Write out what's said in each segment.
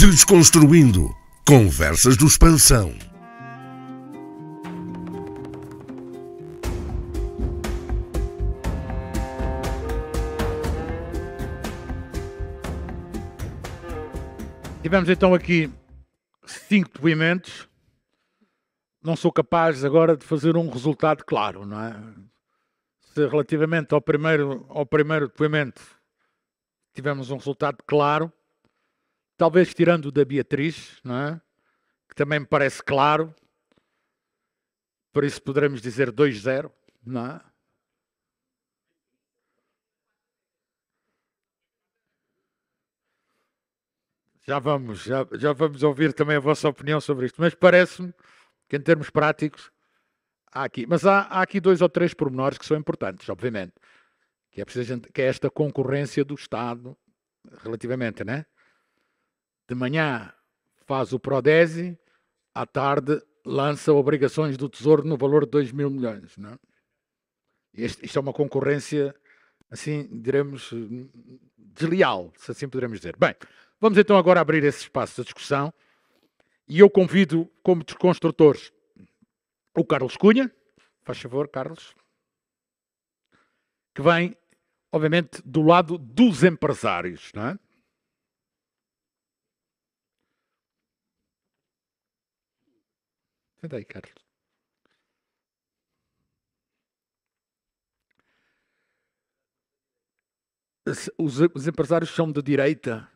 Desconstruindo Conversas do Expansão. Tivemos então aqui 5 depoimentos. Não sou capaz agora de fazer um resultado claro, não é? Se relativamente ao primeiro depoimento tivemos um resultado claro, talvez tirando o da Beatriz, não é? Que também me parece claro, por isso poderemos dizer 2-0, não é? Já vamos ouvir também a vossa opinião sobre isto, mas parece-me que em termos práticos há aqui, mas há aqui 2 ou 3 pormenores que são importantes, obviamente, que é preciso, que é esta concorrência do Estado relativamente, né? De manhã faz o Prodesi, à tarde lança obrigações do Tesouro no valor de 2 mil milhões, não é? Isto é uma concorrência, assim, diremos, desleal, se assim poderemos dizer. Bem, vamos então agora abrir esse espaço de discussão e eu convido, como desconstrutores, o Carlos Cunha. Faz favor, Carlos. Que vem, obviamente, do lado dos empresários, não é? Senta aí, Carlos. Os empresários são de direita.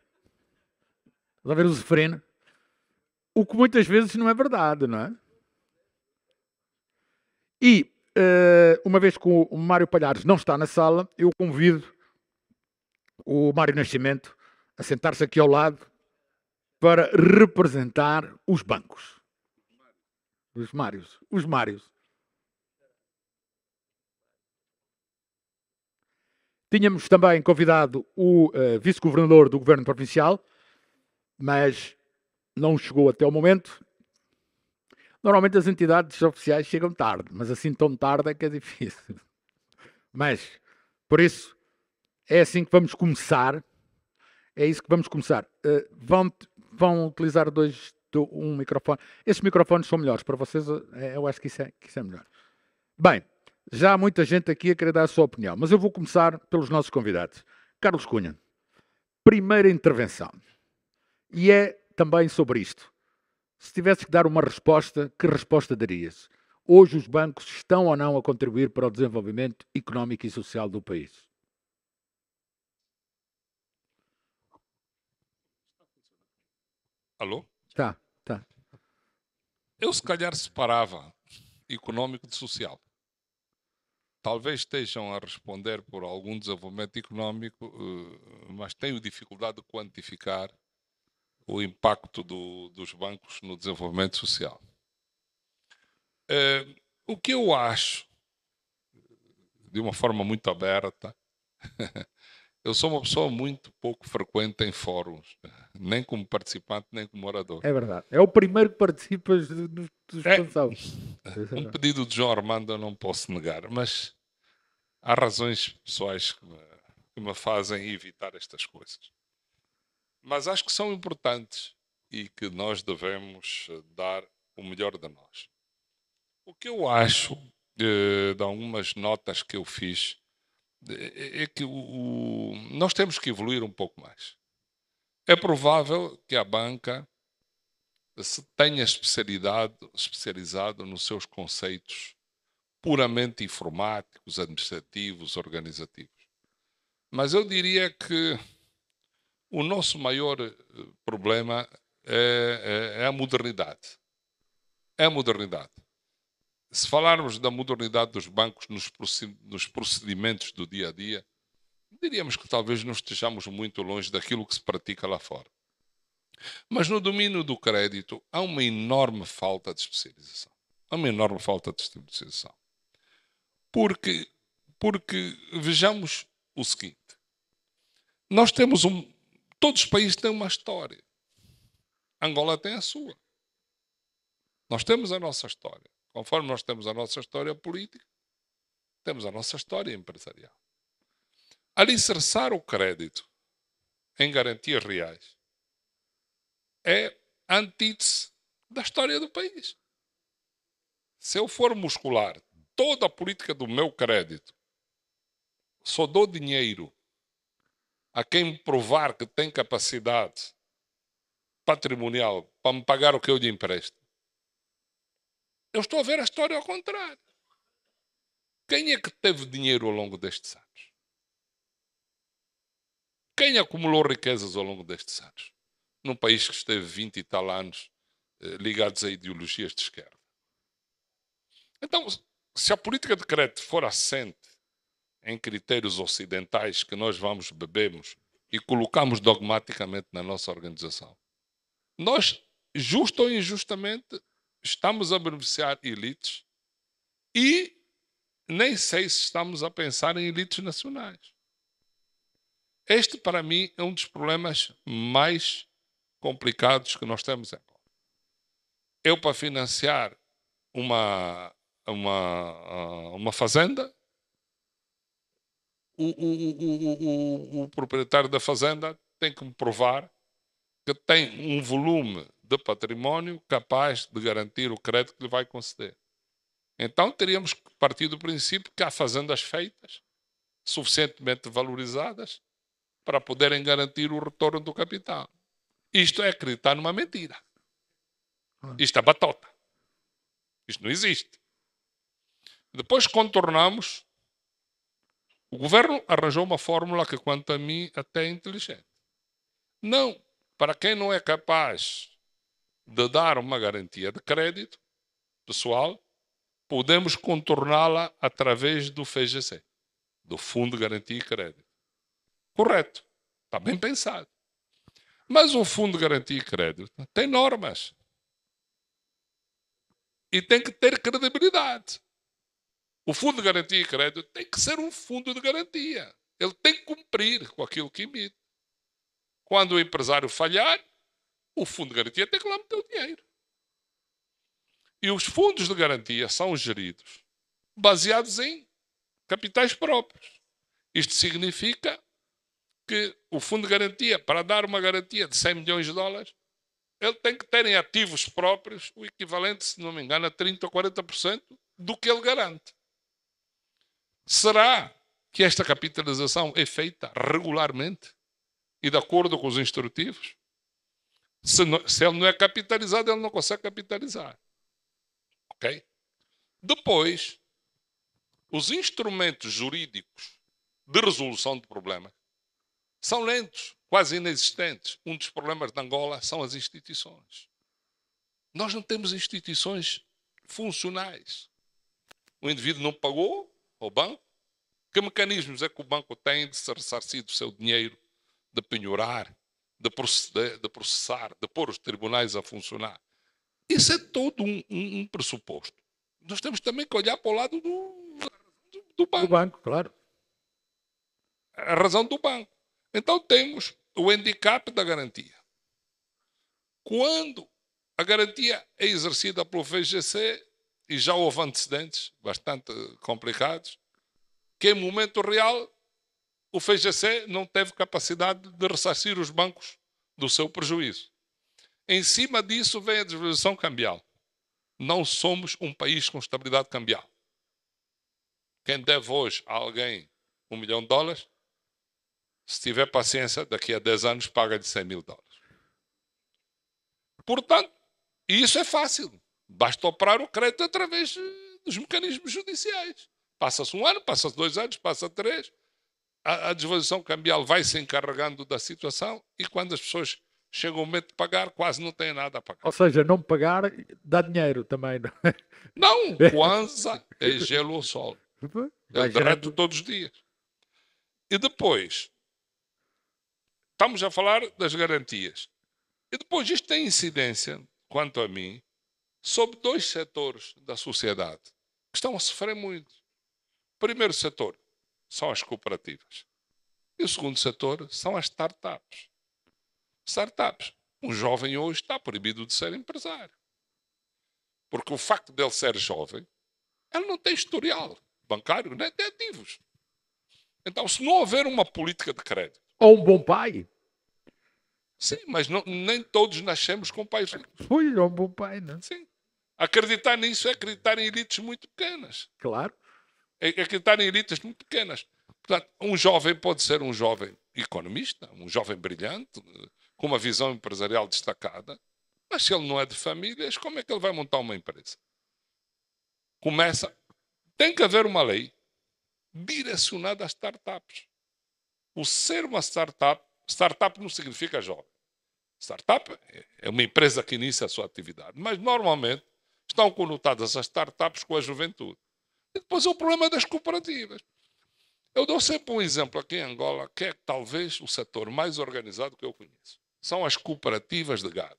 Estás a ver o Zeferino? O que muitas vezes não é verdade, não é? E, uma vez que o Mário Palhares não está na sala, eu convido o Mário Nascimento a sentar-se aqui ao lado para representar os bancos. Os Mários. Tínhamos também convidado o vice-governador do Governo Provincial, mas não chegou até o momento. Normalmente as entidades oficiais chegam tarde, mas assim tão tarde é que é difícil. Mas, por isso, é assim que vamos começar. É isso que vamos começar. Vão utilizar um microfone. Esses microfones são melhores para vocês. Eu acho que isso é melhor. Bem, já há muita gente aqui a querer dar a sua opinião, mas eu vou começar pelos nossos convidados. Carlos Cunha, primeira intervenção. E é também sobre isto. Se tivesses que dar uma resposta, que resposta darias? Hoje os bancos estão ou não a contribuir para o desenvolvimento económico e social do país? Alô? Tá. Eu se calhar separava económico de social. Talvez estejam a responder por algum desenvolvimento económico, mas tenho dificuldade de quantificar o impacto dos bancos no desenvolvimento social. O que eu acho, de uma forma muito aberta, eu sou uma pessoa muito pouco frequente em fóruns, nem como participante, nem como orador. É verdade. É o primeiro que participas dos expansão. Um pedido de João Armando eu não posso negar, mas há razões pessoais que me fazem evitar estas coisas. Mas acho que são importantes e que nós devemos dar o melhor de nós. O que eu acho, de algumas notas que eu fiz, é que nós temos que evoluir um pouco mais. É provável que a banca se tenha especializado nos seus conceitos puramente informáticos, administrativos, organizativos. Mas eu diria que o nosso maior problema é a modernidade. É a modernidade. Se falarmos da modernidade dos bancos nos procedimentos do dia a dia, diríamos que talvez não estejamos muito longe daquilo que se pratica lá fora. Mas no domínio do crédito há uma enorme falta de especialização. Há uma enorme falta de especialização. Porque vejamos o seguinte. Nós temos todos os países têm uma história. Angola tem a sua. Nós temos a nossa história. Conforme nós temos a nossa história política, temos a nossa história empresarial. Alicerçar o crédito em garantias reais é a antítese da história do país. Se eu for muscular toda a política do meu crédito, só dou dinheiro a quem me provar que tem capacidade patrimonial para me pagar o que eu lhe empresto, eu estou a ver a história ao contrário. Quem é que teve dinheiro ao longo destes anos? Quem acumulou riquezas ao longo destes anos? Num país que esteve 20 e tal anos ligados a ideologias de esquerda. Então, se a política de crédito for assente em critérios ocidentais que nós bebemos e colocamos dogmaticamente na nossa organização, nós, justo ou injustamente, estamos a beneficiar elites e nem sei se estamos a pensar em elites nacionais. Este, para mim, é um dos problemas mais complicados que nós temos em Angola. Eu, para financiar uma fazenda, o proprietário da fazenda tem que me provar que tem um volume de património capaz de garantir o crédito que lhe vai conceder. Então teríamos que partir do princípio que há fazendas feitas, suficientemente valorizadas, para poderem garantir o retorno do capital. Isto é acreditar numa mentira. Isto é batota. Isto não existe. Depois contornamos. O governo arranjou uma fórmula que, quanto a mim, até é inteligente. Não, para quem não é capaz de dar uma garantia de crédito pessoal, podemos contorná-la através do FGC, do Fundo de Garantia e Crédito. Correto. Está bem pensado. Mas o Fundo de Garantia e Crédito tem normas. E tem que ter credibilidade. O Fundo de Garantia e Crédito tem que ser um fundo de garantia. Ele tem que cumprir com aquilo que emite. Quando o empresário falhar, o Fundo de Garantia tem que lá meter o dinheiro. E os fundos de garantia são geridos baseados em capitais próprios. Isto significa que o Fundo de Garantia, para dar uma garantia de 100 milhões de dólares, ele tem que ter em ativos próprios o equivalente, se não me engano, a 30% ou 40% do que ele garante. Será que esta capitalização é feita regularmente e de acordo com os instrutivos? Se ele não é capitalizado, ele não consegue capitalizar. Ok? Depois, os instrumentos jurídicos de resolução de problemas são lentos, quase inexistentes. Um dos problemas de Angola são as instituições. Nós não temos instituições funcionais. O indivíduo não pagou ao banco. Que mecanismos é que o banco tem de se ressarcir do seu dinheiro, de penhorar, de processar, de pôr os tribunais a funcionar? Isso é todo um pressuposto. Nós temos também que olhar para o lado do banco. Do banco, claro. A razão do banco. Então temos o handicap da garantia. Quando a garantia é exercida pelo FGC, e já houve antecedentes bastante complicados, que em momento real o FGC não teve capacidade de ressarcir os bancos do seu prejuízo. Em cima disso vem a desvalorização cambial. Não somos um país com estabilidade cambial. Quem deve hoje a alguém $1 milhão, se tiver paciência, daqui a 10 anos paga-lhe $100 mil. Portanto, isso é fácil. Basta operar o crédito através dos mecanismos judiciais. Passa-se 1 ano, passa-se 2 anos, passa 3. A desvalorização cambial vai se encarregando da situação e quando as pessoas chegam ao momento de pagar, quase não têm nada a pagar. Ou seja, não pagar dá dinheiro também. Não, Kwanza é gelo ao sol. Vai É direto todos os dias. E depois, estamos a falar das garantias. E depois isto tem incidência, quanto a mim, sobre 2 setores da sociedade que estão a sofrer muito. O primeiro setor são as cooperativas. E o segundo setor são as startups. Startups. Um jovem hoje está proibido de ser empresário. Porque o facto de ele ser jovem, ele não tem historial bancário, nem tem ativos. Então, se não houver uma política de crédito... Ou um bom pai. Sim, mas nem todos nascemos com pais ricos. Foi um bom pai, não? Sim. Acreditar nisso é acreditar em elites muito pequenas. Claro. É acreditar em elites muito pequenas. Portanto, um jovem pode ser um jovem economista, um jovem brilhante, com uma visão empresarial destacada, mas se ele não é de famílias, como é que ele vai montar uma empresa? Tem que haver uma lei direcionada às startups. O ser uma startup não significa jovem. Startup é uma empresa que inicia a sua atividade, mas normalmente estão conotadas as startups com a juventude. E depois é o problema das cooperativas. Eu dou sempre um exemplo aqui em Angola, que é talvez o setor mais organizado que eu conheço. São as cooperativas de gado.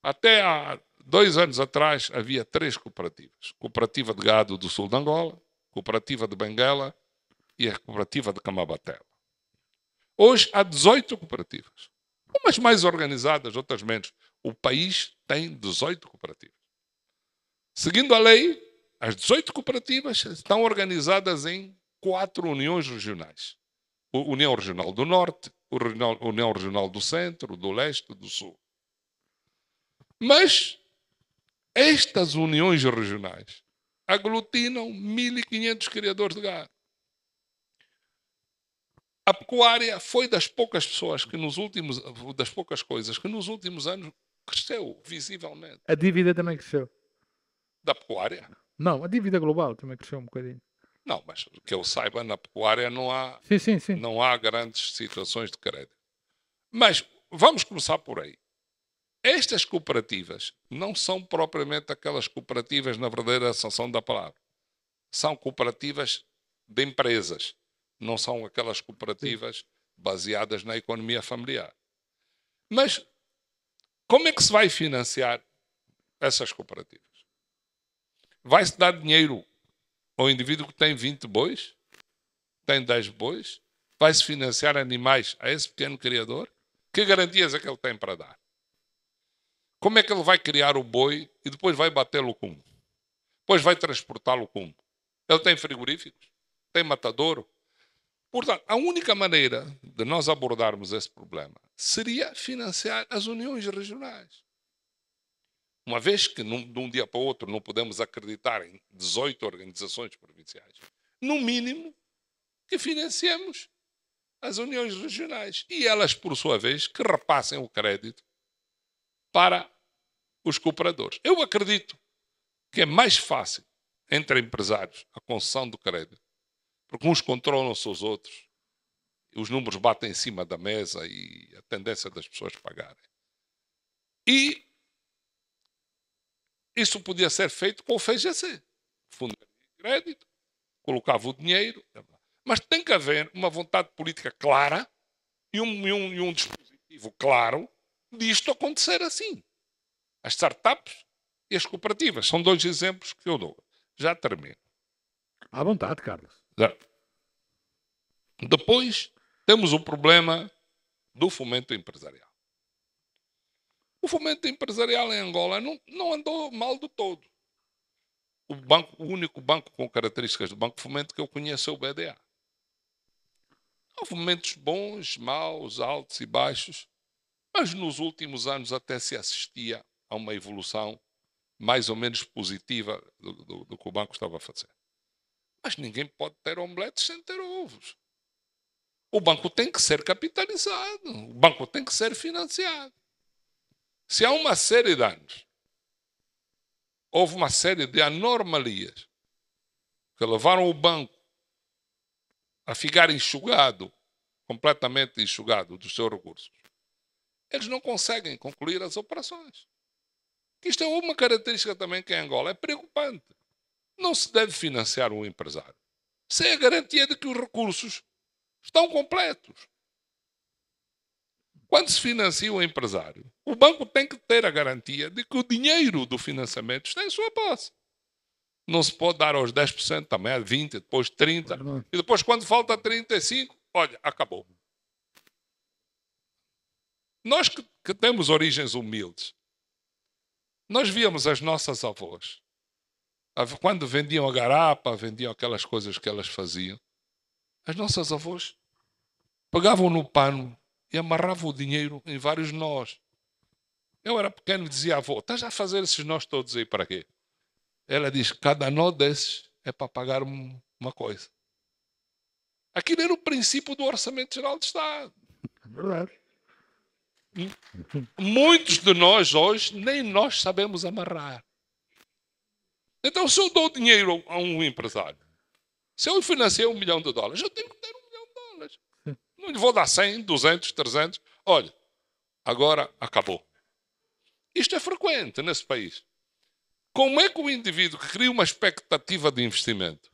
Até há 2 anos atrás havia 3 cooperativas. Cooperativa de gado do sul de Angola, cooperativa de Benguela e a cooperativa de Camabatela. Hoje há 18 cooperativas. Umas mais organizadas, outras menos. O país tem 18 cooperativas. Seguindo a lei, as 18 cooperativas estão organizadas em 4 uniões regionais. União Regional do Norte, União Regional do Centro, do Leste, do Sul. Mas estas uniões regionais aglutinam 1.500 criadores de gado. A pecuária foi das poucas coisas que nos últimos anos cresceu visivelmente. A dívida também cresceu. Da pecuária? Não, a dívida global também cresceu um bocadinho. Não, mas que eu saiba, na pecuária não há, Sim. não há grandes situações de crédito. Mas vamos começar por aí. Estas cooperativas não são propriamente aquelas cooperativas na verdadeira acessão da palavra. São cooperativas de empresas. Não são aquelas cooperativas baseadas na economia familiar. Mas como é que se vai financiar essas cooperativas? Vai-se dar dinheiro ao indivíduo que tem 20 bois? Tem 10 bois? Vai-se financiar animais a esse pequeno criador? Que garantias é que ele tem para dar? Como é que ele vai criar o boi e depois vai batê-lo como? Depois vai transportá-lo como? Ele tem frigoríficos? Tem matadouro? Portanto, a única maneira de nós abordarmos esse problema seria financiar as uniões regionais. Uma vez que de um dia para o outro não podemos acreditar em 18 organizações provinciais, no mínimo que financiemos as uniões regionais. E elas, por sua vez, que repassem o crédito para os cooperadores. Eu acredito que é mais fácil entre empresários a concessão do crédito, porque uns controlam-se os outros, os números batem em cima da mesa e a tendência das pessoas pagarem. E isso podia ser feito com o FGC. Fundo de crédito, colocava o dinheiro, mas tem que haver uma vontade política clara e um dispositivo claro disto acontecer assim. As startups e as cooperativas são 2 exemplos que eu dou. Já termino. À vontade, Carlos. Já. Depois temos o problema do fomento empresarial. O fomento empresarial em Angola não andou mal do todo. O único banco com características do Banco de Fomento que eu conheço é o BDA. Houve momentos bons, maus, altos e baixos, mas nos últimos anos até se assistia a uma evolução mais ou menos positiva do que o banco estava a fazer. Mas ninguém pode ter omeletes sem ter ovos. O banco tem que ser capitalizado. O banco tem que ser financiado. Se há uma série de anos houve uma série de anomalias que levaram o banco a ficar enxugado, completamente enxugado dos seus recursos, eles não conseguem concluir as operações. Isto é uma característica também que em Angola é preocupante. Não se deve financiar um empresário sem a garantia de que os recursos estão completos. Quando se financia um empresário, o banco tem que ter a garantia de que o dinheiro do financiamento está em sua posse. Não se pode dar aos 10%, também a 20%, depois 30%, e depois quando falta 35%, olha, acabou. Nós que temos origens humildes, nós víamos as nossas avós, quando vendiam a garapa, vendiam aquelas coisas que elas faziam, as nossas avós pegavam no pano e amarrava o dinheiro em vários nós. Eu era pequeno e dizia à avó, estás a fazer esses nós todos aí para quê? Ela diz, cada nó desses é para pagar uma coisa. Aquilo era o princípio do Orçamento Geral de Estado. Verdade. Muitos de nós hoje, nem nós sabemos amarrar. Então, se eu dou dinheiro a um empresário, se eu financiei $1 milhão, eu tenho que ter $1 milhão. Não lhe vou dar 100, 200, 300. Olha, agora acabou. Isto é frequente nesse país. Como é que o indivíduo que cria uma expectativa de investimento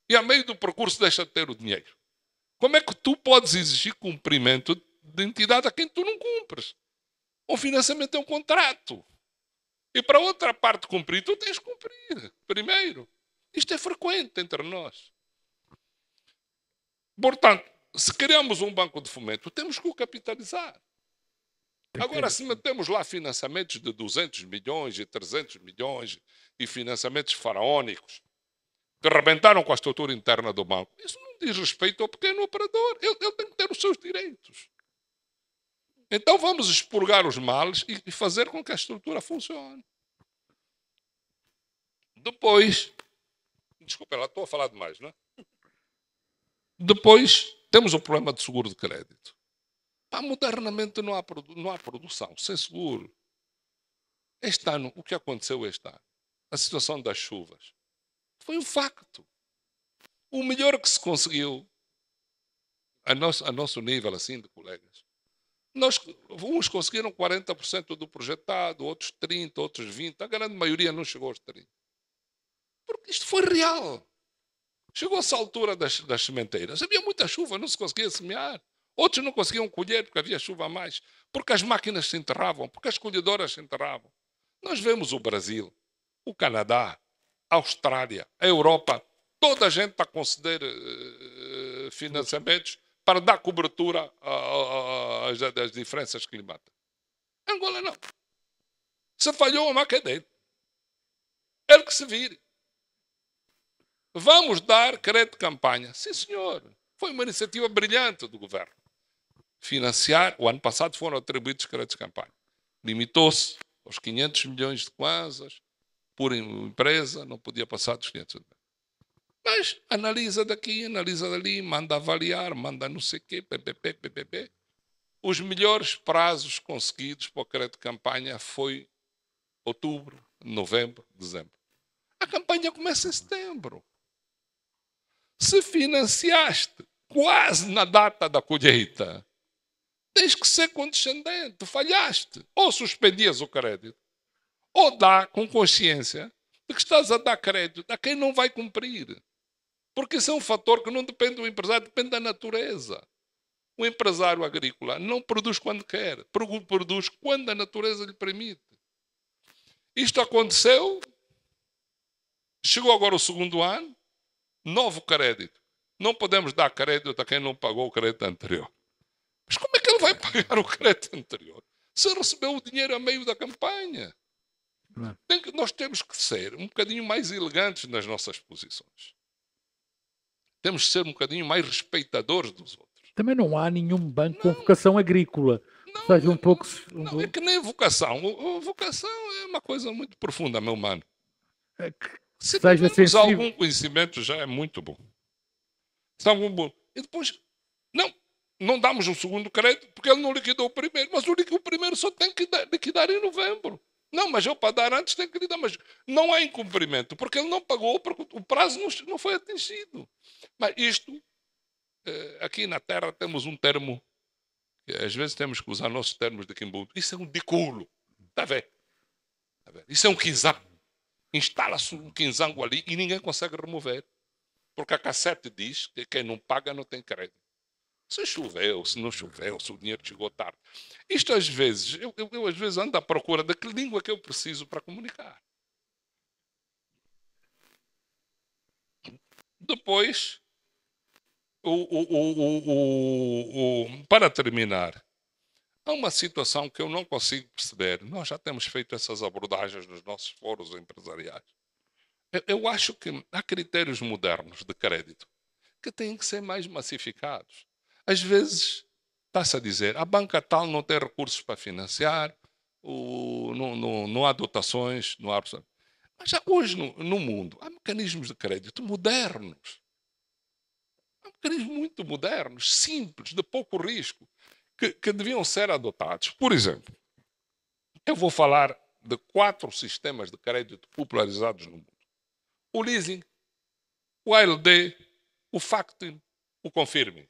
e a meio do percurso deixa de ter o dinheiro? Como é que tu podes exigir cumprimento de entidade a quem tu não cumpres? O financiamento é um contrato. E para outra parte cumprir, tu tens que cumprir primeiro. Isto é frequente entre nós. Portanto, se criamos um banco de fomento, temos que o capitalizar. Agora, se metemos lá financiamentos de 200 milhões e 300 milhões e financiamentos faraónicos que rebentaram com a estrutura interna do banco, isso não diz respeito ao pequeno operador. Ele tem que ter os seus direitos. Então vamos expurgar os males e fazer com que a estrutura funcione. Depois, desculpa, lá estou a falar demais, não é? Depois temos o problema de seguro de crédito. Modernamente não há produção, sem seguro. Este ano, o que aconteceu este ano? A situação das chuvas. Foi um facto. O melhor que se conseguiu, a nosso nível assim de colegas, uns conseguiram 40% do projetado, outros 30%, outros 20%, a grande maioria não chegou aos 30%. Porque isto foi real. Chegou-se à altura das sementeiras, havia muita chuva, não se conseguia semear. Outros não conseguiam colher porque havia chuva a mais, porque as máquinas se enterravam, porque as colhedoras se enterravam. Nós vemos o Brasil, o Canadá, a Austrália, a Europa, toda a gente está a conceder financiamentos para dar cobertura às diferenças climáticas. Angola não. Se falhou, a máquina é dele. Ele que se vire. Vamos dar crédito de campanha. Sim, senhor. Foi uma iniciativa brilhante do governo. Financiar, o ano passado foram atribuídos créditos de campanha. Limitou-se aos 500 milhões de kwanzas por empresa, não podia passar dos 500 milhões. Mas analisa daqui, analisa dali, manda avaliar, manda não sei o quê, PPP. Os melhores prazos conseguidos para o crédito de campanha foi outubro, novembro, dezembro. A campanha começa em setembro. Se financiaste quase na data da colheita, tens que ser condescendente, falhaste. Ou suspendias o crédito, ou dá com consciência de que estás a dar crédito a quem não vai cumprir. Porque isso é um fator que não depende do empresário, depende da natureza. O empresário agrícola não produz quando quer, produz quando a natureza lhe permite. Isto aconteceu, chegou agora o segundo ano, novo crédito. Não podemos dar crédito a quem não pagou o crédito anterior. Mas como é que ele vai pagar o crédito anterior? Se recebeu o dinheiro a meio da campanha. Nós temos que ser um bocadinho mais elegantes nas nossas posições. Temos que ser um bocadinho mais respeitadores dos outros. Também não há nenhum banco com vocação agrícola. Não, Seja um pouco... não, é que nem vocação. Vocação é uma coisa muito profunda, meu mano. Se seja tivermos sensível. algum conhecimento já é muito bom. E depois, não damos um segundo crédito porque ele não liquidou o primeiro. Mas o primeiro só tem que liquidar em novembro. Não, mas eu para dar antes tenho que liquidar. Mas não há incumprimento porque ele não pagou, porque o prazo não foi atingido. Mas isto, aqui na Terra temos um termo, que às vezes temos que usar nossos termos de Quimbundo. Isso é um diculo. Está a ver? Isso é um quinzango. Instala-se um quinzango ali e ninguém consegue remover. Porque a cassete diz que quem não paga não tem crédito. Se choveu, se não choveu, se o dinheiro chegou tarde. Isto às vezes, eu às vezes ando à procura da que língua que eu preciso para comunicar. Depois, para terminar, há uma situação que eu não consigo perceber. Nós já temos feito essas abordagens nos nossos fóruns empresariais. Eu acho que há critérios modernos de crédito que têm que ser mais massificados. Às vezes está-se a dizer, a banca tal não tem recursos para financiar, não há dotações, não há... Mas já hoje no mundo há mecanismos de crédito modernos. Há mecanismos muito modernos, simples, de pouco risco, que deviam ser adotados. Por exemplo, eu vou falar de 4 sistemas de crédito popularizados no mundo. O leasing, o ALD, o factoring, o confirming.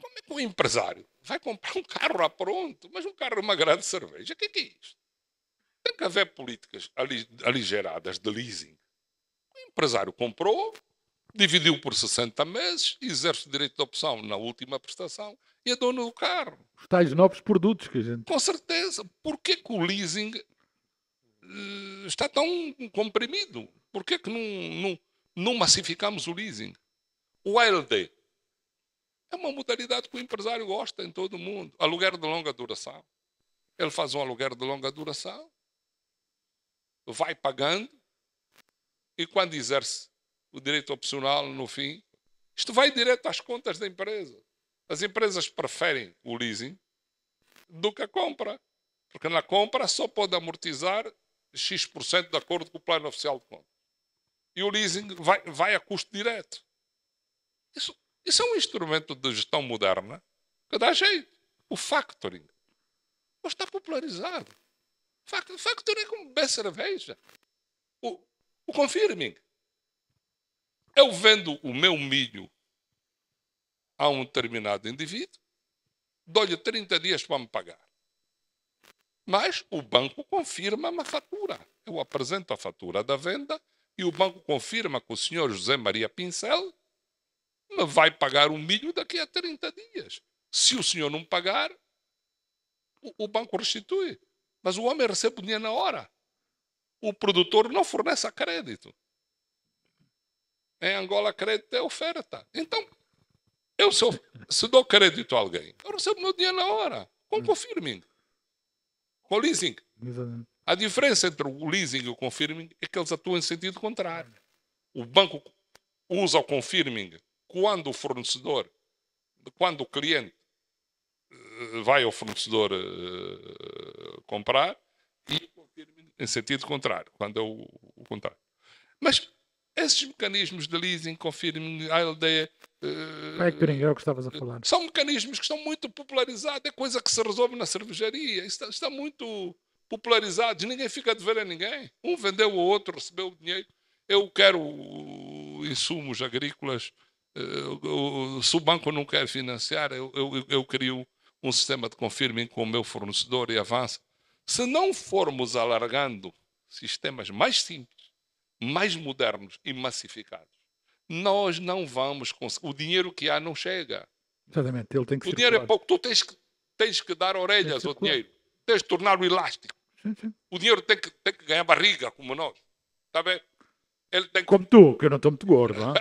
Como é que o empresário vai comprar um carro a pronto, mas um carro é uma grande cerveja? O que é isto? Tem que haver políticas aligeradas de leasing. O empresário comprou, dividiu por 60 meses, exerce o direito de opção na última prestação e é dono do carro. Os tais novos produtos que a gente... Com certeza. Porquê que o leasing está tão comprimido? Porquê que não massificamos o leasing? O ALD é uma modalidade que o empresário gosta em todo o mundo. Aluguer de longa duração. Ele faz um aluguer de longa duração, vai pagando e quando exerce o direito opcional no fim, isto vai direto às contas da empresa. As empresas preferem o leasing do que a compra. Porque na compra só pode amortizar X% de acordo com o plano oficial de contas. E o leasing vai a custo direto. Isso é um instrumento de gestão moderna que dá jeito. O factoring. Hoje está popularizado. Factoring é como bem cerveja. O confirming. Eu vendo o meu milho a um determinado indivíduo, dou-lhe 30 dias para me pagar. Mas o banco confirma-me a fatura. Eu apresento a fatura da venda e o banco confirma que o senhor José Maria Pincel me vai pagar o milho daqui a 30 dias. Se o senhor não pagar, o banco restitui. Mas o homem recebe o dinheiro na hora. O produtor não fornece a crédito. Em Angola, crédito é oferta. Então, eu se dou crédito a alguém, eu recebo o meu dinheiro na hora. Com confirming. Com leasing. Exatamente. A diferença entre o leasing e o confirming é que eles atuam em sentido contrário. O banco usa o confirming quando o cliente vai ao fornecedor comprar e o confirming em sentido contrário, quando é o contrário. Mas esses mecanismos de leasing, confirming, ALD, Factoring é o que estavas a falar. são mecanismos que estão muito popularizados. É coisa que se resolve na cervejaria. Está muito popularizado. Ninguém fica a dever a ninguém. Um vendeu ao outro, recebeu o dinheiro. Eu quero insumos agrícolas. Se o banco não quer financiar, eu crio um sistema de confirming com o meu fornecedor e avança. Se não formos alargando sistemas mais simples, mais modernos e massificados, nós não vamos conseguir. O dinheiro que há não chega. Exatamente, ele tem que O dinheiro é circular. pouco. Tu tens que dar orelhas ao dinheiro. Tens de torná-lo elástico. Sim, sim. O dinheiro tem que ganhar barriga, como nós. Está bem? Ele tem que... Como tu, que eu não estou muito gordo. Não?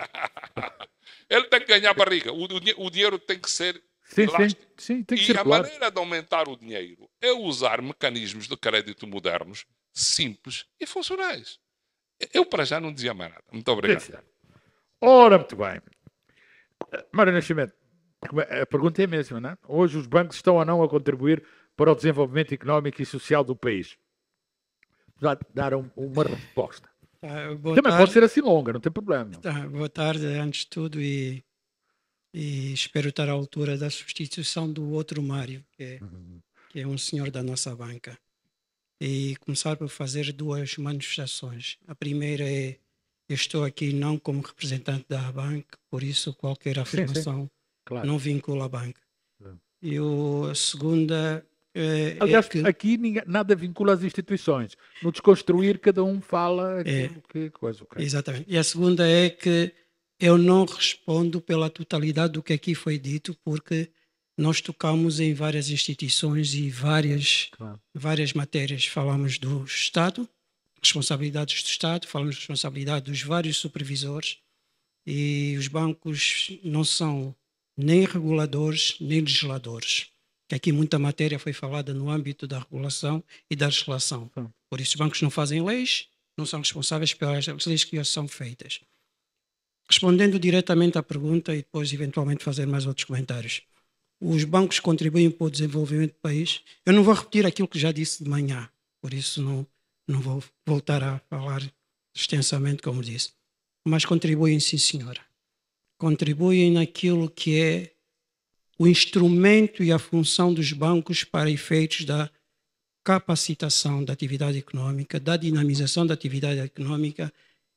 Ele tem que ganhar barriga. O dinheiro tem que ser Sim, elástico. sim, tem que E a circular. maneira de aumentar o dinheiro é usar mecanismos de crédito modernos, simples e funcionais. Eu, para já, não dizia mais nada. Muito obrigado. Ora, muito bem. Mário Nascimento, a pergunta é a mesma, não é? Hoje os bancos estão ou não a contribuir para o desenvolvimento económico e social do país? Já deram uma resposta. Boa Também tarde. pode ser assim longa, não tem problema. Boa tarde, antes de tudo, e espero estar à altura da substituição do outro Mário, que é um senhor da nossa banca. E começar por fazer 2 manifestações. A primeira é: eu estou aqui não como representante da banca, por isso qualquer afirmação Claro. não vincula a banca. Claro. E a segunda Aliás, é que... aqui nada vincula as instituições. No desconstruir, cada um fala aquilo que coisa. Okay. Exatamente. E a segunda é que eu não respondo pela totalidade do que aqui foi dito, porque nós tocamos em várias instituições e várias matérias. Falamos do Estado, responsabilidades do Estado, falamos de responsabilidade dos vários supervisores, e os bancos não são nem reguladores nem legisladores. Que aqui muita matéria foi falada no âmbito da regulação e da legislação. Por isso os bancos não fazem leis, não são responsáveis pelas leis que são feitas. Respondendo diretamente à pergunta e depois eventualmente fazer mais outros comentários. Os bancos contribuem para o desenvolvimento do país. Eu não vou repetir aquilo que já disse de manhã, por isso não vou voltar a falar extensamente, como disse. Mas contribuem, sim, senhora. Contribuem naquilo que é o instrumento e a função dos bancos para efeitos da capacitação da atividade económica, da dinamização da atividade económica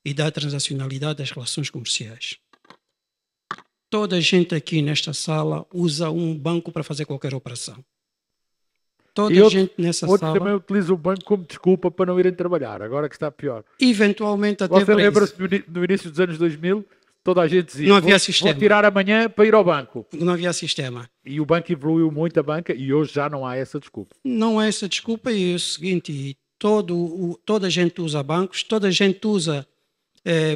e da transacionalidade das relações comerciais. Toda a gente aqui nesta sala usa um banco para fazer qualquer operação. Toda a gente nessa outros sala... também utilizam o banco como desculpa para não irem trabalhar, agora que está pior. Eventualmente até Você lembra-se no início dos anos 2000, toda a gente dizia, não havia sistema. Vou tirar amanhã para ir ao banco. Porque não havia sistema. E o banco evoluiu muito, a banca, e hoje já não há essa desculpa. Não há essa desculpa e é o seguinte, toda a gente usa bancos, toda a gente usa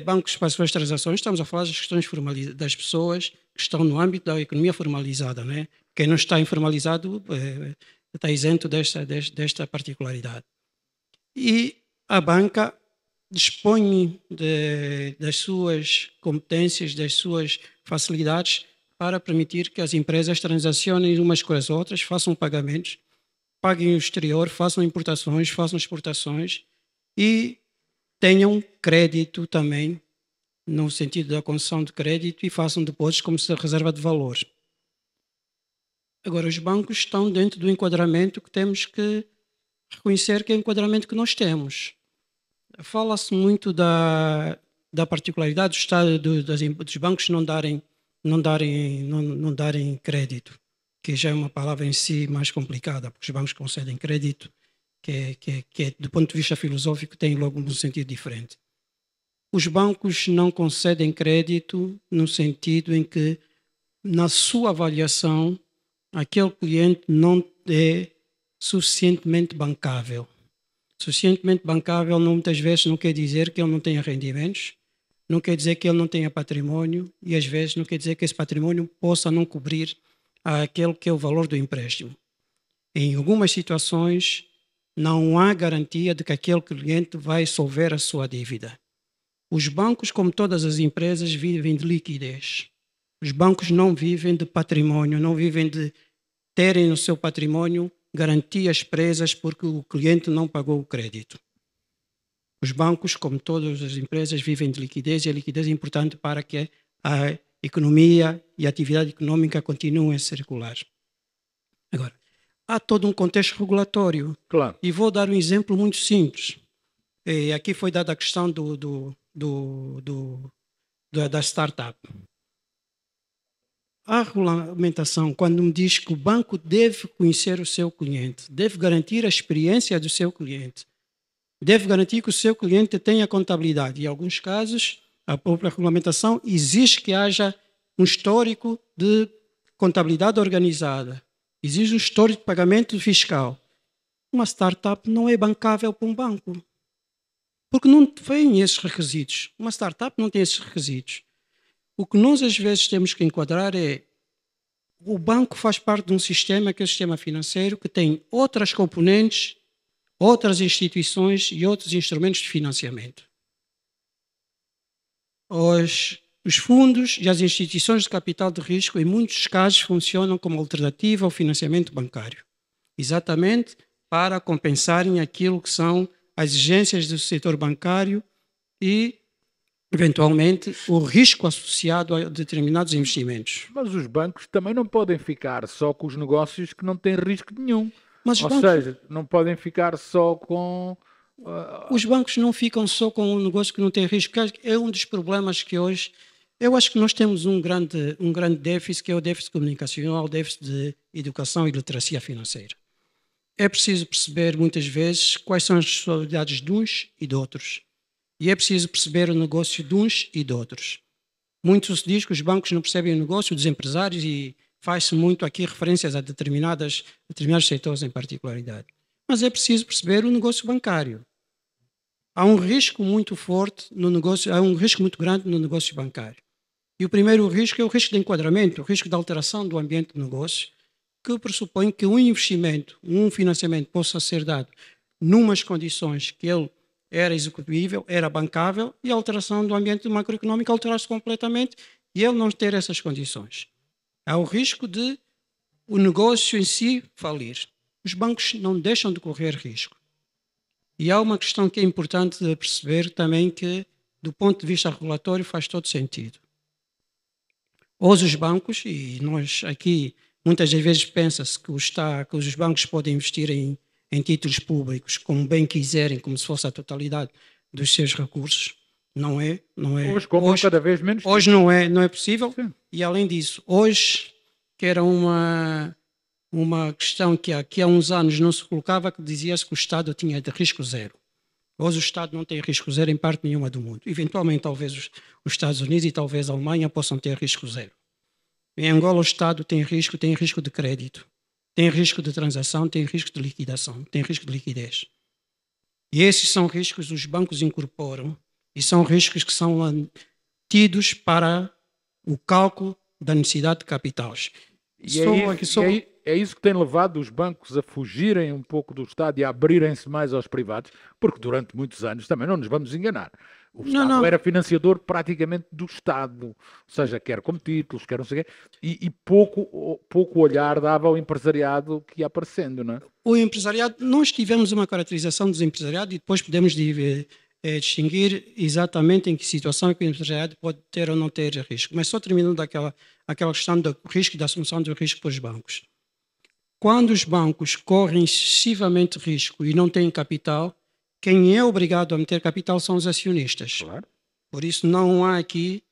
bancos para as suas transações. Estamos a falar das questões das pessoas que estão no âmbito da economia formalizada, né? Quem não está informalizado está isento desta particularidade. E a banca dispõe das suas competências, das suas facilidades para permitir que as empresas transacionem umas com as outras, façam pagamentos, paguem o exterior, façam importações, façam exportações e tenham crédito também, no sentido da concessão de crédito, e façam depósitos como se reserva de valores. Agora, os bancos estão dentro do enquadramento que temos que reconhecer que é o enquadramento que nós temos. Fala-se muito da particularidade do estado dos bancos não darem crédito, que já é uma palavra em si mais complicada, porque os bancos concedem crédito, que do ponto de vista filosófico tem logo um sentido diferente. Os bancos não concedem crédito no sentido em que, na sua avaliação, aquele cliente não é suficientemente bancável. Suficientemente bancável muitas vezes não quer dizer que ele não tenha rendimentos, não quer dizer que ele não tenha património e às vezes não quer dizer que esse património possa não cobrir aquele que é o valor do empréstimo. Em algumas situações não há garantia de que aquele cliente vai solver a sua dívida. Os bancos, como todas as empresas, vivem de liquidez. Os bancos não vivem de património, não vivem de terem no seu património garantias presas porque o cliente não pagou o crédito. Os bancos, como todas as empresas, vivem de liquidez e a liquidez é importante para que a economia e a atividade económica continuem a circular. Agora, há todo um contexto regulatório. Claro. E vou dar um exemplo muito simples. Aqui foi dada a questão da startup. A regulamentação, quando me diz que o banco deve conhecer o seu cliente, deve garantir a experiência do seu cliente, deve garantir que o seu cliente tenha contabilidade. Em alguns casos, a própria regulamentação exige que haja um histórico de contabilidade organizada, exige um histórico de pagamento fiscal. Uma startup não é bancável para um banco, porque não tem esses requisitos. Uma startup não tem esses requisitos. O que nós às vezes temos que enquadrar é o banco faz parte de um sistema que é o sistema financeiro que tem outras componentes, outras instituições e outros instrumentos de financiamento. Os fundos e as instituições de capital de risco em muitos casos funcionam como alternativa ao financiamento bancário, exatamente para compensarem aquilo que são as exigências do setor bancário e eventualmente o risco associado a determinados investimentos. Mas os bancos também não podem ficar só com os negócios que não têm risco nenhum. Mas Ou seja, não podem ficar só com... Os bancos não ficam só com um negócio que não tem risco. É um dos problemas que hoje... Eu acho que nós temos um grande déficit, que é o déficit comunicacional, o déficit de educação e literacia financeira. É preciso perceber, muitas vezes, quais são as responsabilidades de uns e de outros. E é preciso perceber o negócio de uns e de outros. Muito se diz que os bancos não percebem o negócio dos empresários e faz-se muito aqui referências a determinados setores em particularidade. Mas é preciso perceber o negócio bancário. Há um risco muito forte no negócio, há um risco muito grande no negócio bancário. E o primeiro risco é o risco de enquadramento, o risco de alteração do ambiente de negócio, que pressupõe que um investimento, um financiamento possa ser dado numas condições que ele era executível, era bancável, e a alteração do ambiente macroeconómico alterar-se completamente e ele não ter essas condições. Há o risco de o negócio em si falir. Os bancos não deixam de correr risco. E há uma questão que é importante de perceber também, que do ponto de vista regulatório faz todo sentido. Hoje os bancos, e nós aqui muitas das vezes pensa-se que os bancos podem investir em títulos públicos como bem quiserem, como se fosse a totalidade dos seus recursos. Não é. Hoje compram cada vez menos. Hoje não é possível. Sim. E além disso, hoje, que era uma questão que há uns anos não se colocava, que dizia-se que o Estado tinha de risco zero. Hoje o Estado não tem risco zero em parte nenhuma do mundo. Eventualmente, talvez os Estados Unidos e talvez a Alemanha possam ter risco zero. Em Angola o Estado tem risco de crédito, tem risco de transação, tem risco de liquidação, tem risco de liquidez. E esses são riscos que os bancos incorporam e são riscos que são tidos para o cálculo da necessidade de capitais. É isso que tem levado os bancos a fugirem um pouco do Estado e a abrirem-se mais aos privados, porque durante muitos anos, também não nos vamos enganar, o Estado era financiador praticamente do Estado, ou seja, quer como títulos, quer não sei o quê, e pouco olhar dava ao empresariado que ia aparecendo, não é? O empresariado, nós tivemos uma caracterização do empresariado e depois podemos distinguir exatamente em que situação é que o empresariado pode ter ou não ter risco. Mas só terminando aquela questão do risco e da assunção do risco para os bancos. Quando os bancos correm excessivamente risco e não têm capital, quem é obrigado a meter capital são os acionistas. Claro. Por isso não há aqui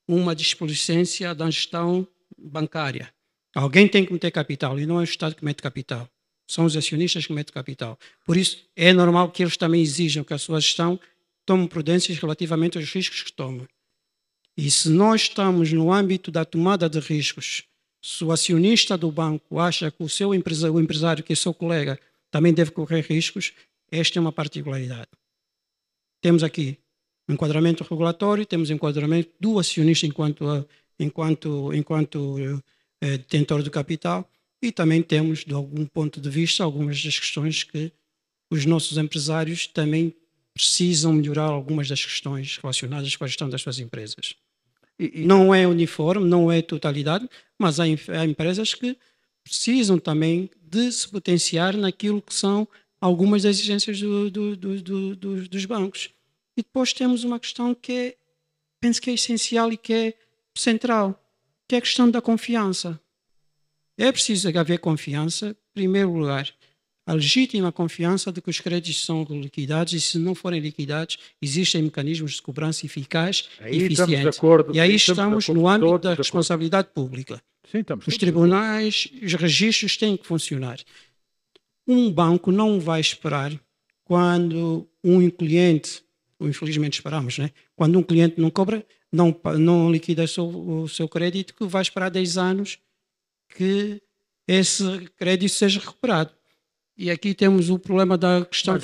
uma displicência da gestão bancária. Alguém tem que meter capital e não é o Estado que mete capital. São os acionistas que metem capital. Por isso é normal que eles também exijam que a sua gestão tome prudências relativamente aos riscos que toma. E se nós estamos no âmbito da tomada de riscos, se o acionista do banco acha que o empresário, que é seu colega, também deve correr riscos, esta é uma particularidade. Temos aqui um enquadramento regulatório, temos um enquadramento do acionista enquanto detentor do capital, e também temos, de algum ponto de vista, algumas das questões que os nossos empresários também precisam melhorar, algumas das questões relacionadas com a gestão das suas empresas. Não é uniforme, não é totalidade, mas há empresas que precisam também de se potenciar naquilo que são algumas das exigências dos bancos. E depois temos uma questão que penso que é essencial e que é central, que é a questão da confiança. É preciso haver confiança, em primeiro lugar, a legítima confiança de que os créditos são liquidados, e se não forem liquidados, existem mecanismos de cobrança eficaz e eficientes. E aí estamos no âmbito da responsabilidade pública. Sim, os tribunais, os registros têm que funcionar. Um banco não vai esperar quando um cliente, ou infelizmente esperamos, né? Quando um cliente não cobra, não liquida o seu crédito, que vai esperar 10 anos que esse crédito seja recuperado. E aqui temos o problema da questão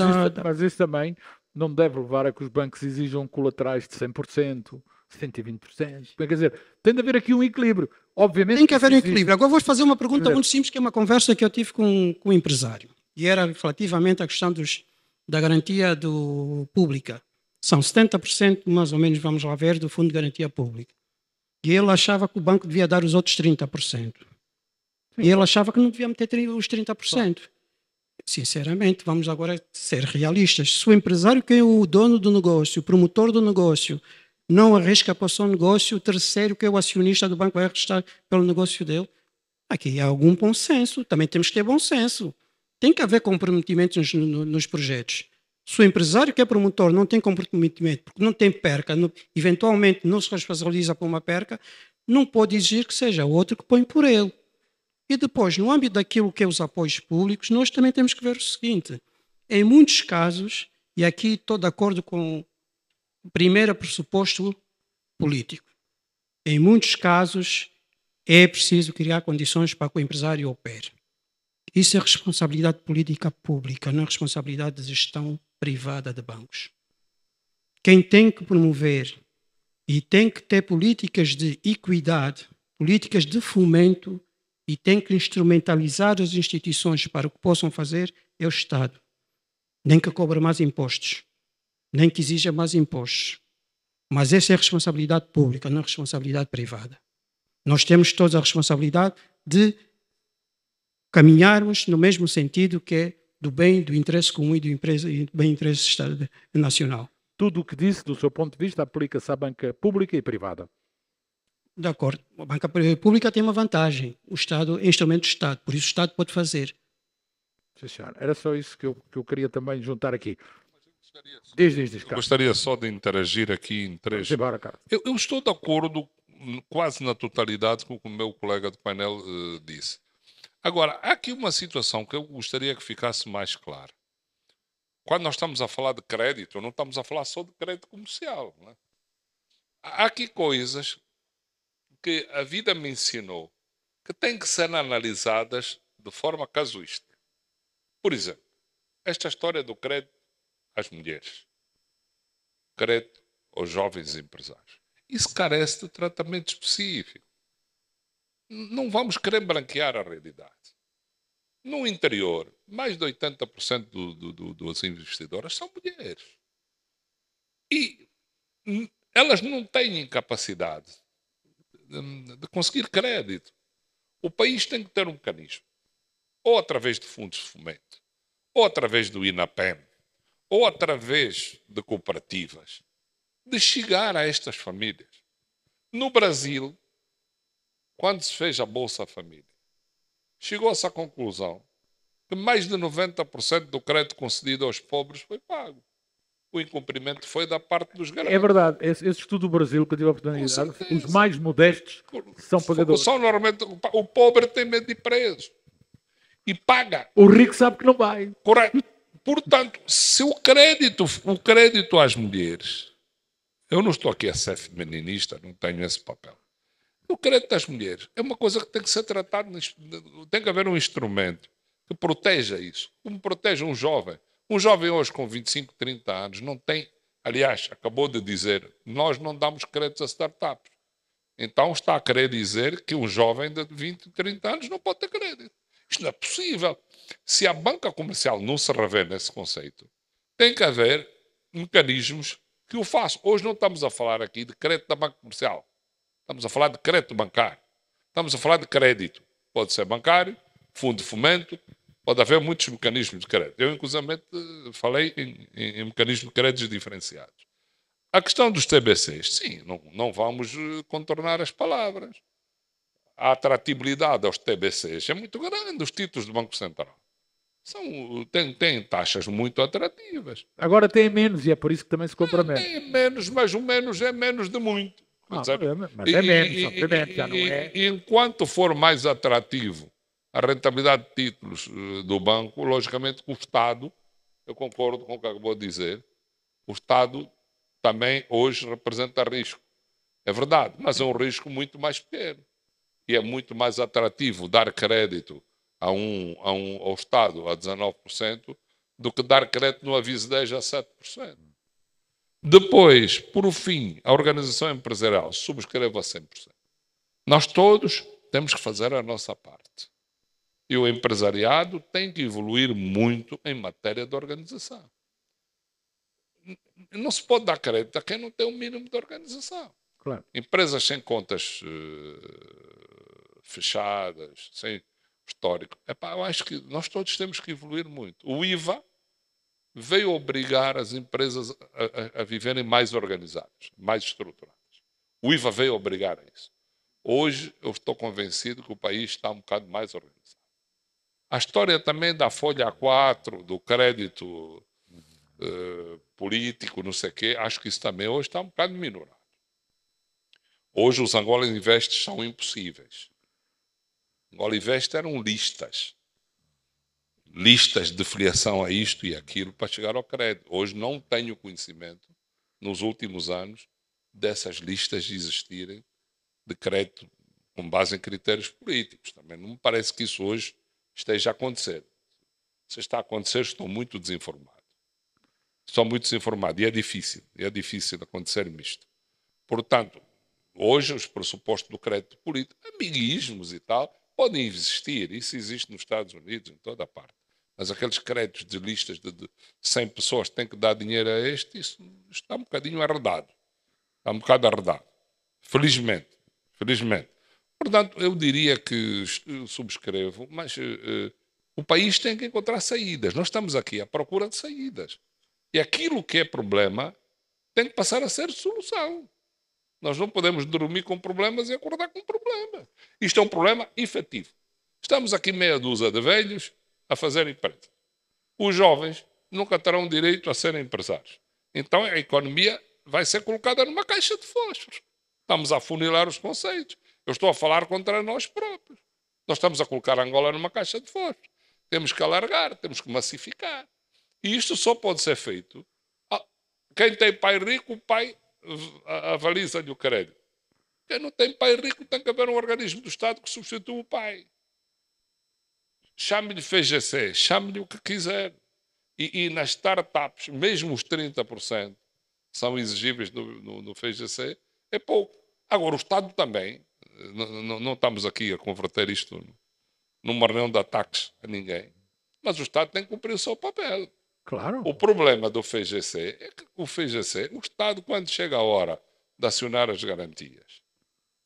Mas isso também não deve levar a que os bancos exijam colaterais de 100%, 120%. Quer dizer, tem de haver aqui um equilíbrio. Obviamente tem que haver um equilíbrio. Agora vou fazer uma pergunta muito simples, que é uma conversa que eu tive com um empresário. E era relativamente à questão da garantia pública. São 70%, mais ou menos, vamos lá ver, do Fundo de Garantia Pública. E ele achava que o banco devia dar os outros 30%. E ele achava que não devia meter os 30%. Sinceramente, vamos agora ser realistas. Se o empresário, que é o dono do negócio, o promotor do negócio, não arrisca para o seu negócio, o terceiro, que é o acionista do banco, vai arriscar pelo negócio dele, aqui há algum bom senso. Também temos que ter bom senso. Tem que haver comprometimento nos projetos. Se o empresário, que é promotor, não tem comprometimento, porque não tem perca, eventualmente não se responsabiliza por uma perca, não pode exigir que seja outro que põe por ele. E depois, no âmbito daquilo que é os apoios públicos, nós também temos que ver o seguinte: em muitos casos, e aqui estou de acordo com o primeiro pressuposto político, em muitos casos é preciso criar condições para que o empresário opere. Isso é responsabilidade política pública, não é responsabilidade de gestão privada de bancos. Quem tem que promover e tem que ter políticas de equidade, políticas de fomento, e tem que instrumentalizar as instituições para o que possam fazer é o Estado. Nem que cobre mais impostos. nem que exija mais impostos. Mas essa é a responsabilidade pública, não a responsabilidade privada. Nós temos toda a responsabilidade de caminharmos no mesmo sentido, que é do bem, do interesse comum e do bem interesse do Estado nacional. Tudo o que disse, do seu ponto de vista, aplica-se à banca pública e privada. De acordo. A banca pública tem uma vantagem. O Estado é instrumento do Estado, por isso o Estado pode fazer. Sim, senhor. Era só isso que eu queria também juntar aqui. Diz, Carlos. Gostaria só de interagir aqui em três. Vamos embora, Carlos. Eu estou de acordo quase na totalidade com o que o meu colega de painel disse. Agora, há aqui uma situação que eu gostaria que ficasse mais clara. Quando nós estamos a falar de crédito, não estamos a falar só de crédito comercial. Não é? Há aqui coisas que a vida me ensinou que têm que ser analisadas de forma casuística. Por exemplo, esta história do crédito às mulheres, crédito aos jovens empresários. Isso carece de tratamento específico. Não vamos querer branquear a realidade. No interior, mais de 80% dos investidoras são mulheres. E elas não têm capacidade de conseguir crédito. O país tem que ter um mecanismo, ou através de fundos de fomento, ou através do INAPEM, ou através de cooperativas, de chegar a estas famílias. No Brasil, quando se fez a Bolsa Família, chegou-se à conclusão que mais de 90% do crédito concedido aos pobres foi pago. O incumprimento foi da parte dos garantes. É verdade, esse estudo do Brasil que eu tive a oportunidade, os mais modestos são pagadores. São normalmente, o pobre tem medo de ir preso. E paga. O rico sabe que não vai. Correto. Portanto, se o crédito às mulheres, eu não estou aqui a ser feminista, não tenho esse papel. O crédito às mulheres é uma coisa que tem que ser tratada, tem que haver um instrumento que proteja isso, como protege um jovem. Um jovem hoje com 25, 30 anos não tem, aliás, acabou de dizer, nós não damos créditos a startups. Então está a querer dizer que um jovem de 20, 30 anos não pode ter crédito. Isto não é possível. Se a banca comercial não se revê nesse conceito, tem que haver mecanismos que o façam. Hoje não estamos a falar aqui de crédito da banca comercial. Estamos a falar de crédito bancário. Estamos a falar de crédito. Pode ser bancário, fundo de fomento, pode haver muitos mecanismos de crédito. Eu, inclusive, falei em mecanismos de créditos diferenciados. A questão dos TBCs, sim, não vamos contornar as palavras. A atratividade aos TBCs é muito grande, os títulos do Banco Central. Têm taxas muito atrativas. Agora tem menos e é por isso que também se compra menos. Tem menos, mas o menos é menos de muito. Mas é menos, obviamente, já não é. Enquanto for mais atrativo a rentabilidade de títulos do banco, logicamente que o Estado, eu concordo com o que acabou de dizer, o Estado também hoje representa risco. É verdade, mas é um risco muito mais pequeno. E é muito mais atrativo dar crédito ao Estado a 19% do que dar crédito no aviso 10% a 7%. Depois, por fim, a organização empresarial subscreve a 100%. Nós todos temos que fazer a nossa parte. E o empresariado tem que evoluir muito em matéria de organização. Não se pode dar crédito a quem não tem um mínimo de organização. Claro. Empresas sem contas fechadas, sem histórico. Eu acho que nós todos temos que evoluir muito. O IVA veio obrigar as empresas a viverem mais organizadas, mais estruturadas. O IVA veio obrigar a isso. Hoje eu estou convencido que o país está um bocado mais organizado. A história também da folha A4, do crédito político, não sei o quê, acho que isso também hoje está um bocado minorado. Hoje os Angola Invest são impossíveis. Angola Invest eram listas de filiação a isto e aquilo para chegar ao crédito. Hoje não tenho conhecimento, nos últimos anos, dessas listas existirem de crédito com base em critérios políticos. Também não me parece que isso hoje esteja a acontecer. Se está a acontecer, estou muito desinformado. Estou muito desinformado e é difícil acontecer-me isto. Portanto, hoje os pressupostos do crédito político, amiguismos e tal, podem existir. Isso existe nos Estados Unidos, em toda a parte. Mas aqueles créditos de listas de 100 pessoas que têm que dar dinheiro a este, isso está um bocadinho arredado. Está um bocado arredado. Felizmente. Felizmente. Portanto, eu diria que subscrevo, mas o país tem que encontrar saídas. Nós estamos aqui à procura de saídas. E aquilo que é problema tem que passar a ser solução. Nós não podemos dormir com problemas e acordar com problemas. Isto é um problema efetivo. Estamos aqui meia dúzia de velhos a fazer empresa. Os jovens nunca terão direito a serem empresários. Então a economia vai ser colocada numa caixa de fósforos. Estamos a afunilar os conceitos. Eu estou a falar contra nós próprios. Nós estamos a colocar Angola numa caixa de fósforos. Temos que alargar, temos que massificar. E isto só pode ser feito. Quem tem pai rico, o pai avaliza-lhe o crédito. Quem não tem pai rico, tem que haver um organismo do Estado que substitua o pai. Chame-lhe FGC, chame-lhe o que quiser. E nas startups, mesmo os 30% são exigíveis no FGC, é pouco. Agora, o Estado também, não estamos aqui a converter isto numa reunião de ataques a ninguém, mas o Estado tem que cumprir o seu papel. Claro. O problema do FGC é que o Estado, quando chega a hora de acionar as garantias,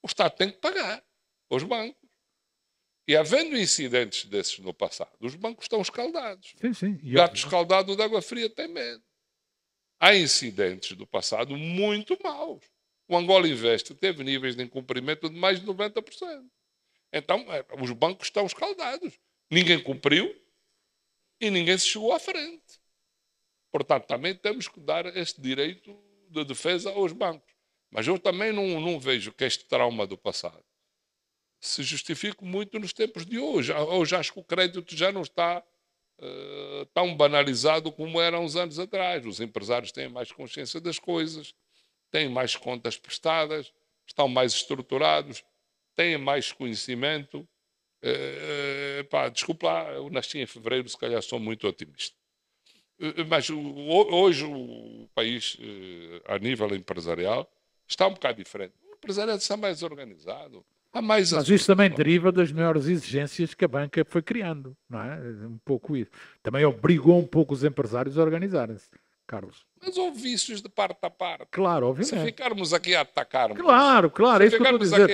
o Estado tem que pagar aos bancos. E havendo incidentes desses no passado, os bancos estão escaldados. Sim, sim. Gato escaldado de água fria tem medo. Há incidentes do passado muito maus. O Angola Invest teve níveis de incumprimento de mais de 90%. Então, os bancos estão escaldados. Ninguém cumpriu e ninguém se chegou à frente. Portanto, também temos que dar este direito de defesa aos bancos. Mas eu também não vejo que este trauma do passado se justifique muito nos tempos de hoje. Hoje acho que o crédito já não está tão banalizado como era uns anos atrás. Os empresários têm mais consciência das coisas, têm mais contas prestadas, estão mais estruturados, têm mais conhecimento. Desculpa lá, eu nasci em fevereiro, se calhar sou muito otimista. Mas hoje o país, a nível empresarial, está um bocado diferente. O empresariado está mais organizado. Mas isso também deriva das maiores exigências que a banca foi criando, não é? Um pouco isso. Também obrigou um pouco os empresários a organizarem-se, Carlos. Mas houve vícios de parte a parte. Claro, obviamente. Se ficarmos aqui a atacarmos... Claro, é isso que eu estou a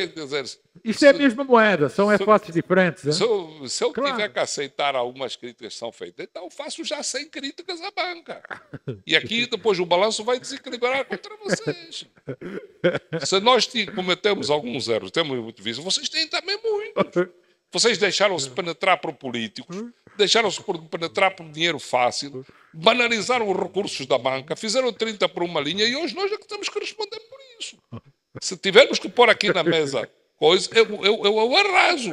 dizer. Isto é a mesma moeda, são faces diferentes. Se eu tiver que aceitar algumas críticas que são feitas, então faço já 100 críticas à banca. E aqui depois o balanço vai desequilibrar contra vocês. Se nós cometemos alguns erros, temos muito vício, vocês têm também muitos. Vocês deixaram-se penetrar por políticos, deixaram-se penetrar por dinheiro fácil, banalizaram os recursos da banca, fizeram 30 por uma linha e hoje nós é que temos que responder por isso. Se tivermos que pôr aqui na mesa coisa, eu arraso.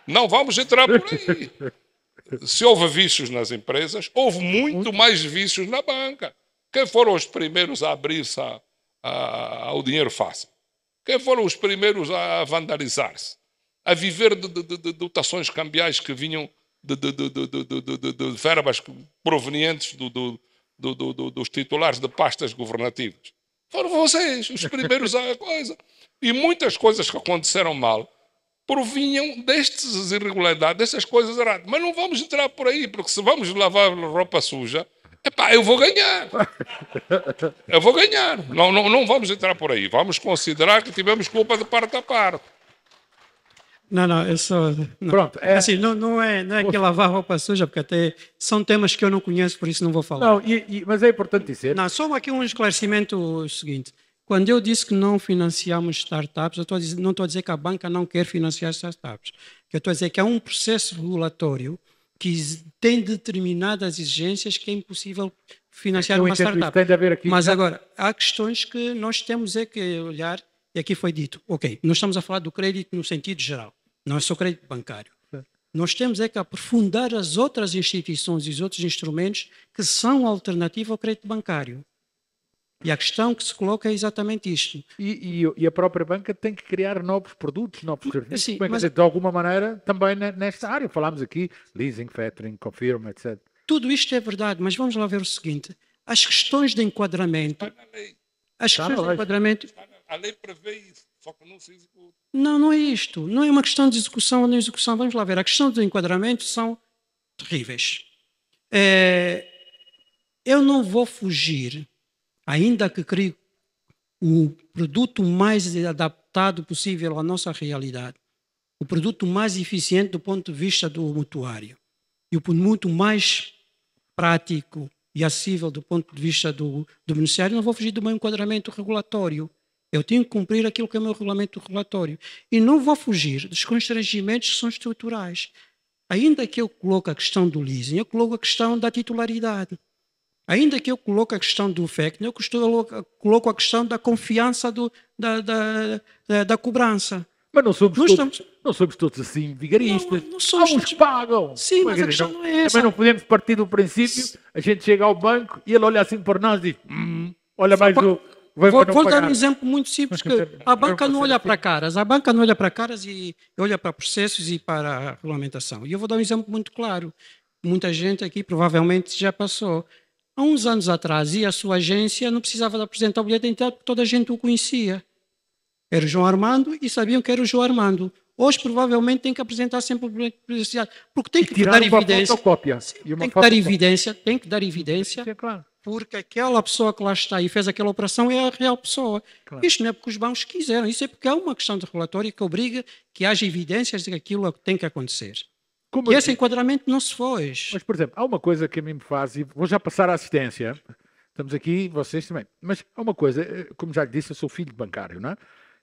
Não vamos entrar por aí. Se houve vícios nas empresas, houve muito mais vícios na banca. Quem foram os primeiros a abrir-se ao dinheiro fácil? Quem foram os primeiros a vandalizar-se? A viver de dotações cambiais que vinham de verbas provenientes dos titulares de pastas governativas. Foram vocês os primeiros a coisa. E muitas coisas que aconteceram mal provinham destas irregularidades, destas coisas erradas. Mas não vamos entrar por aí, porque se vamos lavar roupa suja, eu vou ganhar. Eu vou ganhar. Não vamos entrar por aí. Vamos considerar que tivemos culpa de parte a parte. Não, eu só... Não. Pronto. Assim, não é que lavar roupa suja, porque até são temas que eu não conheço, por isso não vou falar. Não, mas é importante dizer... Não, só aqui um esclarecimento seguinte. Quando eu disse que não financiamos startups, não estou a dizer que a banca não quer financiar startups. Eu estou a dizer que há um processo regulatório que tem determinadas exigências que é impossível financiar uma startup. Tem de haver aqui, mas agora, há questões que nós temos que olhar, e aqui foi dito, ok, nós estamos a falar do crédito no sentido geral. Não é só crédito bancário. Nós temos que aprofundar as outras instituições e os outros instrumentos que são alternativos ao crédito bancário. E a questão que se coloca é exatamente isto. E a própria banca tem que criar novos produtos, novos serviços. Sim, mas de alguma maneira, também nesta área. Falámos aqui, leasing, factoring, confirm, etc. Tudo isto é verdade, mas vamos lá ver o seguinte. As questões de enquadramento... A lei prevê isso, só que não se executa. Não é isto. Não é uma questão de execução ou não execução. Vamos lá ver. A questão do enquadramento são terríveis. Eu não vou fugir, ainda que crie o produto mais adaptado possível à nossa realidade, o produto mais eficiente do ponto de vista do mutuário e o produto mais prático e acessível do ponto de vista do beneficiário, não vou fugir do meu enquadramento regulatório. Eu tenho que cumprir aquilo que é o meu regulamento regulatório. E não vou fugir dos constrangimentos que são estruturais. Ainda que eu coloque a questão do leasing, eu coloco a questão da titularidade. Ainda que eu coloque a questão do FEC, eu coloco a questão da confiança da cobrança. Mas não somos todos assim vigaristas. Não Há somos uns que pagam. Sim, mas a questão não é essa. Também não podemos partir do princípio, a gente chega ao banco e ele olha assim para nós e diz, olha mais o... Vou dar um exemplo muito simples, que a banca não olha para caras. A banca não olha para caras e olha para processos e para a regulamentação. E eu vou dar um exemplo muito claro. Muita gente aqui provavelmente já passou. Há uns anos atrás, e a sua agência não precisava de apresentar o bilhete de identidade porque toda a gente o conhecia. Era o João Armando e sabiam que era o João Armando. Hoje, provavelmente, tem que apresentar sempre o bilhete de identidade. Porque tem que dar evidência. Tem que dar evidência. Sim, claro. Porque aquela pessoa que lá está e fez aquela operação é a real pessoa. Claro. Isto não é porque os bancos quiseram, isso é porque há uma questão de relatório que obriga que haja evidências de que aquilo tem que acontecer. E esse enquadramento não se fez. Mas, por exemplo, há uma coisa que a mim me faz, e vou já passar à assistência, estamos aqui, vocês também, mas há uma coisa, como já lhe disse, eu sou filho de bancário, não é?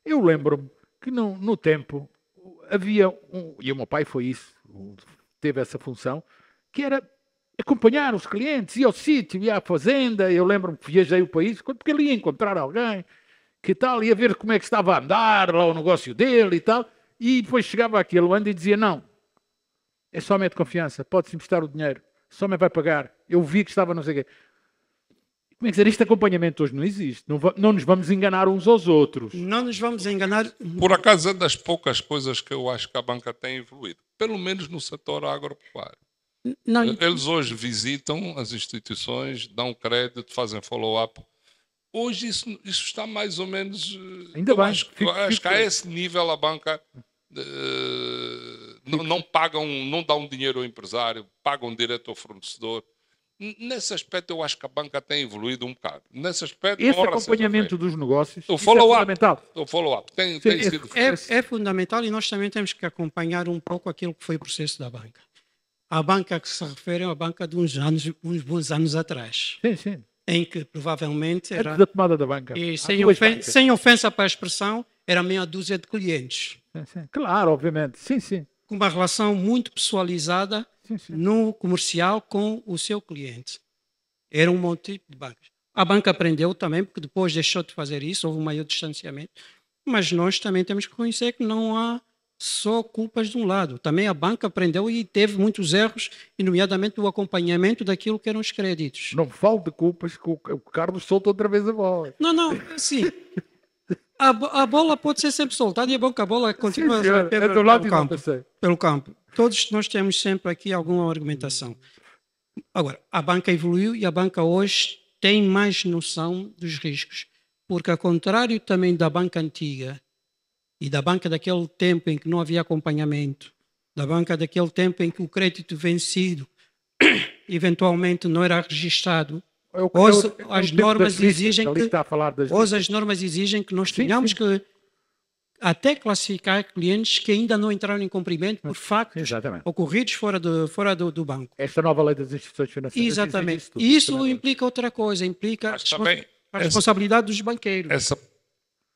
Eu lembro-me que no tempo havia e o meu pai foi isso, teve essa função, que era acompanhar os clientes, ia ao sítio, ia à fazenda. Eu lembro-me que viajei o país, porque ele ia encontrar alguém, que tal, ia ver como é que estava a andar lá o negócio dele e tal, e depois chegava aquele ano e dizia, não, é só de confiança, pode-se emprestar o dinheiro, só me vai pagar, eu vi que estava não sei o quê. Como é que dizer, este acompanhamento hoje não existe, não nos vamos enganar uns aos outros. Não nos vamos enganar. Por acaso é das poucas coisas que eu acho que a banca tem evoluído, pelo menos no setor agropecuário. Não. Eles hoje visitam as instituições, dão crédito, fazem follow-up. Hoje isso está mais ou menos... Ainda bem. Acho que a esse nível a banca não pagam, não dão dinheiro ao empresário, pagam direto ao fornecedor. Nesse aspecto eu acho que a banca tem evoluído um bocado. Nesse aspecto, esse acompanhamento dos negócios o follow-up, é fundamental. O follow-up tem sido... É fundamental e nós também temos que acompanhar um pouco aquilo que foi o processo da banca. A banca que se refere é a banca de uns bons anos atrás. Sim. Em que provavelmente era... Antes da tomada da banca. E sem ofensa para a expressão, era meia dúzia de clientes. Sim. Claro, obviamente. Sim. Com uma relação muito pessoalizada no comercial com o seu cliente. Era um monte de bancas. A banca aprendeu também, porque depois deixou de fazer isso, houve um maior distanciamento. Mas nós também temos que reconhecer que não há só culpas de um lado. Também a banca aprendeu e teve muitos erros, nomeadamente o acompanhamento daquilo que eram os créditos. Não falo de culpas, que o Carlos solta outra vez a bola. Não, assim, a bola pode ser sempre soltada e é bom que a bola continua pelo campo. Todos nós temos sempre aqui alguma argumentação. Agora, a banca evoluiu e a banca hoje tem mais noção dos riscos, porque ao contrário também da banca antiga, e da banca daquele tempo em que não havia acompanhamento, da banca daquele tempo em que o crédito vencido eventualmente não era registrado, hoje as normas exigem que nós tenhamos que até classificar clientes que ainda não entraram em cumprimento por factos ocorridos fora do banco. Esta nova lei das instituições financeiras. Exatamente. E isso implica outra coisa, implica a responsabilidade dos banqueiros.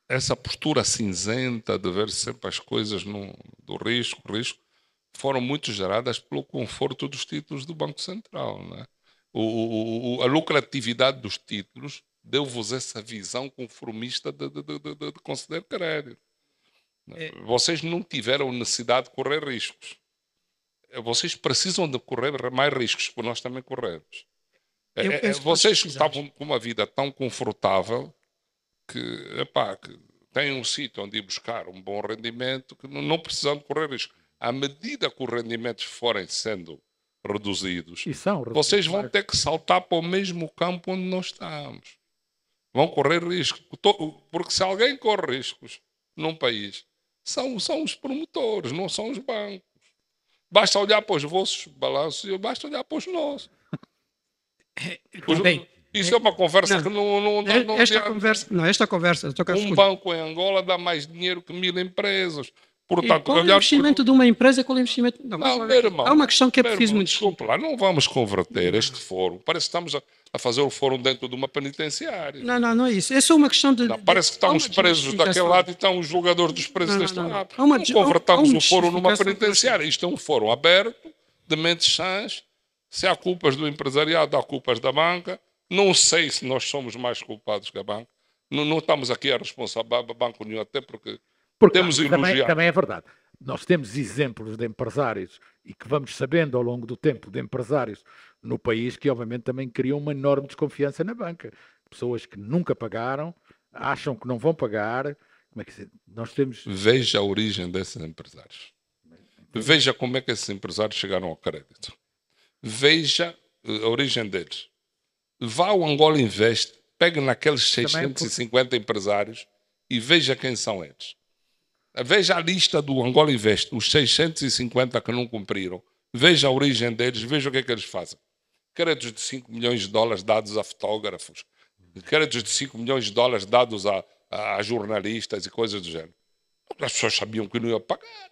Essa postura cinzenta de ver sempre as coisas do risco, foram muito geradas pelo conforto dos títulos do Banco Central. Não é? A lucratividade dos títulos deu-vos essa visão conformista de conceder crédito. Vocês não tiveram necessidade de correr riscos. Vocês precisam de correr mais riscos, porque nós também corremos. Vocês estavam com uma vida tão confortável que têm um sítio onde ir buscar um bom rendimento, que não precisam de correr risco. À medida que os rendimentos forem sendo reduzidos, vocês vão ter que saltar para o mesmo campo onde nós estamos. Vão correr risco. Porque se alguém corre riscos num país, são os promotores, não são os bancos. Basta olhar para os vossos balanços e basta olhar para os nossos. Bem, Isso é uma conversa que não esta conversa, banco em Angola dá mais dinheiro que 1000 empresas. Portanto, qual é o investimento de uma empresa? Qual é o investimento? Não, meu irmão, há uma questão que é preciso muito. Desculpa lá, não vamos converter este fórum. Parece que estamos a fazer o fórum dentro de uma penitenciária. Não é isso. É só uma questão de. Parece que estão os presos daquele lado e estão os jogadores dos presos deste lado. Não convertamos o fórum numa penitenciária. Isto é um fórum aberto, de mentes sãs. Se há culpas do empresariado, há culpas da banca. Não sei se nós somos mais culpados que a banca. Não estamos aqui a responsabilizar a Banco União, até porque temos elogiado. Também é verdade. Nós temos exemplos de empresários e que vamos sabendo ao longo do tempo de empresários no país que obviamente também criam uma enorme desconfiança na banca. Pessoas que nunca pagaram, acham que não vão pagar. Como é que nós temos... Veja a origem desses empresários. Veja como é que esses empresários chegaram ao crédito. Veja a origem deles. Vá ao Angola Invest, pegue naqueles 650 empresários e veja quem são eles. Veja a lista do Angola Invest, os 650 que não cumpriram. Veja a origem deles, veja o que é que eles fazem. Créditos de 5 milhões de dólares dados a fotógrafos, créditos de 5 milhões de dólares dados a jornalistas e coisas do género. As pessoas sabiam que não iam pagar.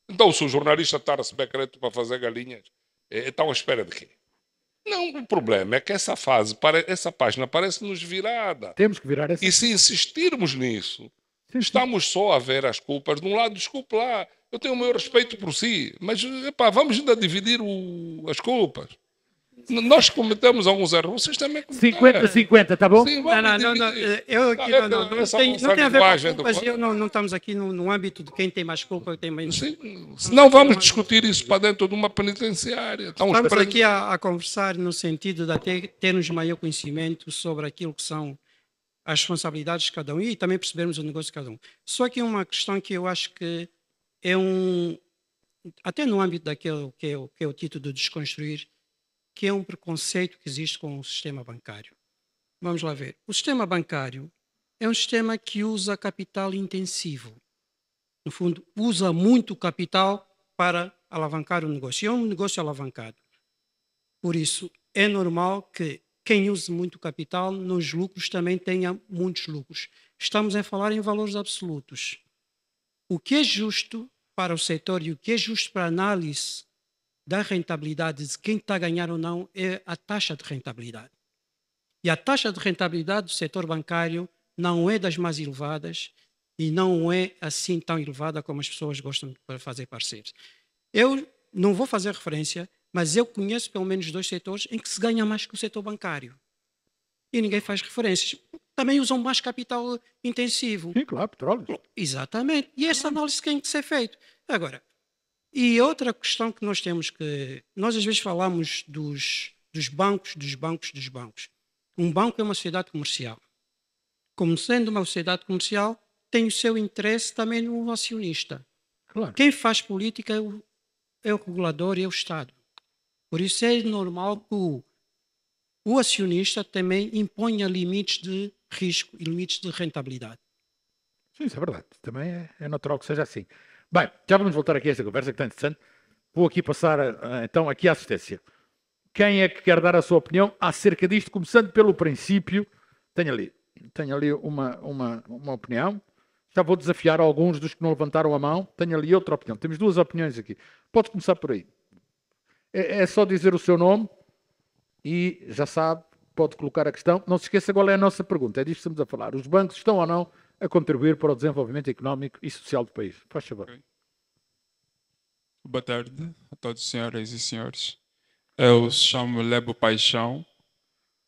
Então, se o jornalista está a receber crédito para fazer galinhas, estão à espera de quê? Não, o problema é que essa página parece-nos virada. Temos que virar essa. E se insistirmos nisso, estamos só a ver as culpas. De um lado, desculpe lá, eu tenho o meu respeito por si, mas vamos ainda dividir as culpas. Nós cometemos alguns erros, vocês também cometeram. 50-50, tá bom? Sim, não tem a ver com culpas, não estamos aqui no âmbito de quem tem mais culpa ou tem menos. Senão vamos discutir isso para dentro de uma penitenciária. Estamos aqui a conversar no sentido de até termos maior conhecimento sobre aquilo que são as responsabilidades de cada um e também percebermos o negócio de cada um. Só que uma questão que eu acho que é até no âmbito daquele que é o título de desconstruir, que é um preconceito que existe com o sistema bancário. Vamos lá ver. O sistema bancário é um sistema que usa capital intensivo. No fundo, usa muito capital para alavancar o negócio. É um negócio alavancado. Por isso, é normal que quem use muito capital nos lucros também tenha muitos lucros. Estamos a falar em valores absolutos. O que é justo para o setor e o que é justo para a análise da rentabilidade de quem está a ganhar ou não é a taxa de rentabilidade. E a taxa de rentabilidade do setor bancário não é das mais elevadas e não é assim tão elevada como as pessoas gostam de fazer parecer. Eu não vou fazer referência, mas eu conheço pelo menos 2 setores em que se ganha mais que o setor bancário. E ninguém faz referências. Também usam mais capital intensivo. Sim, claro, petróleo. Exatamente. E essa análise tem que ser feita. Agora, e outra questão que nós temos que... Nós às vezes falamos dos bancos. Um banco é uma sociedade comercial. Como sendo uma sociedade comercial, tem o seu interesse também no acionista. Claro. Quem faz política é o regulador e é o Estado. Por isso é normal que o acionista também imponha limites de risco e limites de rentabilidade. Sim, isso é verdade. Também é natural que seja assim. Bem, já vamos voltar aqui a esta conversa que está interessante. Vou aqui passar, então, aqui a assistência. Quem é que quer dar a sua opinião acerca disto, começando pelo princípio? Tenho ali uma opinião. Já vou desafiar alguns dos que não levantaram a mão. Tenho ali outra opinião. Temos 2 opiniões aqui. Pode começar por aí. É só dizer o seu nome e já sabe, pode colocar a questão. Não se esqueça qual é a nossa pergunta. É disto que estamos a falar. Os bancos estão ou não a contribuir para o desenvolvimento económico e social do país? Faz favor. Okay. Boa tarde a todos, senhoras e senhores. Eu chamo Lebo Paixão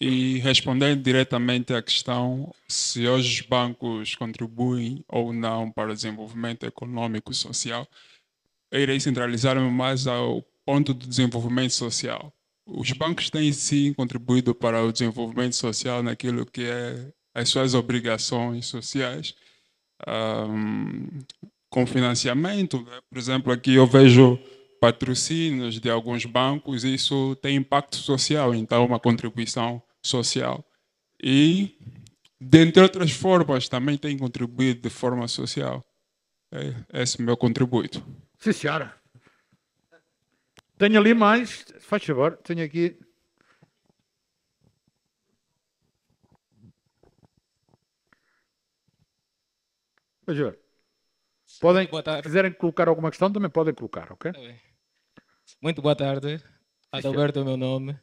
e respondendo diretamente à questão se hoje os bancos contribuem ou não para o desenvolvimento econômico e social, eu irei centralizar-me mais ao ponto do desenvolvimento social. Os bancos têm sim contribuído para o desenvolvimento social naquilo que é as suas obrigações sociais, com financiamento, né? Por exemplo, aqui eu vejo patrocínios de alguns bancos, isso tem impacto social, então uma contribuição social. E, dentre outras formas, também tem contribuído de forma social. Esse é o meu contributo. Sim, senhora. Tenho ali mais, faz favor, tenho aqui. Faz favor. Podem, Boa se tarde. quiserem colocar alguma questão, também podem colocar, ok? Tá bem. Muito boa tarde. Adalberto é o meu nome.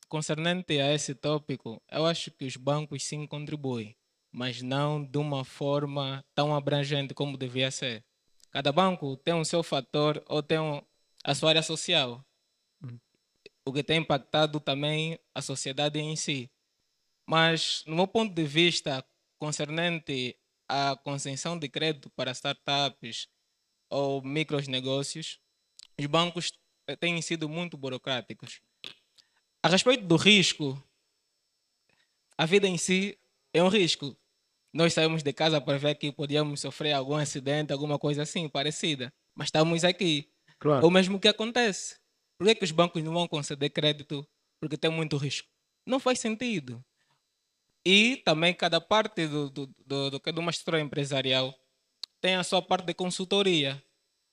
Concernente a esse tópico, eu acho que os bancos sim contribuem, mas não de uma forma tão abrangente como devia ser. Cada banco tem o seu fator ou tem a sua área social, o que tem impactado também a sociedade em si. Mas, no meu ponto de vista, concernente à concessão de crédito para startups ou micros negócios, os bancos têm sido muito burocráticos. A respeito do risco, a vida em si é um risco. Nós saímos de casa para ver que podíamos sofrer algum acidente, alguma coisa assim, parecida. Mas estamos aqui. Claro. É o mesmo que acontece. Por que os bancos não vão conceder crédito? Porque tem muito risco. Não faz sentido. E também cada parte de uma estrutura empresarial tem a sua parte de consultoria.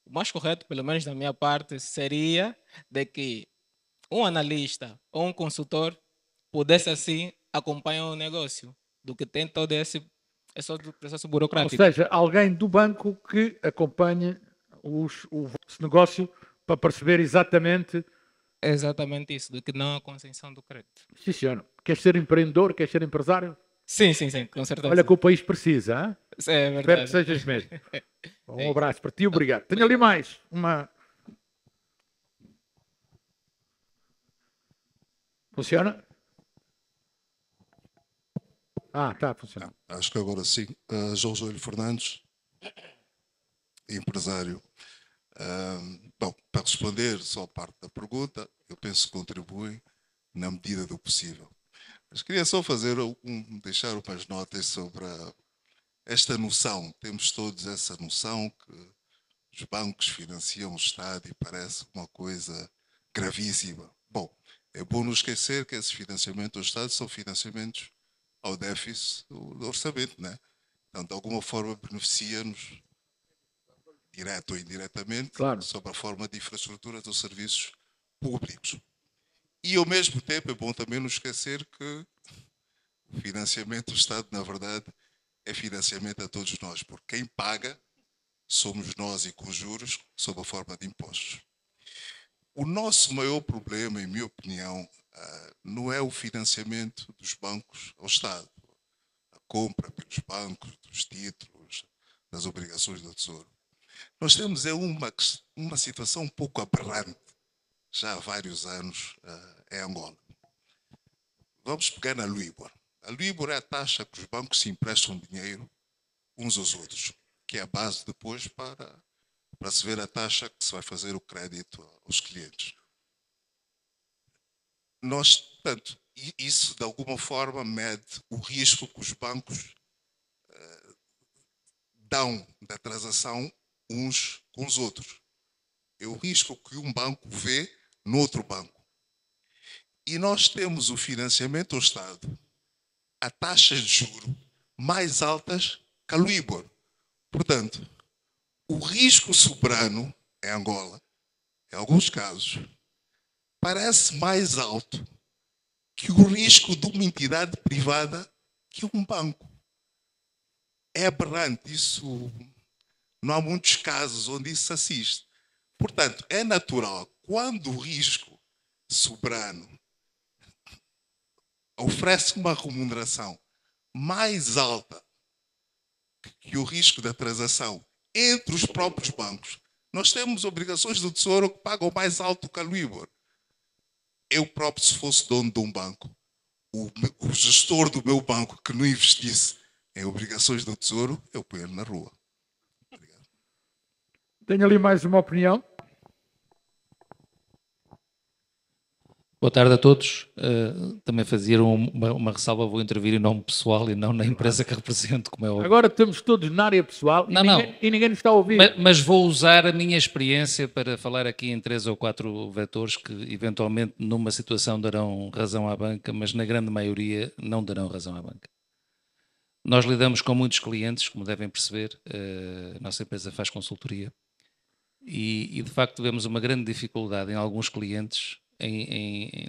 O mais correto, pelo menos da minha parte, seria de que um analista ou um consultor pudesse assim acompanhar o negócio, do que tem todo esse processo Ou burocrático. seja, alguém do banco que acompanhe o vosso negócio para perceber exatamente. É exatamente isso, do que não a concessão do crédito. Sim, senhor. Queres ser empreendedor? Queres ser empresário? Sim, com certeza. Olha que o país precisa, hein? É Espero que verdade. sejas mesmo. Um abraço para ti, obrigado. Tenho ali mais uma. Funciona? Ah, está a funcionar. Acho que agora sim. João Joelho Fernandes, empresário. Bom, para responder só parte da pergunta, eu penso que contribuem na medida do possível. Mas queria só fazer deixar umas notas sobre esta noção. Temos todos essa noção que os bancos financiam o Estado e parece uma coisa gravíssima. Bom, é bom não esquecer que esses financiamentos do Estado são financiamentos ao déficit do orçamento, né? Então, de alguma forma, beneficia-nos, direto ou indiretamente, Claro. sob a forma de infraestruturas ou serviços públicos. E, ao mesmo tempo, é bom também não esquecer que o financiamento do Estado, na verdade, é financiamento a todos nós, porque quem paga somos nós e com juros, sob a forma de impostos. O nosso maior problema, em minha opinião, não é o financiamento dos bancos ao Estado, a compra pelos bancos, dos títulos, das obrigações do Tesouro. Nós temos uma situação um pouco aberrante, já há vários anos, em Angola. Vamos pegar na Luibor. A Luibor é a taxa que os bancos se emprestam dinheiro uns aos outros, que é a base depois para se ver a taxa que se vai fazer o crédito aos clientes. Nós, portanto, isso de alguma forma mede o risco que os bancos dão da transação uns com os outros. É o risco que um banco vê no outro banco. E nós temos o financiamento ao Estado a taxas de juros mais altas que a Luibor. Portanto, o risco soberano em Angola, em alguns casos, parece mais alto que o risco de uma entidade privada que um banco. É aberrante, isso não há muitos casos onde isso se assiste. Portanto, é natural, quando o risco soberano oferece uma remuneração mais alta que o risco da transação entre os próprios bancos, nós temos obrigações do Tesouro que pagam mais alto que a Luibor. Eu próprio, se fosse dono de um banco, o gestor do meu banco que não investisse em obrigações do Tesouro, eu ponho ele na rua. Obrigado. Tenho ali mais uma opinião. Boa tarde a todos. Também fazia uma ressalva, vou intervir em nome pessoal e não na empresa que represento, como é óbvio. Agora estamos todos na área pessoal e ninguém nos está a ouvir. Mas vou usar a minha experiência para falar aqui em 3 ou 4 vetores que eventualmente numa situação darão razão à banca, mas na grande maioria não darão razão à banca. Nós lidamos com muitos clientes, como devem perceber, a nossa empresa faz consultoria E de facto vemos uma grande dificuldade em alguns clientes,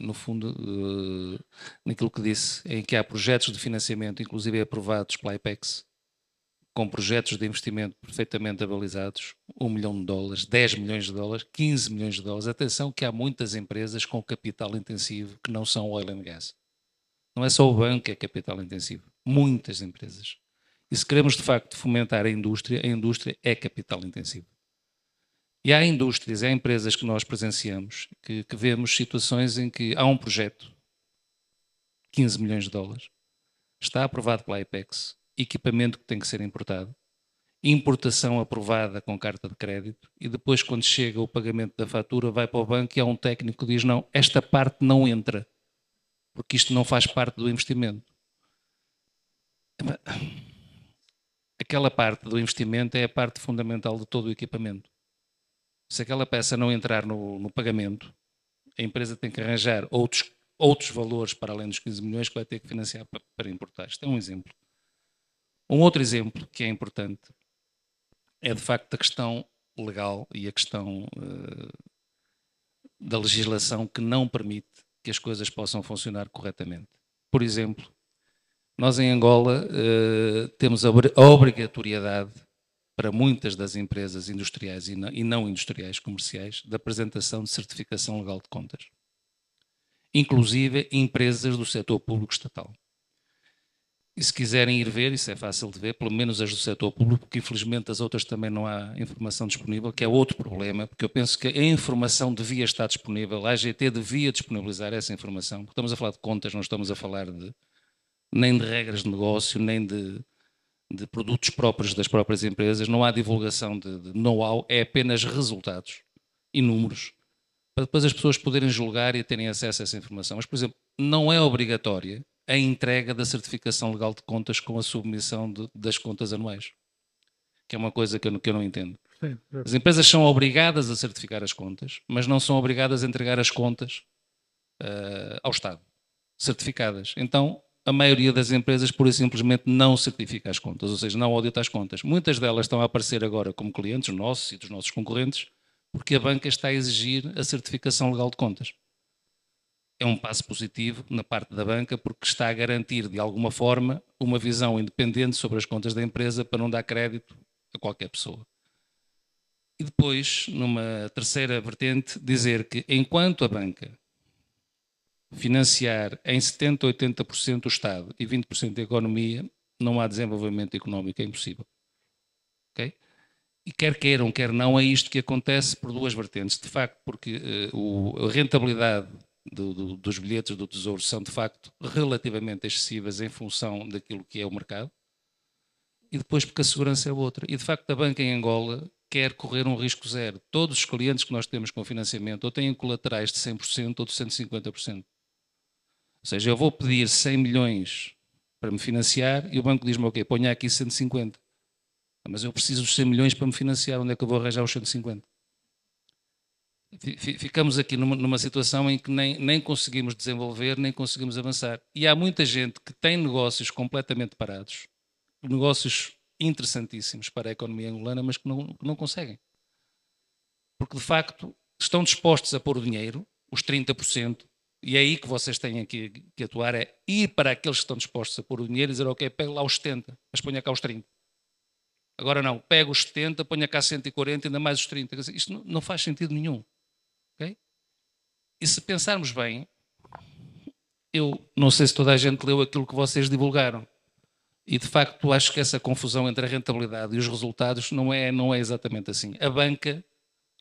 no fundo, naquilo que disse, em que há projetos de financiamento, inclusive aprovados pela IPEX, com projetos de investimento perfeitamente avalizados, $1 milhão, $10 milhões, $15 milhões. Atenção que há muitas empresas com capital intensivo que não são oil and gas. Não é só o banco que é capital intensivo. Muitas empresas. E se queremos de facto fomentar a indústria é capital intensivo. E há indústrias, há empresas que nós presenciamos que vemos situações em que há um projeto, $15 milhões, está aprovado pela IPEX, equipamento que tem que ser importado, importação aprovada com carta de crédito e depois quando chega o pagamento da fatura vai para o banco e há um técnico que diz não, esta parte não entra, porque isto não faz parte do investimento. Aquela parte do investimento é a parte fundamental de todo o equipamento. Se aquela peça não entrar no pagamento, a empresa tem que arranjar outros valores para além dos 15 milhões que vai ter que financiar para importar. Isto é um exemplo. Um outro exemplo que é importante é de facto a questão legal e a questão da legislação que não permite que as coisas possam funcionar corretamente. Por exemplo, nós em Angola temos a obrigatoriedade para muitas das empresas industriais e não industriais comerciais da apresentação de certificação legal de contas, inclusive empresas do setor público estatal. E se quiserem ir ver, isso é fácil de ver, pelo menos as do setor público, porque infelizmente as outras também não há informação disponível, que é outro problema, porque eu penso que a informação devia estar disponível, a AGT devia disponibilizar essa informação, porque estamos a falar de contas, não estamos a falar nem de regras de negócio, nem de produtos próprios das próprias empresas, não há divulgação de know-how, é apenas resultados e números, para depois as pessoas poderem julgar e terem acesso a essa informação. Mas, por exemplo, não é obrigatória a entrega da certificação legal de contas com a submissão das contas anuais, que é uma coisa que eu não entendo. Sim. As empresas são obrigadas a certificar as contas, mas não são obrigadas a entregar as contas ao Estado, certificadas. Então, a maioria das empresas, pura e simplesmente, não certifica as contas, ou seja, não audita as contas. Muitas delas estão a aparecer agora como clientes nossos e dos nossos concorrentes, porque a banca está a exigir a certificação legal de contas. É um passo positivo na parte da banca, porque está a garantir, de alguma forma, uma visão independente sobre as contas da empresa para não dar crédito a qualquer pessoa. E depois, numa terceira vertente, dizer que enquanto a banca financiar em 70% ou 80% o Estado e 20% a economia, não há desenvolvimento económico, é impossível. Okay? E quer queiram, quer não, é isto que acontece por duas vertentes. De facto, porque a rentabilidade dos bilhetes do Tesouro são, de facto, relativamente excessivas em função daquilo que é o mercado. E depois porque a segurança é outra. E, de facto, a banca em Angola quer correr um risco zero. Todos os clientes que nós temos com financiamento ou têm colaterais de 100% ou de 150%. Ou seja, eu vou pedir 100 milhões para me financiar e o banco diz-me, ok, ponha aqui 150. Mas eu preciso dos 100 milhões para me financiar, onde é que eu vou arranjar os 150? Ficamos aqui numa situação em que nem conseguimos desenvolver, nem conseguimos avançar. E há muita gente que tem negócios completamente parados, negócios interessantíssimos para a economia angolana, mas que não conseguem. Porque, de facto, estão dispostos a pôr o dinheiro, os 30%, e é aí que vocês têm que atuar, é ir para aqueles que estão dispostos a pôr o dinheiro e dizer, ok, pega lá os 70, mas ponha cá os 30. Agora não, pega os 70, ponha cá 140, ainda mais os 30. Isto não faz sentido nenhum. Okay? E se pensarmos bem, eu não sei se toda a gente leu aquilo que vocês divulgaram. E de facto acho que essa confusão entre a rentabilidade e os resultados não é exatamente assim. A banca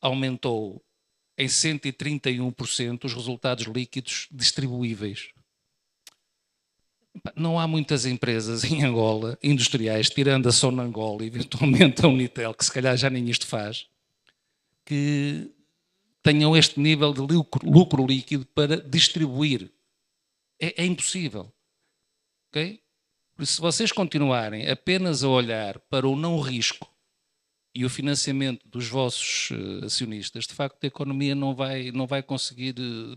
aumentou em 131% os resultados líquidos distribuíveis. Não há muitas empresas em Angola, industriais, tirando a Sonangol e eventualmente a Unitel, que se calhar já nem isto faz, que tenham este nível de lucro líquido para distribuir. É impossível. Okay? Por isso, se vocês continuarem apenas a olhar para o não risco e o financiamento dos vossos acionistas, de facto a economia não vai conseguir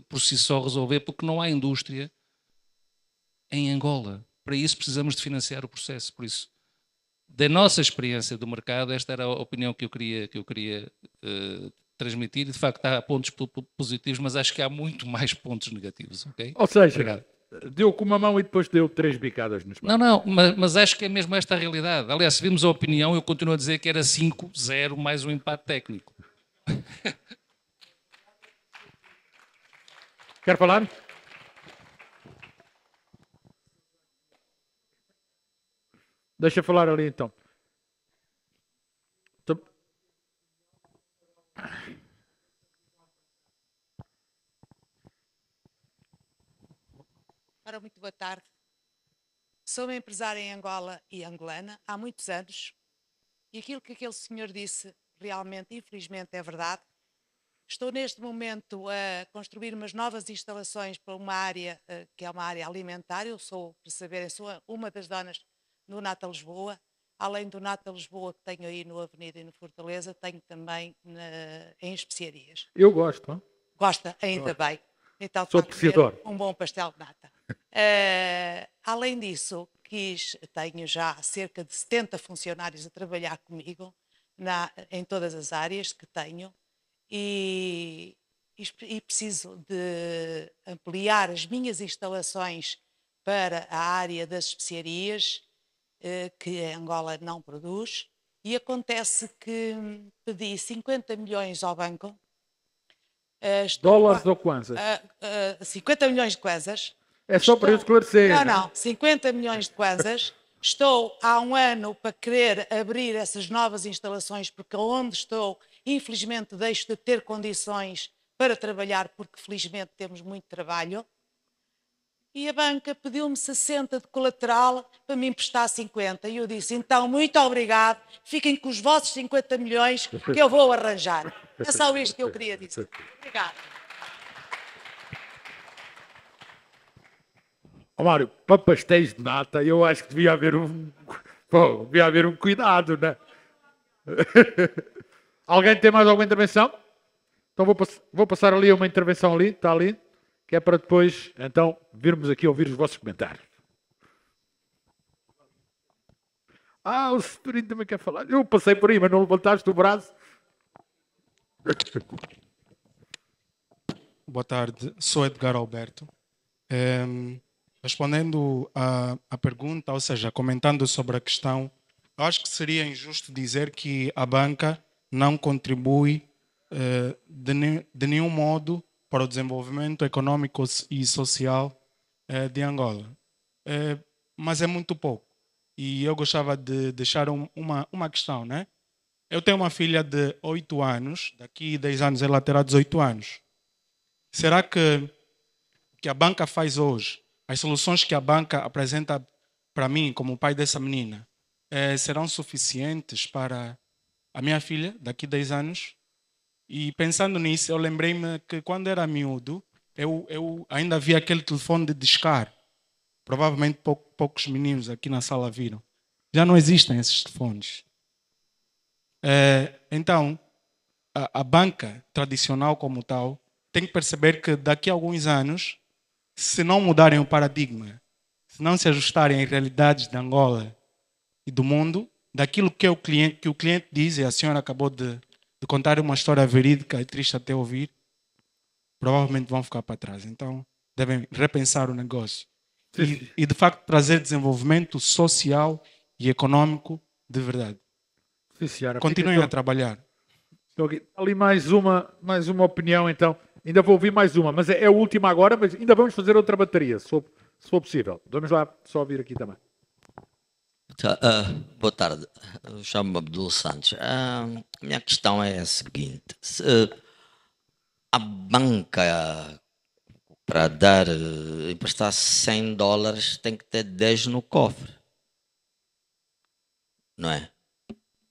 por si só resolver, porque não há indústria em Angola. Para isso precisamos de financiar o processo. Por isso, da nossa experiência do mercado, esta era a opinião que eu queria transmitir. De facto, há pontos positivos, mas acho que há muito mais pontos negativos. Okay? Ou seja, obrigado. Deu com uma mão e depois deu 3 bicadas nos bancos. Não, mas acho que é mesmo esta a realidade. Aliás, se vimos a opinião, eu continuo a dizer que era 5-0 mais um empate técnico. Quer falar? Deixa falar ali então. Ora, muito boa tarde. Sou uma empresária em Angola e angolana há muitos anos e aquilo que aquele senhor disse realmente, infelizmente, é verdade. Estou neste momento a construir umas novas instalações para uma área que é uma área alimentar. Eu sou, para saberem, sou uma das donas do Nata Lisboa. Além do Nata Lisboa que tenho aí no Avenida e no Fortaleza, tenho também em especiarias. Eu gosto. Hein? Gosta? Ainda bem. Então, sou apreciador. Um bom pastel de nata. Além disso, tenho já cerca de 70 funcionários a trabalhar comigo em todas as áreas que tenho e preciso de ampliar as minhas instalações para a área das especiarias, que a Angola não produz, e acontece que pedi 50 milhões ao banco. Dólares ou kwanzas? 50 milhões de kwanzas. É só para eu esclarecer. Não, 50 milhões de kwanzas. Estou há um ano para querer abrir essas novas instalações, porque onde estou, infelizmente, deixo de ter condições para trabalhar, porque felizmente temos muito trabalho. E a banca pediu-me 60 de colateral para me emprestar 50. E eu disse, então, muito obrigado, fiquem com os vossos 50 milhões que eu vou arranjar. É só isto que eu queria dizer. Obrigado. Oh, Mário, para pastéis de nata, eu acho que devia haver um cuidado, né? Alguém tem mais alguma intervenção? Então vou passar ali uma intervenção ali, está ali, que é para depois, então, virmos aqui ouvir os vossos comentários. O Setorino também quer falar. Eu passei por aí, mas não levantaste o braço. Boa tarde, sou Edgar Alberto. Respondendo à pergunta, ou seja, comentando sobre a questão, eu acho que seria injusto dizer que a banca não contribui de nenhum modo para o desenvolvimento econômico e social de Angola. Mas é muito pouco. E eu gostava de deixar uma questão, né? Eu tenho uma filha de 8 anos, daqui a 10 anos ela terá 18 anos. Será que a banca faz hoje, as soluções que a banca apresenta para mim, como pai dessa menina, serão suficientes para a minha filha daqui a 10 anos? E pensando nisso, eu lembrei-me que quando era miúdo, eu ainda havia aquele telefone de discar. Provavelmente poucos meninos aqui na sala viram. Já não existem esses telefones. Então, a banca tradicional como tal tem que perceber que daqui a alguns anos, se não mudarem o paradigma, se não se ajustarem às realidades de Angola e do mundo, daquilo que o cliente diz, e a senhora acabou de contar uma história verídica, é triste até ouvir, provavelmente vão ficar para trás. Então, devem repensar o negócio. E de facto, trazer desenvolvimento social e econômico de verdade. Sim, senhora. Continuem a trabalhar. Ali mais uma opinião, então. Ainda vou ouvir mais uma, mas é a última agora, mas ainda vamos fazer outra bateria, se for possível. Vamos lá só ouvir aqui também. Boa tarde, eu chamo-me Abdul Santos. A minha questão é a seguinte: se a banca, para emprestar $100, tem que ter 10 no cofre, não é?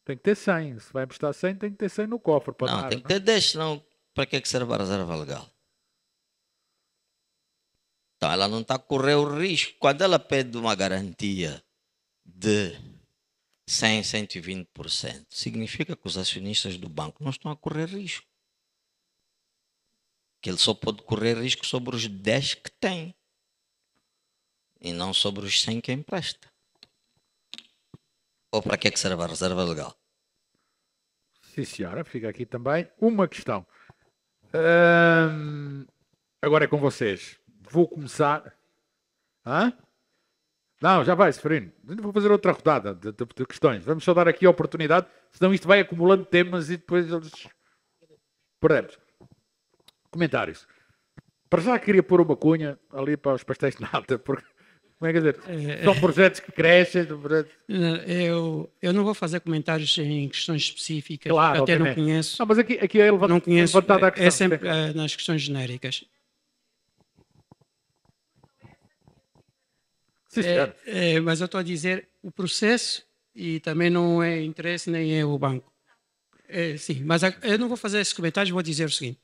Tem que ter 100. Se vai emprestar 100, tem que ter 100 no cofre. Para não, tem que ter 10, senão para que serve a reserva legal? Então ela não está a correr o risco. Quando ela pede uma garantia de 100, 120%, significa que os acionistas do banco não estão a correr risco. Que ele só pode correr risco sobre os 10 que tem e não sobre os 100 que empresta. Ou para que é que serve a reserva legal? Sim, senhora, fica aqui também uma questão. Agora é com vocês. Vou começar. Hã? Não, já vai, Seferino. Vou fazer outra rodada de questões. Vamos só dar aqui a oportunidade, senão isto vai acumulando temas e depois eles perdemos. Comentários. Para já queria pôr uma cunha ali para os pastéis de nata, porque, como é que dizer, são projetos que crescem. Eu não vou fazer comentários em questões específicas, Claro, até não obviamente. conheço. Não, mas aqui é Não conheço, levantada a questão. é sempre nas questões genéricas. Sim, senhor. Mas eu estou a dizer o processo e também não é interesse nem é o banco. Sim, mas eu não vou fazer esses comentários, vou dizer o seguinte.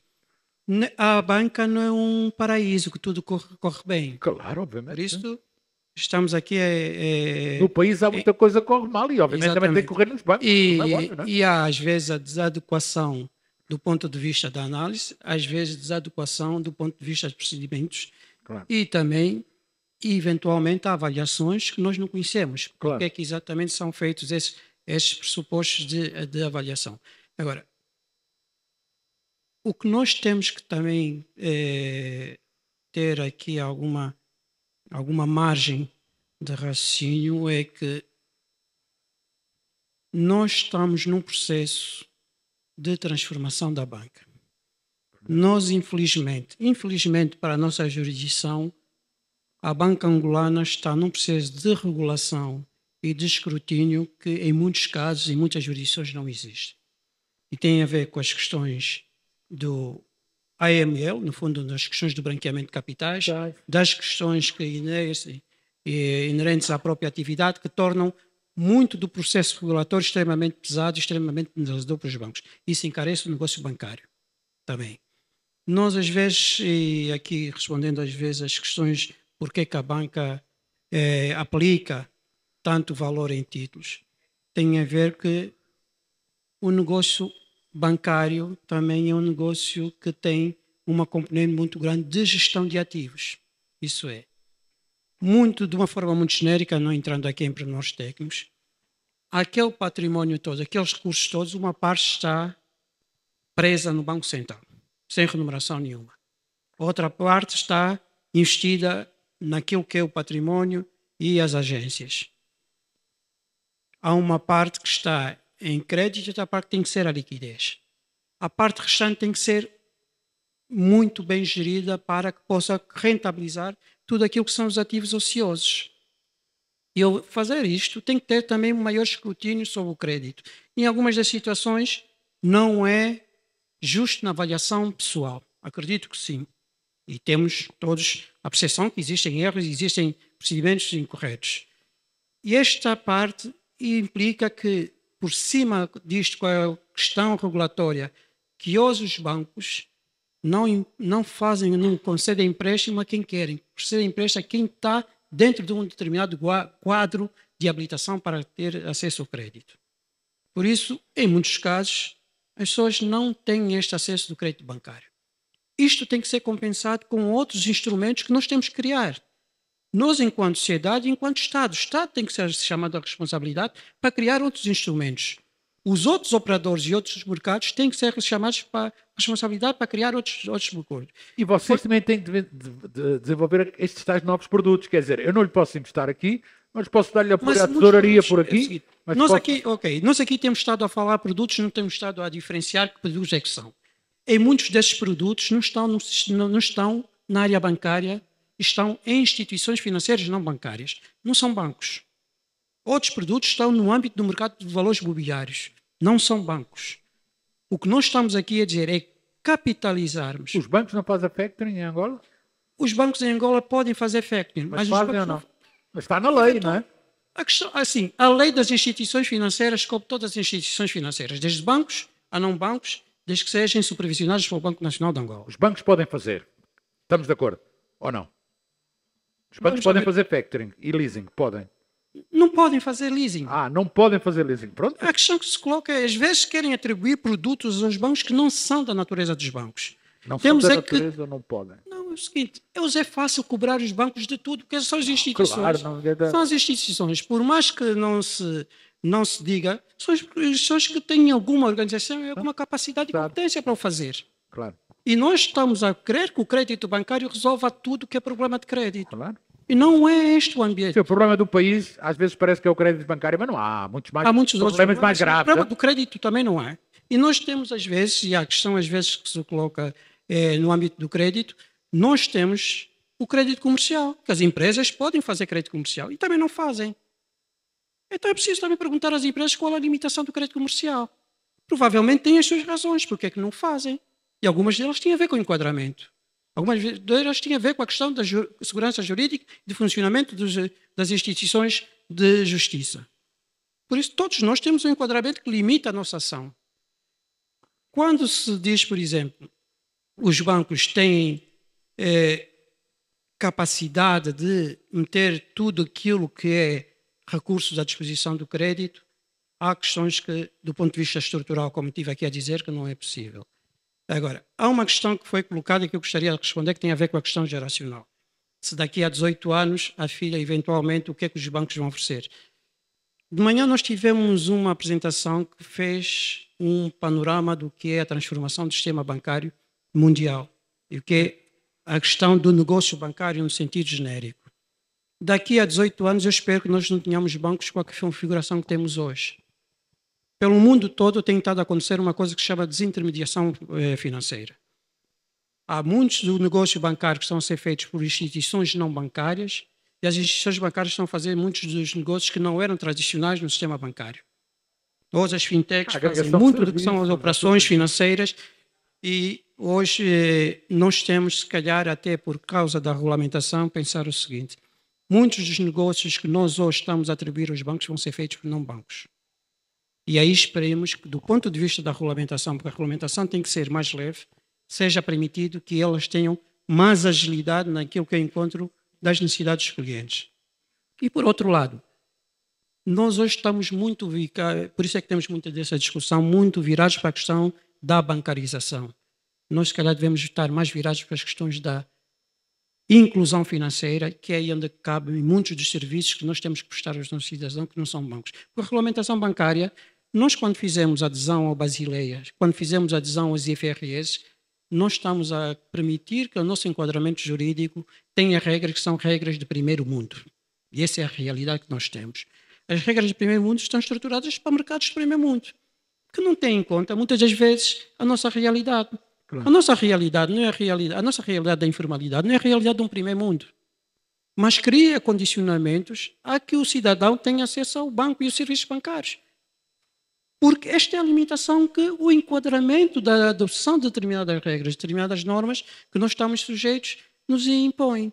A banca não é um paraíso que tudo corre bem. Claro, obviamente. Por isso, estamos aqui... No país há muita coisa que corre mal e obviamente também tem que correr nos bancos. E há às vezes a desadequação do ponto de vista da análise, às vezes desadequação do ponto de vista dos procedimentos. Claro. E também, eventualmente, há avaliações que nós não conhecemos. Claro. Porque é que exatamente são feitos esses pressupostos de avaliação. Agora, o que nós temos que também ter aqui alguma margem de raciocínio é que nós estamos num processo de transformação da banca. Nós, infelizmente para a nossa jurisdição, a banca angolana está num processo de regulação e de escrutínio que, em muitos casos, em muitas jurisdições, não existe. E tem a ver com as questões do AML, no fundo, das questões do branqueamento de capitais, das questões que inerentes à própria atividade, que tornam muito do processo regulatório extremamente pesado e extremamente penalizador para os bancos. Isso encarece o negócio bancário também. Nós, às vezes, e aqui respondendo às vezes às questões porque é que a banca aplica tanto valor em títulos, tem a ver que o negócio bancário também é um negócio que tem uma componente muito grande de gestão de ativos. Isso é, de uma forma muito genérica, não entrando aqui em pormenores técnicos, aquele património todo, aqueles recursos todos, uma parte está presa no Banco Central, sem remuneração nenhuma. Outra parte está investida naquilo que é o património e as agências. Há uma parte que está em crédito e outra parte que tem que ser a liquidez. A parte restante tem que ser muito bem gerida para que possa rentabilizar tudo aquilo que são os ativos ociosos. E ao fazer isto, tem que ter também um maior escrutínio sobre o crédito. Em algumas das situações, não é justo na avaliação pessoal. Acredito que sim. E temos todos a percepção que existem erros e existem procedimentos incorretos. E esta parte implica que, por cima disto, com a questão regulatória, que hoje os bancos não concedem empréstimo a quem querem, concedem empréstimo a quem está dentro de um determinado quadro de habilitação para ter acesso ao crédito. Por isso, em muitos casos, as pessoas não têm este acesso do crédito bancário. Isto tem que ser compensado com outros instrumentos que nós temos que criar. Nós, enquanto sociedade e enquanto Estado. O Estado tem que ser chamado à responsabilidade para criar outros instrumentos. Os outros operadores e outros mercados têm que ser chamados para a responsabilidade para criar outros mercados. E vocês também têm de desenvolver estes tais novos produtos. Quer dizer, eu não lhe posso emprestar aqui, mas posso dar-lhe apoio à tesouraria por aqui. Nós aqui temos estado a falar produtos, não temos estado a diferenciar que produtos é que são. Em muitos desses produtos não estão na área bancária, estão em instituições financeiras não bancárias. Não são bancos. Outros produtos estão no âmbito do mercado de valores imobiliários. Não são bancos. O que nós estamos aqui a dizer é capitalizarmos. Os bancos não fazem factoring em Angola? Os bancos em Angola podem fazer factoring. Mas fazem ou não? Mas está na lei, não é? A questão, assim, a lei das instituições financeiras cobre todas as instituições financeiras, desde bancos a não bancos, desde que sejam supervisionados pelo Banco Nacional de Angola. Os bancos podem fazer. Estamos de acordo? Ou não? Os bancos podem fazer factoring e leasing? Podem. Não podem fazer leasing. Não podem fazer leasing. Pronto. A questão que se coloca é, às vezes, querem atribuir produtos aos bancos que não são da natureza dos bancos. Não são da natureza ou não podem? Não, é o seguinte, é fácil cobrar os bancos de tudo, porque são as instituições. Claro, são as instituições. Por mais que não se diga, são as pessoas que têm alguma organização e alguma capacidade e competência para o fazer. Claro. E nós estamos a crer que o crédito bancário resolva tudo que é problema de crédito. Claro. E não é este o ambiente. O problema do país, às vezes parece que é o crédito bancário, mas não há. Há muitos problemas mais graves. O problema do crédito também não há. E nós temos, às vezes, e a questão às vezes que se coloca no âmbito do crédito, nós temos o crédito comercial, que as empresas podem fazer crédito comercial e também não fazem. Então é preciso também perguntar às empresas qual é a limitação do crédito comercial. Provavelmente têm as suas razões, porque é que não fazem. E algumas delas têm a ver com o enquadramento. Algumas delas têm a ver com a questão da segurança jurídica e do funcionamento das instituições de justiça. Por isso, todos nós temos um enquadramento que limita a nossa ação. Quando se diz, por exemplo, os bancos têm capacidade de meter tudo aquilo que é recursos à disposição do crédito, há questões que, do ponto de vista estrutural, como estive aqui a dizer, que não é possível. Agora, há uma questão que foi colocada e que eu gostaria de responder, que tem a ver com a questão geracional. Se daqui a 18 anos, a filha, eventualmente, o que é que os bancos vão oferecer? De manhã nós tivemos uma apresentação que fez um panorama do que é a transformação do sistema bancário mundial e o que é a questão do negócio bancário no sentido genérico. Daqui a 18 anos eu espero que nós não tenhamos bancos com a configuração que temos hoje. Pelo mundo todo tem estado a acontecer uma coisa que se chama desintermediação financeira. Há muitos do negócio bancário que estão a ser feitos por instituições não bancárias e as instituições bancárias estão a fazer muitos dos negócios que não eram tradicionais no sistema bancário. Hoje as fintechs fazem muito do que são as operações financeiras e hoje nós temos, se calhar, até por causa da regulamentação, pensar o seguinte: muitos dos negócios que nós hoje estamos a atribuir aos bancos vão ser feitos por não bancos. E aí esperemos que, do ponto de vista da regulamentação, porque a regulamentação tem que ser mais leve, seja permitido que elas tenham mais agilidade naquilo que eu encontro das necessidades dos clientes. E, por outro lado, nós hoje estamos muito, por isso é que temos muita dessa discussão, muito virados para a questão da bancarização. Nós, se calhar, devemos estar mais virados para as questões da inclusão financeira, que é aí onde cabem muitos dos serviços que nós temos que prestar aos nossos cidadãos, que não são bancos. Porque a regulamentação bancária, nós quando fizemos adesão ao Basileia, quando fizemos adesão aos IFRS, nós estamos a permitir que o nosso enquadramento jurídico tenha regras que são regras de primeiro mundo. E essa é a realidade que nós temos. As regras de primeiro mundo estão estruturadas para mercados de primeiro mundo, que não têm em conta, muitas das vezes, a nossa realidade. Claro. A nossa realidade não é a nossa realidade da informalidade não é a realidade de um primeiro mundo, mas cria condicionamentos a que o cidadão tenha acesso ao banco e aos serviços bancários. Porque esta é a limitação que o enquadramento da adoção de determinadas regras, determinadas normas que nós estamos sujeitos, nos impõe.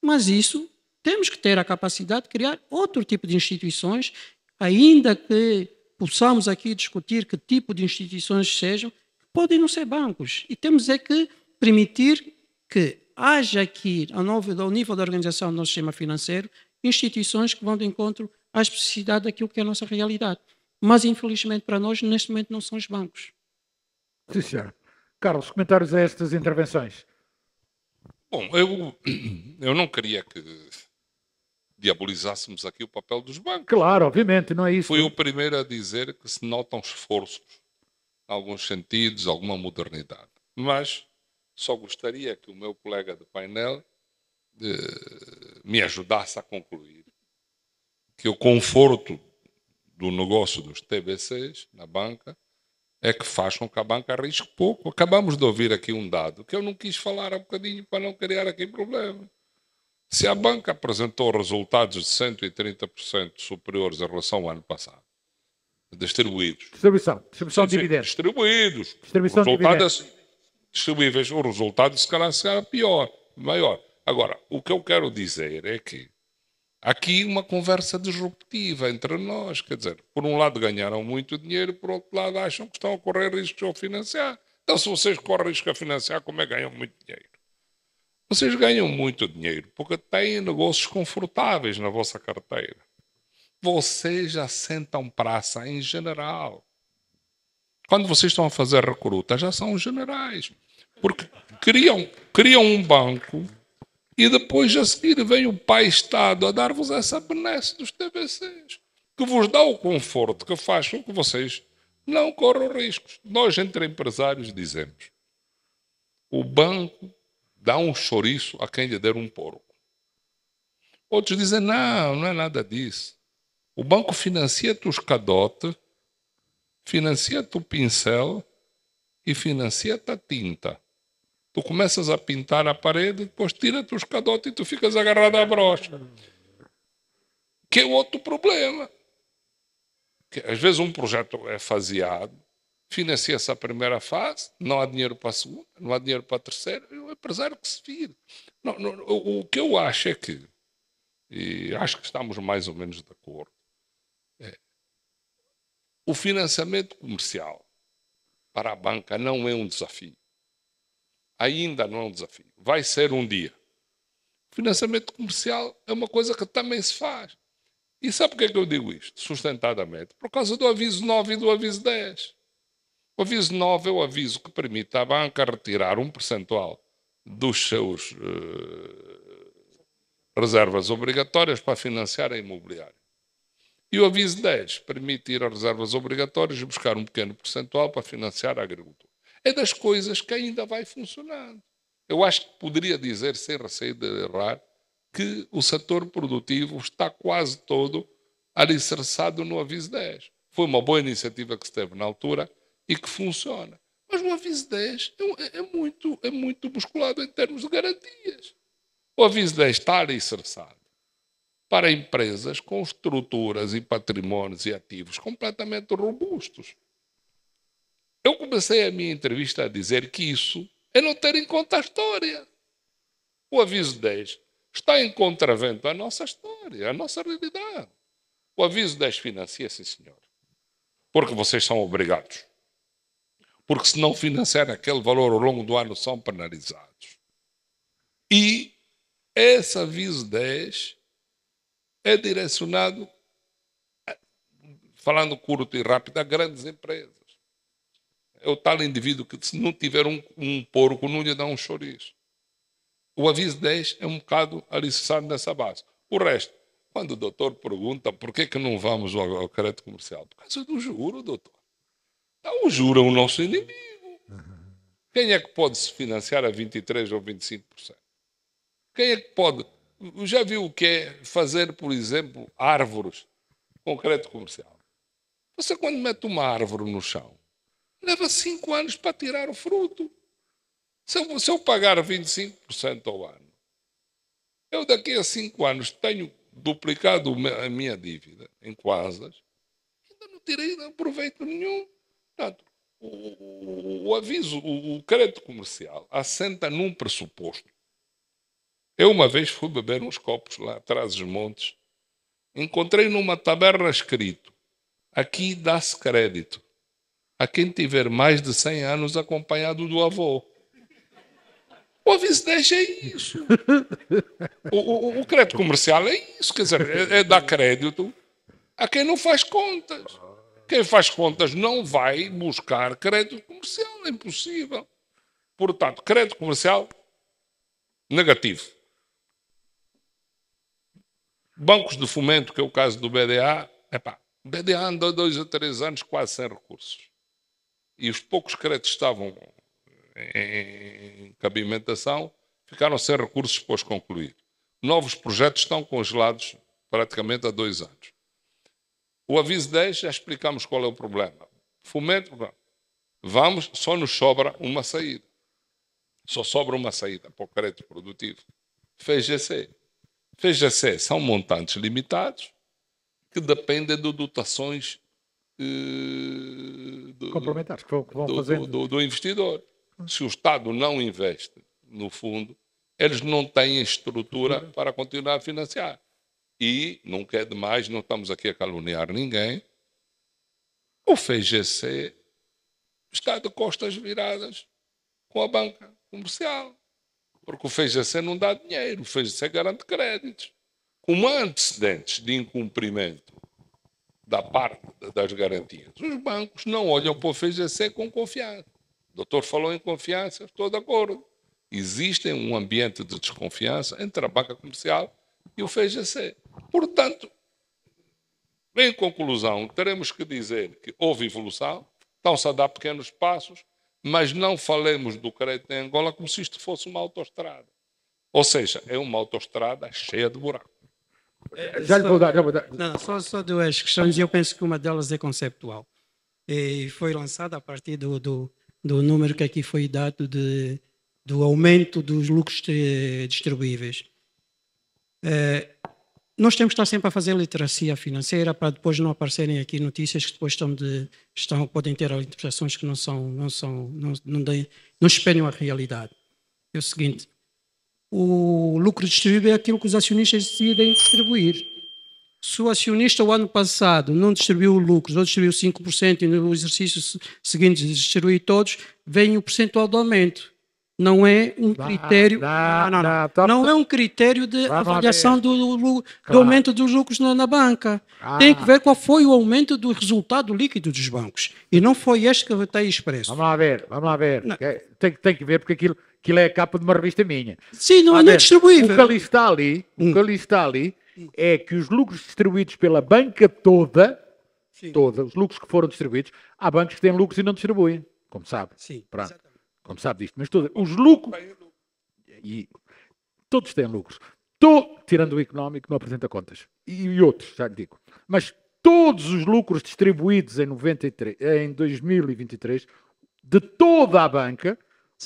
Mas isso, temos que ter a capacidade de criar outro tipo de instituições, ainda que possamos aqui discutir que tipo de instituições sejam, podem não ser bancos. E temos é que permitir que haja aqui, ao nível da organização do nosso sistema financeiro, instituições que vão de encontro à especificidade daquilo que é a nossa realidade. Mas, infelizmente, para nós, neste momento, não são os bancos. Sim, senhor. Carlos, comentários a estas intervenções? Bom, eu não queria que diabolizássemos aqui o papel dos bancos. Claro, obviamente, não é isso. Fui o primeiro a dizer que se notam esforços, em alguns sentidos, alguma modernidade. Mas só gostaria que o meu colega de painel me ajudasse a concluir que o conforto do negócio dos TBCs na banca é que faz com que a banca arrisque pouco. Acabamos de ouvir aqui um dado que eu não quis falar há bocadinho para não criar aqui problema. Se a banca apresentou resultados de 130% superiores em relação ao ano passado, distribuídos. Distribuição de dividendos. Distribuídos. Distribuição de dividendos. Distribuíveis, o resultado se calhar será pior, maior. Agora, o que eu quero dizer é que aqui uma conversa disruptiva entre nós, quer dizer, por um lado ganharam muito dinheiro, por outro lado acham que estão a correr riscos ao financiar. Então, se vocês correm risco a financiar, como é que ganham muito dinheiro? Vocês ganham muito dinheiro porque têm negócios confortáveis na vossa carteira. Vocês assentam praça em general. Quando vocês estão a fazer recruta, já são generais. Porque criam um banco e depois a seguir vem o pai Estado a dar-vos essa benesse dos TBCs. que vos dá o conforto, que faz com que vocês não corram riscos. Nós, entre empresários, dizemos: o banco dá um chouriço a quem lhe der um porco. Outros dizem: não, não é nada disso. O banco financia-te os cadotes, financia-te o pincel e financia-te a tinta. Tu começas a pintar a parede, depois tira-te os cadotes e tu ficas agarrado à brocha. Que é outro problema. Que às vezes um projeto é faseado, financia-se a primeira fase, não há dinheiro para a segunda, não há dinheiro para a terceira, e o empresário que se vira. O que eu acho é que, e acho que estamos mais ou menos de acordo, o financiamento comercial para a banca não é um desafio. Ainda não é um desafio. Vai ser um dia. O financiamento comercial é uma coisa que também se faz. E sabe por que é que eu digo isto, sustentadamente? Por causa do aviso 9 e do aviso 10. O aviso 9 é o aviso que permite à banca retirar um percentual dos seus reservas obrigatórias para financiar a imobiliária. E o aviso 10 permite ir às reservas obrigatórias e buscar um pequeno percentual para financiar a agricultura. É das coisas que ainda vai funcionando. Eu acho que poderia dizer, sem receio de errar, que o setor produtivo está quase todo alicerçado no aviso 10. Foi uma boa iniciativa que se teve na altura e que funciona. Mas o aviso 10 é muito musculado em termos de garantias. O aviso 10 está alicerçado para empresas com estruturas e patrimónios e ativos completamente robustos. Eu comecei a minha entrevista a dizer que isso é não ter em conta a história. O aviso 10 está em contravento à nossa história, à nossa realidade. O aviso 10 financia, sim, senhor. Porque vocês são obrigados. Porque se não financiar aquele valor ao longo do ano são penalizados. E esse aviso 10 é direcionado, falando curto e rápido, a grandes empresas. É o tal indivíduo que, se não tiver um porco, não lhe dá um chouriço. O aviso 10 é um bocado alicerçado nessa base. O resto, quando o doutor pergunta por que não vamos ao crédito comercial, por causa do juro, doutor. Então, o juro é o nosso inimigo. Quem é que pode se financiar a 23% ou 25%? Quem é que pode? Já viu o que é fazer, por exemplo, árvores com crédito comercial? Você, quando mete uma árvore no chão, leva 5 anos para tirar o fruto. Se eu pagar 25% ao ano, eu daqui a 5 anos tenho duplicado a minha dívida em quasas, ainda não tirei proveito nenhum. Portanto, o aviso, o crédito comercial assenta num pressuposto. Eu uma vez fui beber uns copos lá atrás dos montes, encontrei numa taberna escrito: aqui dá-se crédito a quem tiver mais de 100 anos acompanhado do avô. O aviso 10 é isso. O crédito comercial é isso. Quer dizer, é dar crédito a quem não faz contas. Quem faz contas não vai buscar crédito comercial. É impossível. Portanto, crédito comercial negativo. Bancos de fomento, que é o caso do BDA, o BDA andou 2 ou 3 anos quase sem recursos. E os poucos créditos que estavam em cabimentação ficaram sem recursos depois de concluir. Novos projetos estão congelados praticamente há 2 anos. O aviso 10, já explicamos qual é o problema. Fomento, só nos sobra uma saída. Só sobra uma saída para o crédito produtivo. FGC. FGC são montantes limitados que dependem de dotações complementares que vão fazendo do investidor. Se o Estado não investe no fundo, eles não têm estrutura para continuar a financiar. E, nunca é demais, não estamos aqui a caluniar ninguém, o FGC está de costas viradas com a banca comercial. Porque o FGC não dá dinheiro, o FGC garante créditos. Como há antecedentes de incumprimento da parte das garantias, os bancos não olham para o FGC com confiança. O doutor falou em confiança, estou de acordo. Existe um ambiente de desconfiança entre a banca comercial e o FGC. Portanto, Em conclusão, teremos que dizer que houve evolução, estão-se a dar pequenos passos, mas não falemos do crédito em Angola como se isto fosse uma autoestrada. Ou seja, é uma autoestrada cheia de buracos. Já lhe vou dar. Não, só duas questões, e eu penso que uma delas é conceptual. E foi lançada a partir do número que aqui foi dado do aumento dos lucros distribuíveis. Nós temos que estar sempre a fazer literacia financeira para depois não aparecerem aqui notícias que depois podem ter interpretações que não espelham a realidade. É o seguinte: o lucro distribuído é aquilo que os acionistas decidem distribuir. Se o acionista o ano passado não distribuiu lucros ou distribuiu 5% e no exercício seguinte distribuiu todos, vem o percentual do aumento. Não é um critério. Não é um critério de avaliação do aumento dos lucros na banca. Tem que ver qual foi o aumento do resultado líquido dos bancos. E não foi este que eu tenho expresso. Vamos lá ver. Tem que ver, porque aquilo é a capa de uma revista minha. Sim, não é distribuível. O que ali está ali é que os lucros distribuídos pela banca toda, os lucros que foram distribuídos, há bancos que têm lucros e não distribuem, como sabe. Sim, como sabe disto, mas os lucros, e todos têm lucros, tirando o económico, não apresenta contas, e outros, já lhe digo, mas todos os lucros distribuídos em 2023, de toda a banca,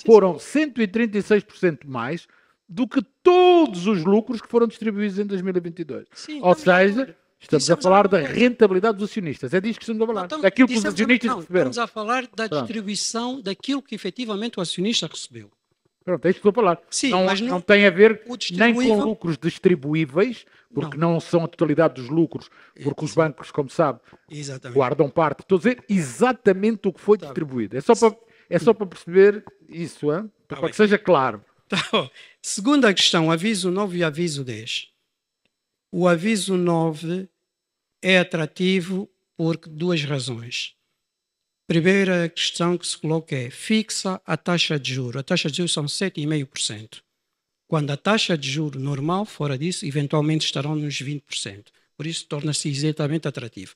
foram 136% mais do que todos os lucros que foram distribuídos em 2022. Ou seja, estamos a falar da rentabilidade dos acionistas. É disso que estamos a falar. Daquilo que os acionistas receberam. Estamos a falar da distribuição daquilo que efetivamente o acionista recebeu. Pronto, é isso que estou a falar. Sim, não tem a ver nem com lucros distribuíveis, porque não são a totalidade dos lucros, porque os bancos, como sabe, guardam parte. Estou a dizer exatamente o que foi distribuído. É só para perceber isso, para que seja claro. Segunda questão, aviso 9 e aviso 10. O aviso 9 é atrativo por duas razões. Primeira questão que se coloca é: fixa a taxa de juros. A taxa de juros são 7,5%. Quando a taxa de juros normal, fora disso, eventualmente estarão nos 20%. Por isso torna-se exatamente atrativo.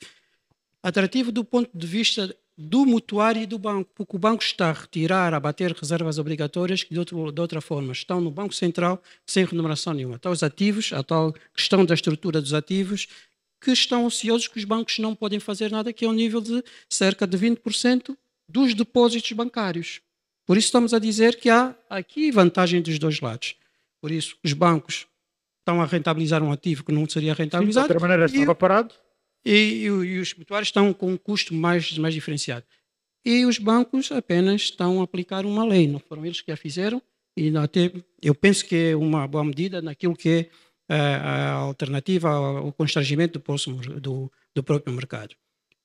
Atrativo do ponto de vista do mutuário e do banco, porque o banco está a retirar, a bater reservas obrigatórias que de outra forma estão no Banco Central sem remuneração nenhuma. Então, os ativos, a tal questão da estrutura dos ativos, que estão ociosos, que os bancos não podem fazer nada, que é ao nível de cerca de 20% dos depósitos bancários. Por isso estamos a dizer que há aqui vantagem dos dois lados. Por isso, os bancos estão a rentabilizar um ativo que não seria rentabilizado. De outra maneira estava parado. E os mutuários estão com um custo mais diferenciado. E os bancos apenas estão a aplicar uma lei, não foram eles que a fizeram, e até eu penso que é uma boa medida naquilo que é a alternativa ao constrangimento do próprio mercado.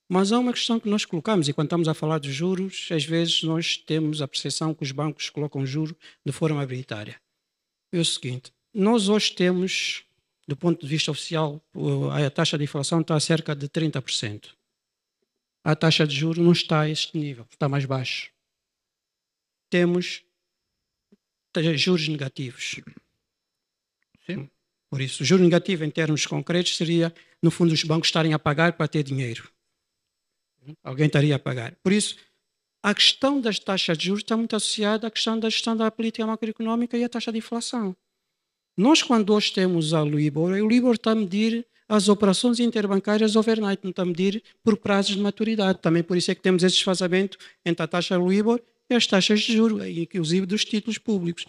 Mas há uma questão que nós colocamos, e quando estamos a falar de juros, às vezes nós temos a percepção que os bancos colocam juros de forma arbitrária. É o seguinte: nós hoje temos, do ponto de vista oficial, a taxa de inflação está a cerca de 30%. A taxa de juros não está a este nível, está mais baixo. Temos juros negativos. Sim. Por isso, o juro negativo em termos concretos seria, no fundo, os bancos estarem a pagar para ter dinheiro. Alguém estaria a pagar. Por isso, a questão das taxas de juros está muito associada à questão da gestão da política macroeconómica e à taxa de inflação. Nós, quando hoje temos a Libor, o Libor está a medir as operações interbancárias overnight, não está a medir por prazos de maturidade. Também por isso é que temos esse desfazamento entre a taxa Libor e as taxas de juros, inclusive dos títulos públicos.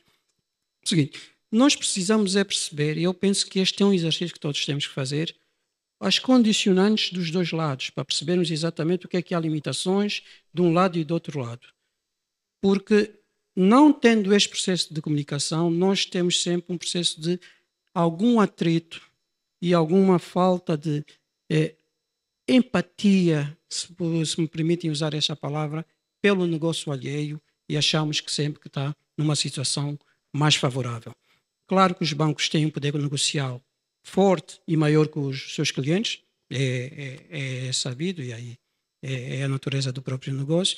O seguinte, nós precisamos é perceber, e eu penso que este é um exercício que todos temos que fazer, as condicionantes dos dois lados, para percebermos exatamente o que é que há limitações de um lado e do outro lado. Porque, não tendo este processo de comunicação, nós temos sempre um processo de algum atrito e alguma falta de empatia, se me permitem usar essa palavra, pelo negócio alheio, e achamos que sempre que está numa situação mais favorável. Claro que os bancos têm um poder negocial forte e maior que os seus clientes, é sabido, e aí é a natureza do próprio negócio,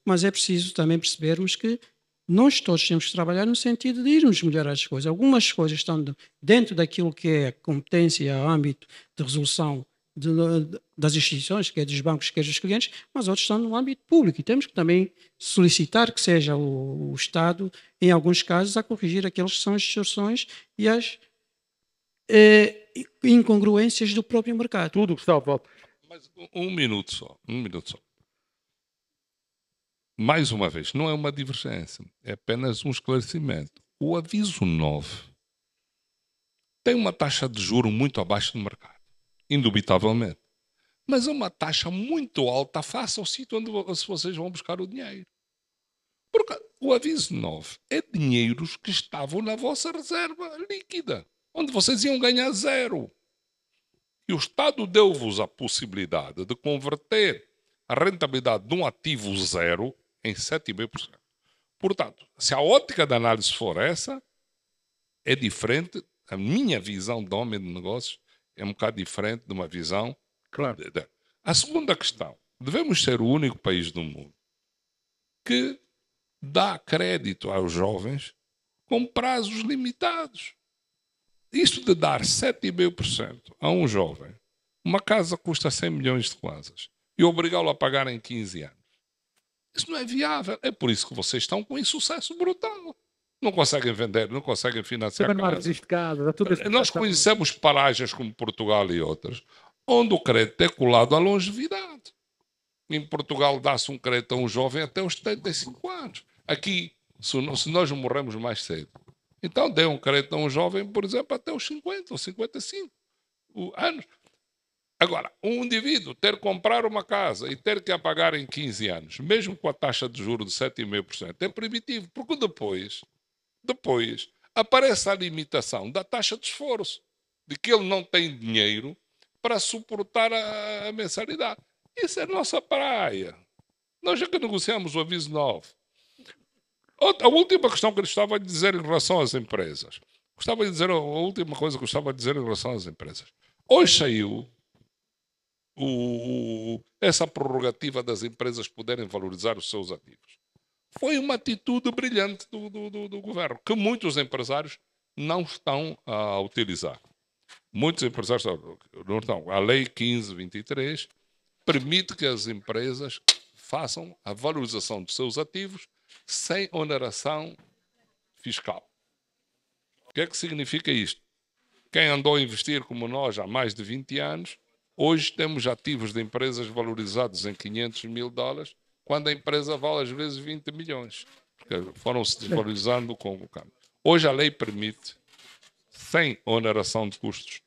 mas é preciso também percebermos que nós todos temos que trabalhar no sentido de irmos melhorar as coisas. Algumas coisas estão dentro daquilo que é a competência, o âmbito de resolução das instituições, quer dos bancos, quer dos clientes, mas outros estão no âmbito público. E temos que também solicitar que seja o Estado, em alguns casos, a corrigir aquelas que são as distorções e as incongruências do próprio mercado. Tudo, Gustavo. Mas um minuto só. Mais uma vez, não é uma divergência, é apenas um esclarecimento. O aviso 9 tem uma taxa de juro muito abaixo do mercado, indubitavelmente. Mas é uma taxa muito alta face ao sítio onde vocês vão buscar o dinheiro. Porque o aviso 9 é dinheiros que estavam na vossa reserva líquida, onde vocês iam ganhar zero. E o Estado deu-vos a possibilidade de converter a rentabilidade de um ativo zero em 7,5%. Portanto, se a ótica da análise for essa, é diferente. A minha visão de homem de negócios é um bocado diferente de uma visão. Claro. A segunda questão. Devemos ser o único país do mundo que dá crédito aos jovens com prazos limitados. Isto de dar 7,5% a um jovem, uma casa custa 100 milhões de kwanzas, e obrigá-lo a pagar em 15 anos. Isso não é viável. É por isso que vocês estão com insucesso brutal. Não conseguem vender, não conseguem financiar casa. Nós conhecemos paragens como Portugal e outras, onde o crédito é colado à longevidade. Em Portugal dá-se um crédito a um jovem até os 75 anos. Aqui, se nós morremos mais cedo, então dê um crédito a um jovem, por exemplo, até os 50 ou 55 anos. Agora, um indivíduo ter que comprar uma casa e ter que a pagar em 15 anos, mesmo com a taxa de juros de 7,5%, é proibitivo, porque depois aparece a limitação da taxa de esforço, de que ele não tem dinheiro para suportar a mensalidade. Isso é a nossa praia. Nós já que negociamos o aviso 9. A última questão que eu gostava de dizer em relação às empresas. A última coisa que eu gostava de dizer em relação às empresas. Hoje saiu essa prerrogativa das empresas poderem valorizar os seus ativos. Foi uma atitude brilhante do governo, que muitos empresários não estão a utilizar. Muitos empresários não estão. A Lei 1523 permite que as empresas façam a valorização dos seus ativos sem oneração fiscal. O que é que significa isto? Quem andou a investir como nós há mais de 20 anos, hoje temos ativos de empresas valorizados em 500 mil dólares, quando a empresa vale às vezes 20 milhões. Porque foram se desvalorizando com o câmbio. Hoje a lei permite, sem oneração de custos,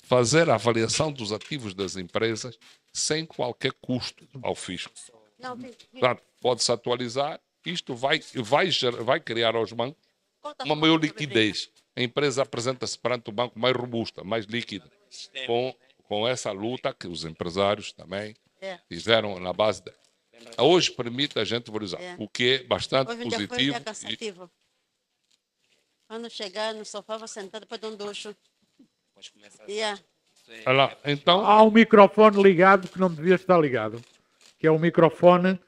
fazer a avaliação dos ativos das empresas sem qualquer custo ao fisco. Portanto, pode-se atualizar. Isto vai criar aos bancos uma maior liquidez. A empresa apresenta-se perante o banco mais robusta, mais líquida, com essa luta que os empresários também fizeram na base dela. Hoje permite a gente valorizar, o que é bastante positivo. Quando chegar no sofá, vou sentar depois de um ducho. Então, há um microfone ligado que não devia estar ligado, que é o microfone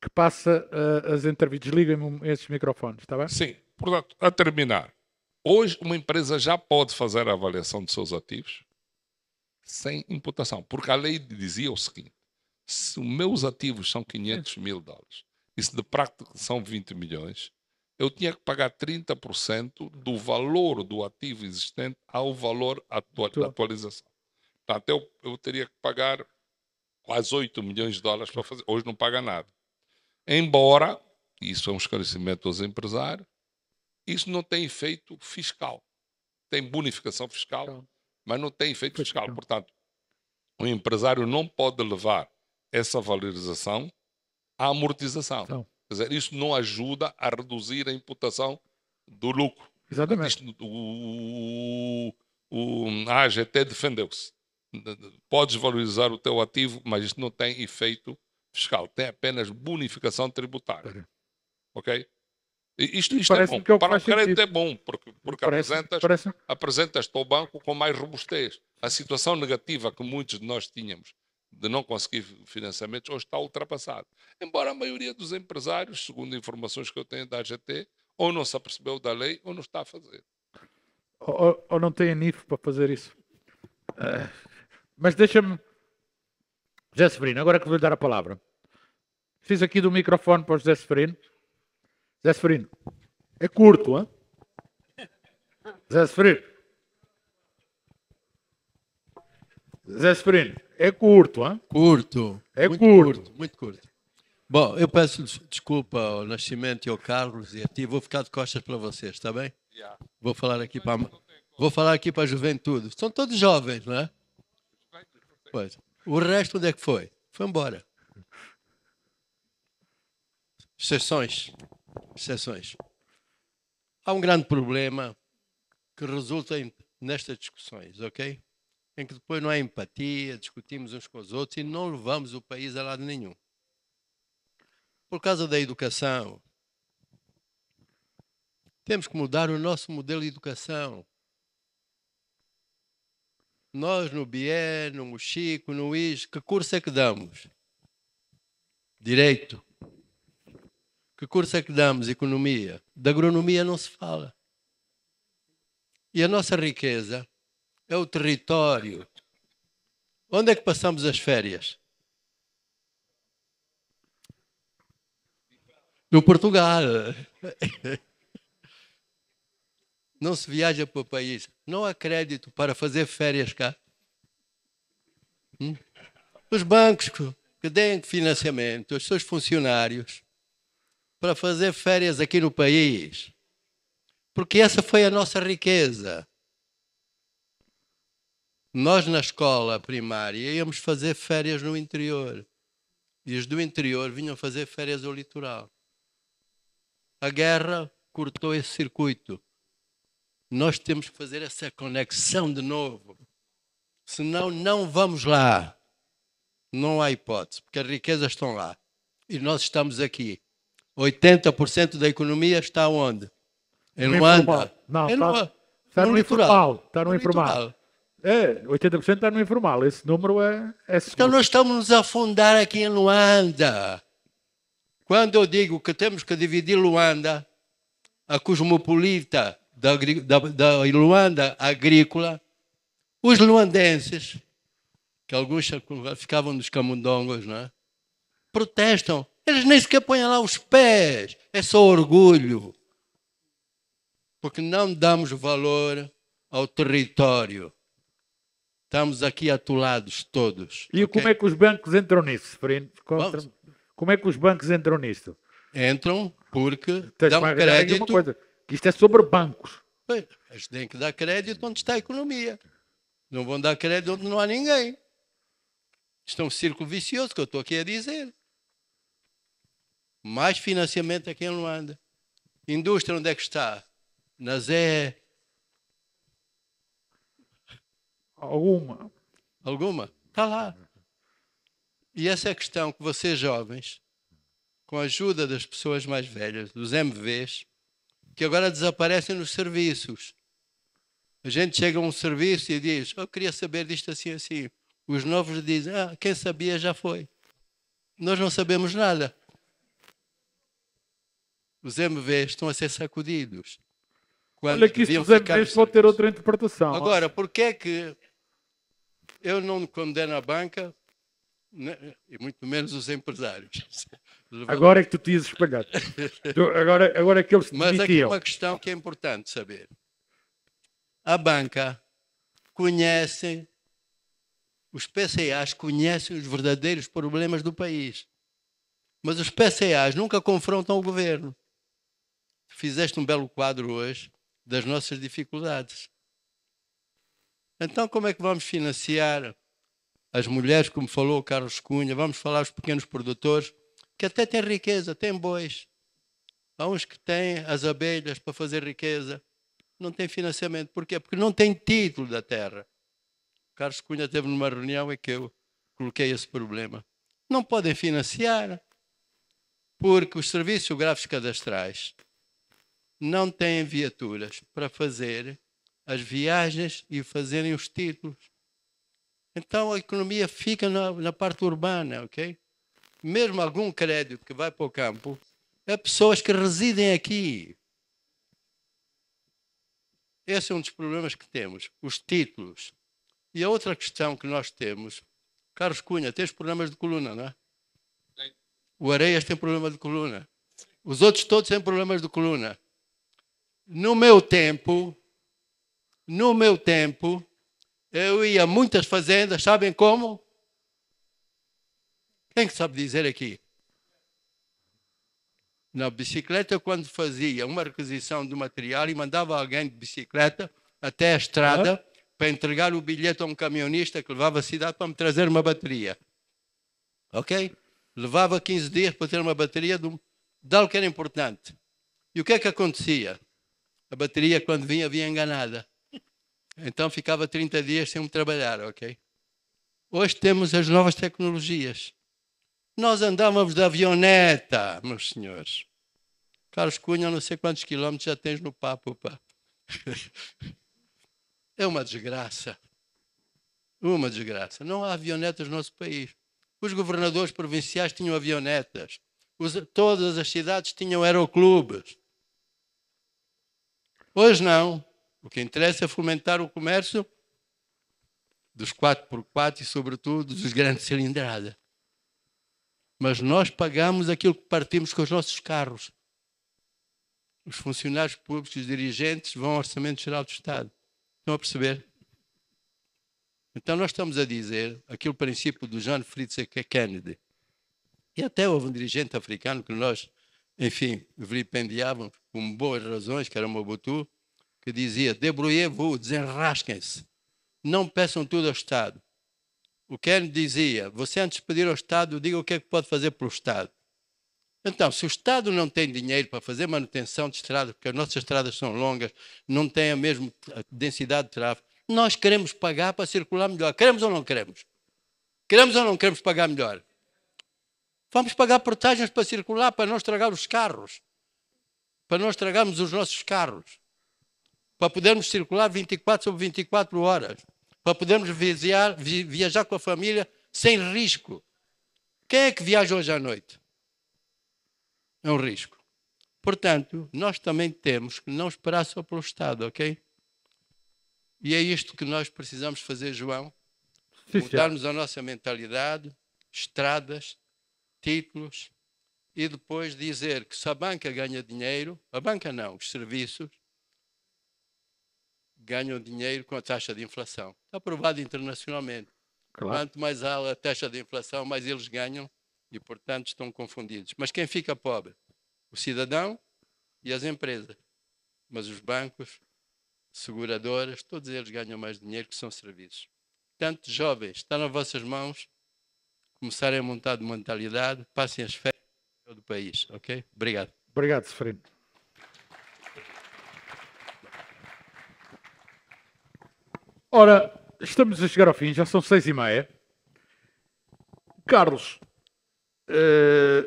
que passa as entrevistas. Desliguem-me esses microfones, está bem? Sim. Portanto, a terminar, hoje uma empresa já pode fazer a avaliação dos seus ativos sem imputação, porque a lei dizia o seguinte: se os meus ativos são 500 mil dólares e se de prática são 20 milhões, eu tinha que pagar 30% do valor do ativo existente ao valor da atualização. Portanto, eu teria que pagar quase 8 milhões de dólares para fazer. Hoje não paga nada. Embora, isso é um esclarecimento aos empresários, isso não tem efeito fiscal. Tem bonificação fiscal, mas não tem efeito fiscal. Portanto, o empresário não pode levar essa valorização à amortização. Quer dizer, isso não ajuda a reduzir a imputação do lucro. Exatamente. A AGT defendeu-se. Podes valorizar o teu ativo, mas isto não tem efeito fiscal. Tem apenas bonificação tributária. Ok? Isto é bom. Para o crédito é bom, porque apresentas-te ao banco com mais robustez. A situação negativa que muitos de nós tínhamos de não conseguir financiamentos hoje está ultrapassada. Embora a maioria dos empresários, segundo informações que eu tenho da AGT, ou não se apercebeu da lei ou não está a fazer. Ou não tem a NIF para fazer isso. Mas deixa-me José Severino, agora que vou-lhe dar a palavra. Preciso aqui do microfone para o José Severino. José Severino, é curto, hein? José Severino. José Severino, é curto, hein? Curto. É muito curto. Muito curto. Bom, eu peço desculpa ao Nascimento e ao Carlos e a ti. Vou ficar de costas para vocês, está bem? Vou falar aqui para a juventude. São todos jovens, não é? Pois. O resto onde é que foi? Foi embora. Exceções. Há um grande problema que resulta nestas discussões, ok? Em que depois não há empatia, discutimos uns com os outros e não levamos o país a lado nenhum. Por causa da educação, temos que mudar o nosso modelo de educação. Nós no BIE, no Mochico, no IS, que curso é que damos? Direito. Que curso é que damos? Economia. Da agronomia não se fala. E a nossa riqueza é o território. Onde é que passamos as férias? No Portugal. Não se viaja para o país. Não há crédito para fazer férias cá. Os bancos que deem financiamento aos seus funcionários para fazer férias aqui no país. Porque essa foi a nossa riqueza. Nós, na escola primária, íamos fazer férias no interior. E os do interior vinham fazer férias ao litoral. A guerra cortou esse circuito. Nós temos que fazer essa conexão de novo. Senão, não vamos lá. Não há hipótese, porque as riquezas estão lá. E nós estamos aqui. 80% da economia está onde? Em Luanda. Não, está no informal. Está no informal. litoral. É, 80% está no informal. Esse número é Então nós estamos nos a afundar aqui em Luanda. Quando eu digo que temos que dividir Luanda, a cosmopolita da Luanda agrícola, os luandenses, que alguns ficavam nos camundongos, não é? Protestam. Eles nem sequer põem lá os pés. É só orgulho. Porque não damos valor ao território. Estamos aqui atolados todos. E okay? como é que os bancos entram nisso, Severino? Como é que os bancos entram nisso? Entram porque Tens dão crédito. uma coisa, que isto é sobre bancos. Bem, eles têm que dar crédito onde está a economia. Não vão dar crédito onde não há ninguém. Isto é um círculo vicioso que eu estou aqui a dizer. Mais financiamento aqui em Luanda. Indústria onde é que está? Na Zé. Alguma? Está lá. E essa é a questão que vocês jovens, com a ajuda das pessoas mais velhas, dos MVs, que agora desaparecem nos serviços. A gente chega a um serviço e diz, eu queria saber disto assim, assim. Os novos dizem, quem sabia já foi. Nós não sabemos nada. Os MVs estão a ser sacudidos. Olha que isto os MVs vão ter outra interpretação. Agora, porquê é que eu não condeno a banca, e muito menos os empresários? Agora é que tu te ias espalhar. agora é que eles te Mas aqui demitiam. uma questão que é importante saber. A banca conhece, os PCAs conhecem os verdadeiros problemas do país. Mas os PCAs nunca confrontam o governo. Fizeste um belo quadro hoje das nossas dificuldades. Então, como é que vamos financiar as mulheres, como falou o Carlos Cunha? Vamos falar aos pequenos produtores, que até têm riqueza, têm bois. Há uns que têm as abelhas para fazer riqueza. Não têm financiamento. Porquê? Porque não têm título da terra. O Carlos Cunha esteve numa reunião em que eu coloquei esse problema. Não podem financiar, porque os serviços geográficos cadastrais não têm viaturas para fazer as viagens e fazerem os títulos. Então a economia fica na parte urbana, ok? Mesmo algum crédito que vai para o campo, é pessoas que residem aqui. Esse é um dos problemas que temos, os títulos. E a outra questão que nós temos, Carlos Cunha, tens problemas de coluna, não é? O Areias tem problema de coluna. Os outros todos têm problemas de coluna. No meu tempo, eu ia a muitas fazendas, sabem como? Quem que sabe dizer aqui? Na bicicleta, quando fazia uma requisição de material e mandava alguém de bicicleta até a estrada para entregar o bilhete a um camionista que levava a cidade para me trazer uma bateria. Ok? Levava 15 dias para ter uma bateria de algo que era importante. E o que é que acontecia? A bateria, quando vinha enganada. Então ficava 30 dias sem me trabalhar, ok? Hoje temos as novas tecnologias. Nós andávamos de avioneta, meus senhores. Carlos Cunha, não sei quantos quilómetros já tens no papo, pá. É uma desgraça. Uma desgraça. Não há avionetas no nosso país. Os governadores provinciais tinham avionetas. Todas as cidades tinham aeroclubes. Hoje não. O que interessa é fomentar o comércio dos 4x4 e, sobretudo, dos grandes cilindradas. Mas nós pagamos aquilo que partimos com os nossos carros. Os funcionários públicos e os dirigentes vão ao Orçamento Geral do Estado. Estão a perceber? Então nós estamos a dizer aquele princípio do John Fritz Kennedy. E até houve um dirigente africano que nós, enfim, vilipendiávamos com boas razões, que era Mobutu, que dizia: debrouillez-vous, desenrasquem-se, não peçam tudo ao Estado. O Kennedy dizia: você antes de pedir ao Estado, diga o que é que pode fazer pelo Estado. Então, se o Estado não tem dinheiro para fazer manutenção de estradas, porque as nossas estradas são longas, não tem a mesma densidade de tráfego, nós queremos pagar para circular melhor. Queremos ou não queremos? Queremos ou não queremos pagar melhor? Vamos pagar portagens para circular, para não estragar os carros, para não estragarmos os nossos carros, para podermos circular 24 sobre 24 horas, para podermos viajar com a família sem risco. Quem é que viaja hoje à noite? É um risco. Portanto, nós também temos que não esperar só pelo Estado, ok? E é isto que nós precisamos fazer, João. Mudarmos a nossa mentalidade, estradas, títulos, e depois dizer que se a banca ganha dinheiro, a banca não, os serviços ganham dinheiro com a taxa de inflação. Está provado internacionalmente. Claro. Quanto mais alta a taxa de inflação, mais eles ganham e, portanto, estão confundidos. Mas quem fica pobre? O cidadão e as empresas. Mas os bancos, seguradoras, todos eles ganham mais dinheiro, que são serviços. Portanto, jovens, está nas vossas mãos começarem a montar de mentalidade, passem as férias do país, ok? Obrigado. Obrigado, Seferino. Ora, estamos a chegar ao fim, já são 6h30. Carlos,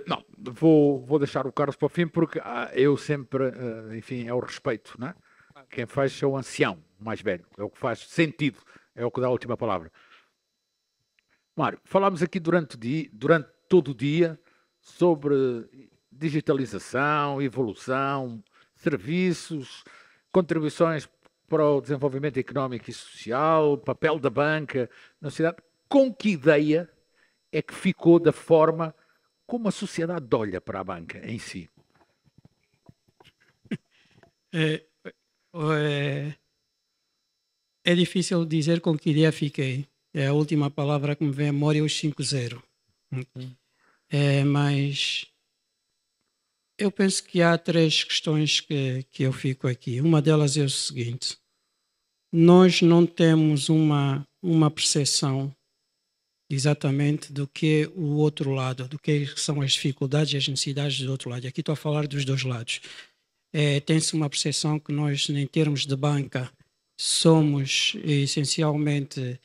não, vou deixar o Carlos para o fim porque eu sempre, enfim, é o respeito, não é? Quem faz é o ancião, o mais velho, é o que faz sentido, é o que dá a última palavra. Mário, falámos aqui durante todo o dia sobre digitalização, evolução, serviços, contribuições para o desenvolvimento económico e social, papel da banca na sociedade. Com que ideia é que ficou da forma como a sociedade olha para a banca em si? É difícil dizer com que ideia fiquei. É a última palavra que me vem à memória, os 5-0. Mas eu penso que há 3 questões que eu fico aqui. Uma delas é o seguinte: nós não temos uma percepção exatamente do que é o outro lado, do que são as dificuldades e as necessidades do outro lado. Aqui estou a falar dos dois lados. Tem-se uma percepção que nós, em termos de banca, somos essencialmente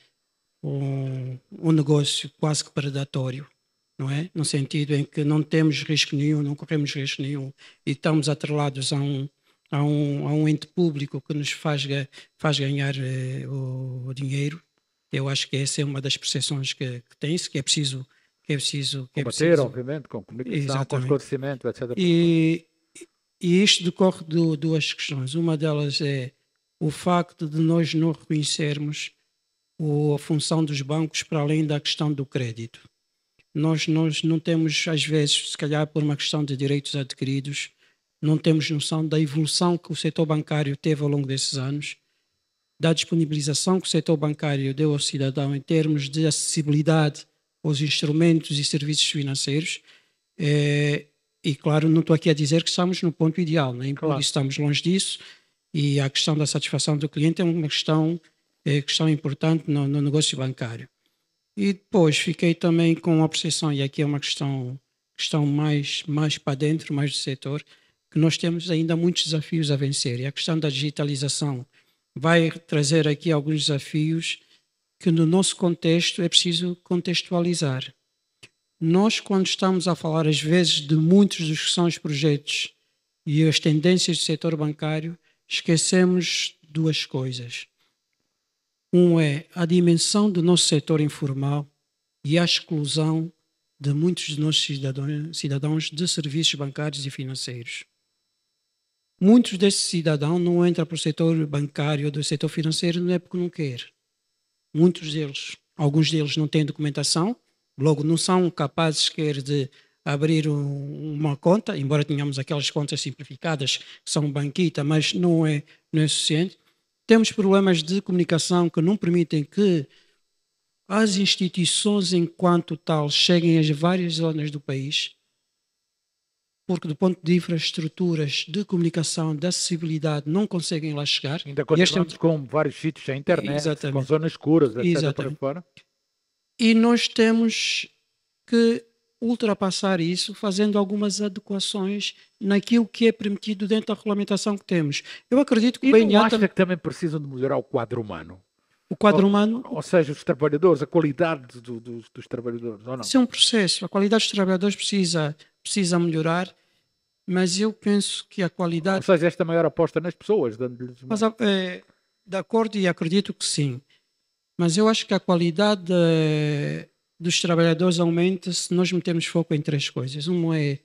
um negócio quase que predatório, não é? No sentido em que não temos risco nenhum, não corremos risco nenhum e estamos atrelados a um ente público que nos faz ganhar o dinheiro. Eu acho que essa é uma das percepções que tem-se, que é preciso combater, obviamente, com comunicação, exatamente, com esclarecimento, etc. E isto decorre de 2 questões. Uma delas é o facto de nós não reconhecermos a função dos bancos para além da questão do crédito. Nós não temos, às vezes, se calhar por uma questão de direitos adquiridos, não temos noção da evolução que o setor bancário teve ao longo desses anos, da disponibilização que o setor bancário deu ao cidadão em termos de acessibilidade aos instrumentos e serviços financeiros. E, claro, não estou aqui a dizer que estamos no ponto ideal, nem por isso estamos longe disso, e a questão da satisfação do cliente é uma questão importante no negócio bancário. E depois fiquei também com a percepção, e aqui é uma questão mais para dentro, mais do setor, que nós temos ainda muitos desafios a vencer. E a questão da digitalização vai trazer aqui alguns desafios que no nosso contexto é preciso contextualizar. Nós, quando estamos a falar às vezes de muitos dos que são os projetos e as tendências do setor bancário, esquecemos duas coisas. Um é a dimensão do nosso setor informal e a exclusão de muitos dos nossos cidadãos de serviços bancários e financeiros. Muitos desses cidadãos não entram para o setor bancário ou do setor financeiro não é porque não quer. Muitos deles, alguns deles não têm documentação, logo não são capazes sequer de abrir uma conta, embora tenhamos aquelas contas simplificadas que são banquita, mas não é suficiente. Temos problemas de comunicação que não permitem que as instituições, enquanto tal, cheguem às várias zonas do país, porque do ponto de infraestruturas, de comunicação, de acessibilidade, não conseguem lá chegar. Ainda continuamos com vários sítios sem internet, com zonas escuras, etc. Por aí fora. E nós temos que ultrapassar isso fazendo algumas adequações naquilo que é permitido dentro da regulamentação que temos. Eu acredito que o BNA... não acha que também precisam de melhorar o quadro humano? O quadro humano... Ou seja, os trabalhadores, a qualidade dos trabalhadores, ou não? Isso é um processo. A qualidade dos trabalhadores precisa melhorar, mas eu penso que a qualidade... Ou seja, esta maior aposta nas pessoas, dando-lhes... Mas, de acordo, e acredito que sim. Mas eu acho que a qualidade dos trabalhadores aumenta se nós metermos foco em três coisas. Uma é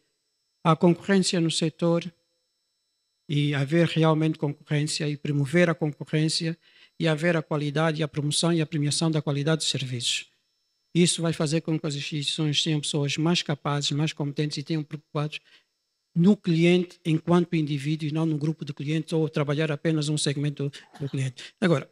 a concorrência no setor e haver realmente concorrência e promover a concorrência e haver a qualidade e a promoção e a premiação da qualidade dos serviços. Isso vai fazer com que as instituições tenham pessoas mais capazes, mais competentes e tenham preocupados no cliente enquanto indivíduo e não no grupo de clientes ou trabalhar apenas um segmento do cliente. Agora,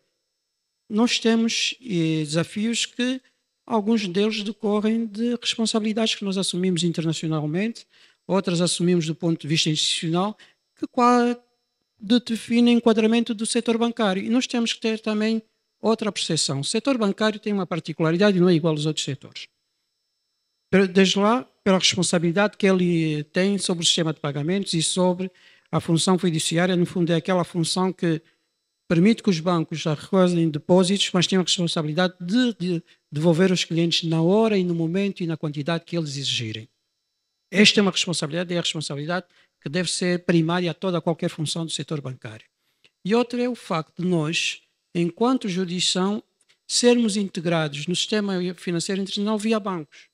nós temos desafios que alguns deles decorrem de responsabilidades que nós assumimos internacionalmente, outras assumimos do ponto de vista institucional, que definem o enquadramento do setor bancário. E nós temos que ter também outra percepção. O setor bancário tem uma particularidade e não é igual aos outros setores. Desde lá, pela responsabilidade que ele tem sobre o sistema de pagamentos e sobre a função fiduciária, no fundo é aquela função que permite que os bancos recolhem depósitos, mas têm a responsabilidade de devolver aos clientes na hora e no momento e na quantidade que eles exigirem. Esta é uma responsabilidade, é a responsabilidade que deve ser primária a toda qualquer função do setor bancário. E outra é o facto de nós, enquanto jurisdição, sermos integrados no sistema financeiro internacional via bancos.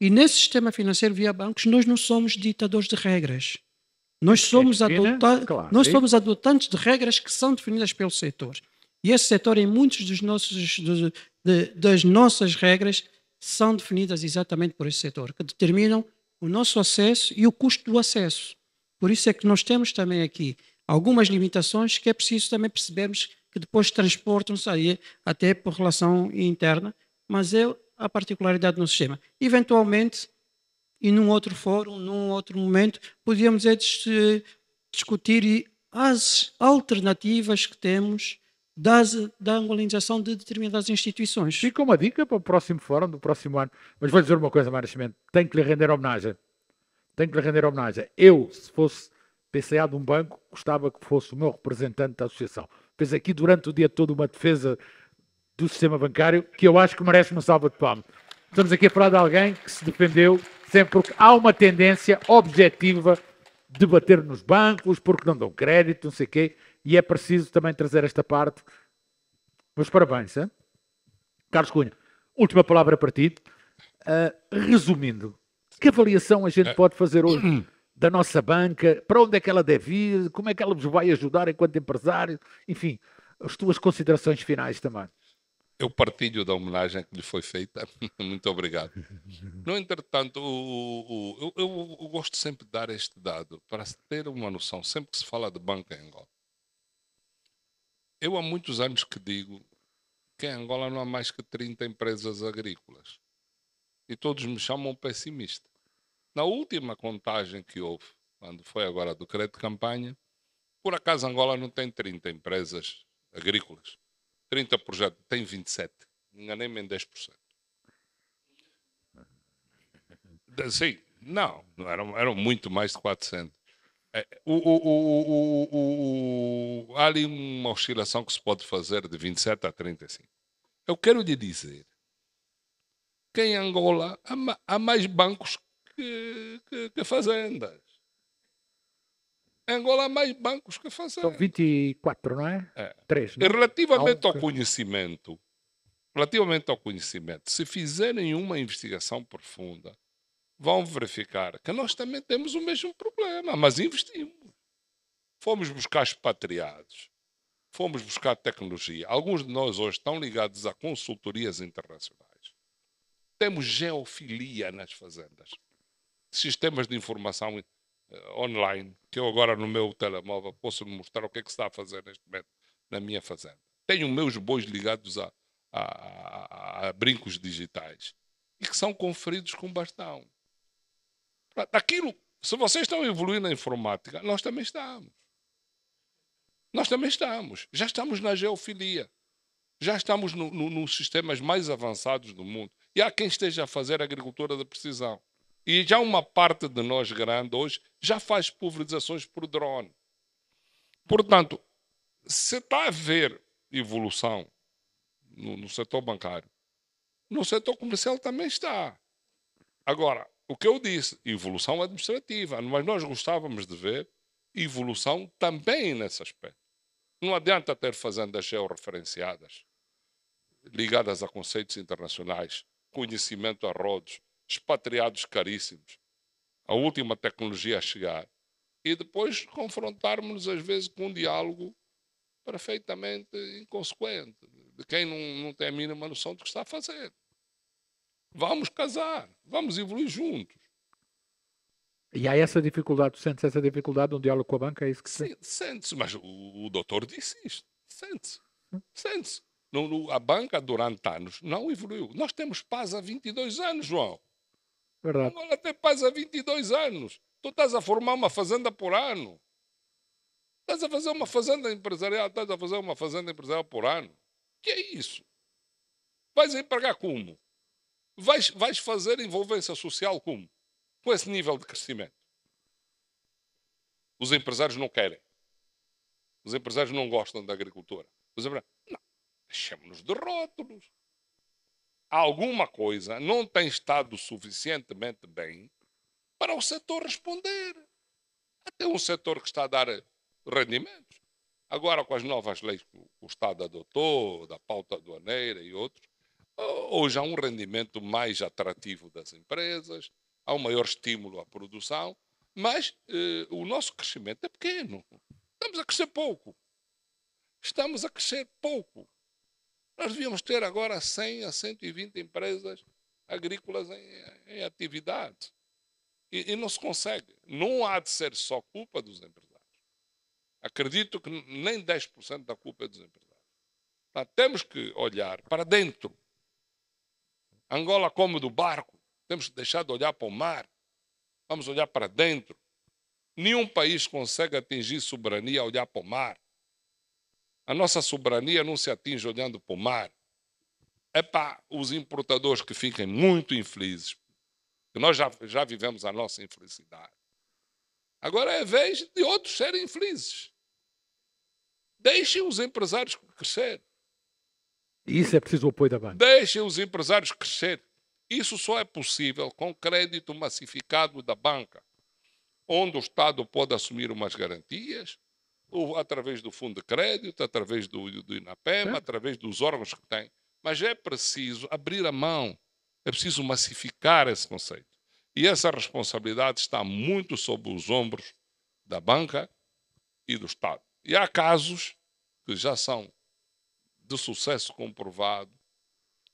E nesse sistema financeiro via bancos, nós não somos ditadores de regras. Nós somos adotantes de regras que são definidas pelo setor. E esse setor, em muitos das nossas regras, são definidas exatamente por esse setor, que determinam o nosso acesso e o custo do acesso. Por isso é que nós temos também aqui algumas limitações que é preciso também percebermos que depois transportam-se aí até por relação interna, mas é a particularidade do nosso sistema. Eventualmente, e num outro fórum, num outro momento, podíamos discutir as alternativas que temos da angolanização de determinadas instituições. Fica uma dica para o próximo fórum do próximo ano. Mas vou dizer uma coisa, Mário Nascimento, tenho que lhe render homenagem. Eu, se fosse PCA de um banco, gostava que fosse o meu representante da associação. Fez aqui durante o dia todo uma defesa do sistema bancário que eu acho que merece uma salva de palmas. Estamos aqui a falar de alguém que se defendeu sempre, porque há uma tendência objetiva de bater nos bancos, porque não dão crédito, não sei o quê, e é preciso também trazer esta parte. Meus parabéns, hein? Carlos Cunha, última palavra para ti. Resumindo, que avaliação a gente pode fazer hoje da nossa banca? Para onde é que ela deve ir? Como é que ela vos vai ajudar enquanto empresário? Enfim, as tuas considerações finais também. Eu partilho da homenagem que lhe foi feita. Muito obrigado. No entretanto, eu gosto sempre de dar este dado para se ter uma noção, sempre que se fala de banca em Angola. Eu há muitos anos que digo que em Angola não há mais que 30 empresas agrícolas. E todos me chamam pessimista. Na última contagem que houve, quando foi agora do crédito de campanha, por acaso Angola não tem 30 empresas agrícolas. 30 projetos, tem 27. Enganei-me em 10%. Sim, não eram muito mais de 400. Há ali uma oscilação que se pode fazer de 27 a 35. Eu quero lhe dizer que em Angola há mais bancos que fazendas. Em Angola há mais bancos que fazendas. São 24, não é? 3, não E é? relativamente ao conhecimento, se fizerem uma investigação profunda, vão verificar que nós também temos o mesmo problema, mas investimos. Fomos buscar expatriados, fomos buscar tecnologia. Alguns de nós hoje estão ligados a consultorias internacionais. Temos geofilia nas fazendas. Sistemas de informação online, que eu agora no meu telemóvel posso mostrar o que é que se está a fazer neste momento na minha fazenda. Tenho meus bois ligados a brincos digitais e que são conferidos com bastão. Aquilo, se vocês estão a evoluir na informática, nós também estamos. Nós também estamos. Já estamos na geofilia. Já estamos nos sistemas mais avançados do mundo. E há quem esteja a fazer agricultura de precisão. E já uma parte de nós grande hoje já faz pulverizações por drone. Portanto, se está a haver evolução no setor bancário, no setor comercial também está. Agora, o que eu disse, evolução administrativa, mas nós gostávamos de ver evolução também nesse aspecto. Não adianta ter fazendas georreferenciadas, ligadas a conceitos internacionais, conhecimento a rodos, expatriados caríssimos, a última tecnologia a chegar, e depois confrontarmos-nos às vezes com um diálogo perfeitamente inconsequente, de quem não tem a mínima noção do que está a fazer. Vamos casar, vamos evoluir juntos. E há essa dificuldade, tu sentes essa dificuldade no diálogo com a banca? É isso que Sente-se, mas o doutor disse isto. Sente-se. Sente-se. A banca, durante anos, não evoluiu. Nós temos paz há 22 anos, João. Verdade. Angola tem paz há 22 anos. Tu estás a formar uma fazenda por ano. Estás a fazer uma fazenda empresarial, por ano. Que é isso? Vais empregar como? Vais fazer envolvência social como? Com esse nível de crescimento. Os empresários não querem. Os empresários não gostam da agricultura. Não, deixemos-nos de rótulos. Alguma coisa não tem estado suficientemente bem para o setor responder. Até um setor que está a dar rendimentos. Agora, com as novas leis que o Estado adotou, da pauta aduaneira e outros, hoje há um rendimento mais atrativo das empresas, há um maior estímulo à produção, mas o nosso crescimento é pequeno. Estamos a crescer pouco. Estamos a crescer pouco. Nós devíamos ter agora 100 a 120 empresas agrícolas em atividade. E não se consegue. Não há de ser só culpa dos empresários. Acredito que nem 10% da culpa é dos empresários. Portanto, temos que olhar para dentro. Angola come do barco. Temos que deixar de olhar para o mar. Vamos olhar para dentro. Nenhum país consegue atingir soberania a olhar para o mar. A nossa soberania não se atinge olhando para o mar. É para os importadores que fiquem muito infelizes. Nós já vivemos a nossa infelicidade. Agora é a vez de outros serem infelizes. Deixem os empresários crescer. E isso é preciso o apoio da banca. Deixem os empresários crescer. Isso só é possível com crédito massificado da banca, onde o Estado pode assumir umas garantias, ou através do Fundo de Crédito, através do INAPEM, através dos órgãos que tem. Mas é preciso abrir a mão. É preciso massificar esse conceito. E essa responsabilidade está muito sob os ombros da banca e do Estado. E há casos que já são de sucesso comprovado,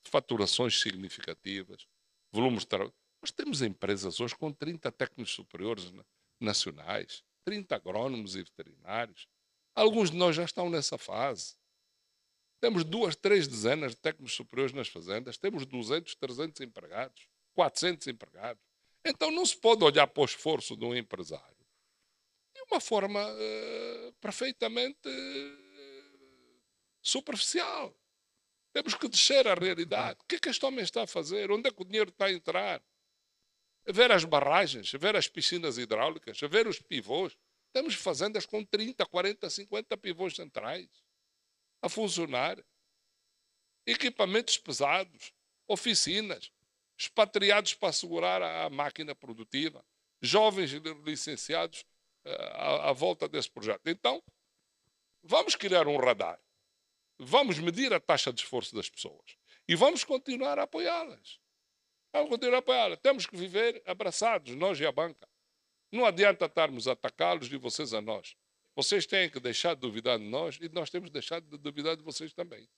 faturações significativas, volumes de trabalho. Nós temos empresas hoje com 30 técnicos superiores nacionais, 30 agrónomos e veterinários. Alguns de nós já estão nessa fase. Temos 2, 3 dezenas de técnicos superiores nas fazendas, temos 200, 300 empregados, 400 empregados. Então não se pode olhar para o esforço de um empresário de uma forma perfeitamente superficial. Temos que descer à realidade. O que é que este homem está a fazer? Onde é que o dinheiro está a entrar? A ver as barragens, a ver as piscinas hidráulicas, a ver os pivôs. Temos fazendas com 30, 40, 50 pivôs centrais a funcionar. Equipamentos pesados, oficinas, expatriados para assegurar a máquina produtiva, jovens licenciados à volta desse projeto. Então, vamos criar um radar. Vamos medir a taxa de esforço das pessoas e vamos continuar a apoiá-las. Vamos continuar a apoiá-las. Temos que viver abraçados, nós e a banca. Não adianta estarmos a atacá-los e vocês a nós. Vocês têm que deixar de duvidar de nós e nós temos de deixar de duvidar de vocês também.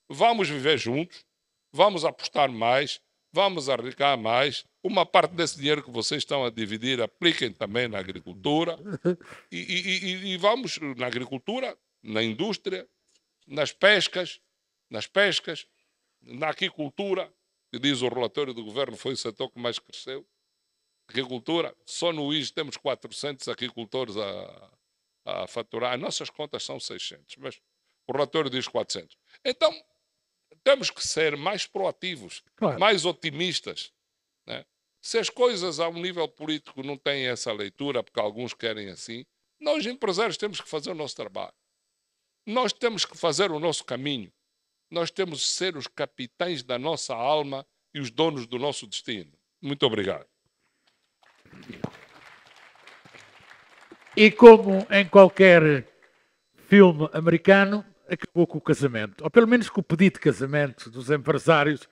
Vamos viver juntos, vamos apostar mais, vamos arriscar mais. Uma parte desse dinheiro que vocês estão a dividir, apliquem também na agricultura. E vamos na agricultura, na indústria, nas pescas, na aquicultura, que diz o relatório do governo, foi o setor que mais cresceu. Agricultura, só no IS temos 400 aquicultores a faturar. As nossas contas são 600, mas o relatório diz 400. Então, temos que ser mais proativos, claro, mais otimistas, né? Se as coisas a um nível político não têm essa leitura, porque alguns querem assim, nós empresários temos que fazer o nosso trabalho. Nós temos que fazer o nosso caminho. Nós temos que ser os capitães da nossa alma e os donos do nosso destino. Muito obrigado. E como em qualquer filme americano, acabou com o casamento. Ou pelo menos com o pedido de casamento dos empresários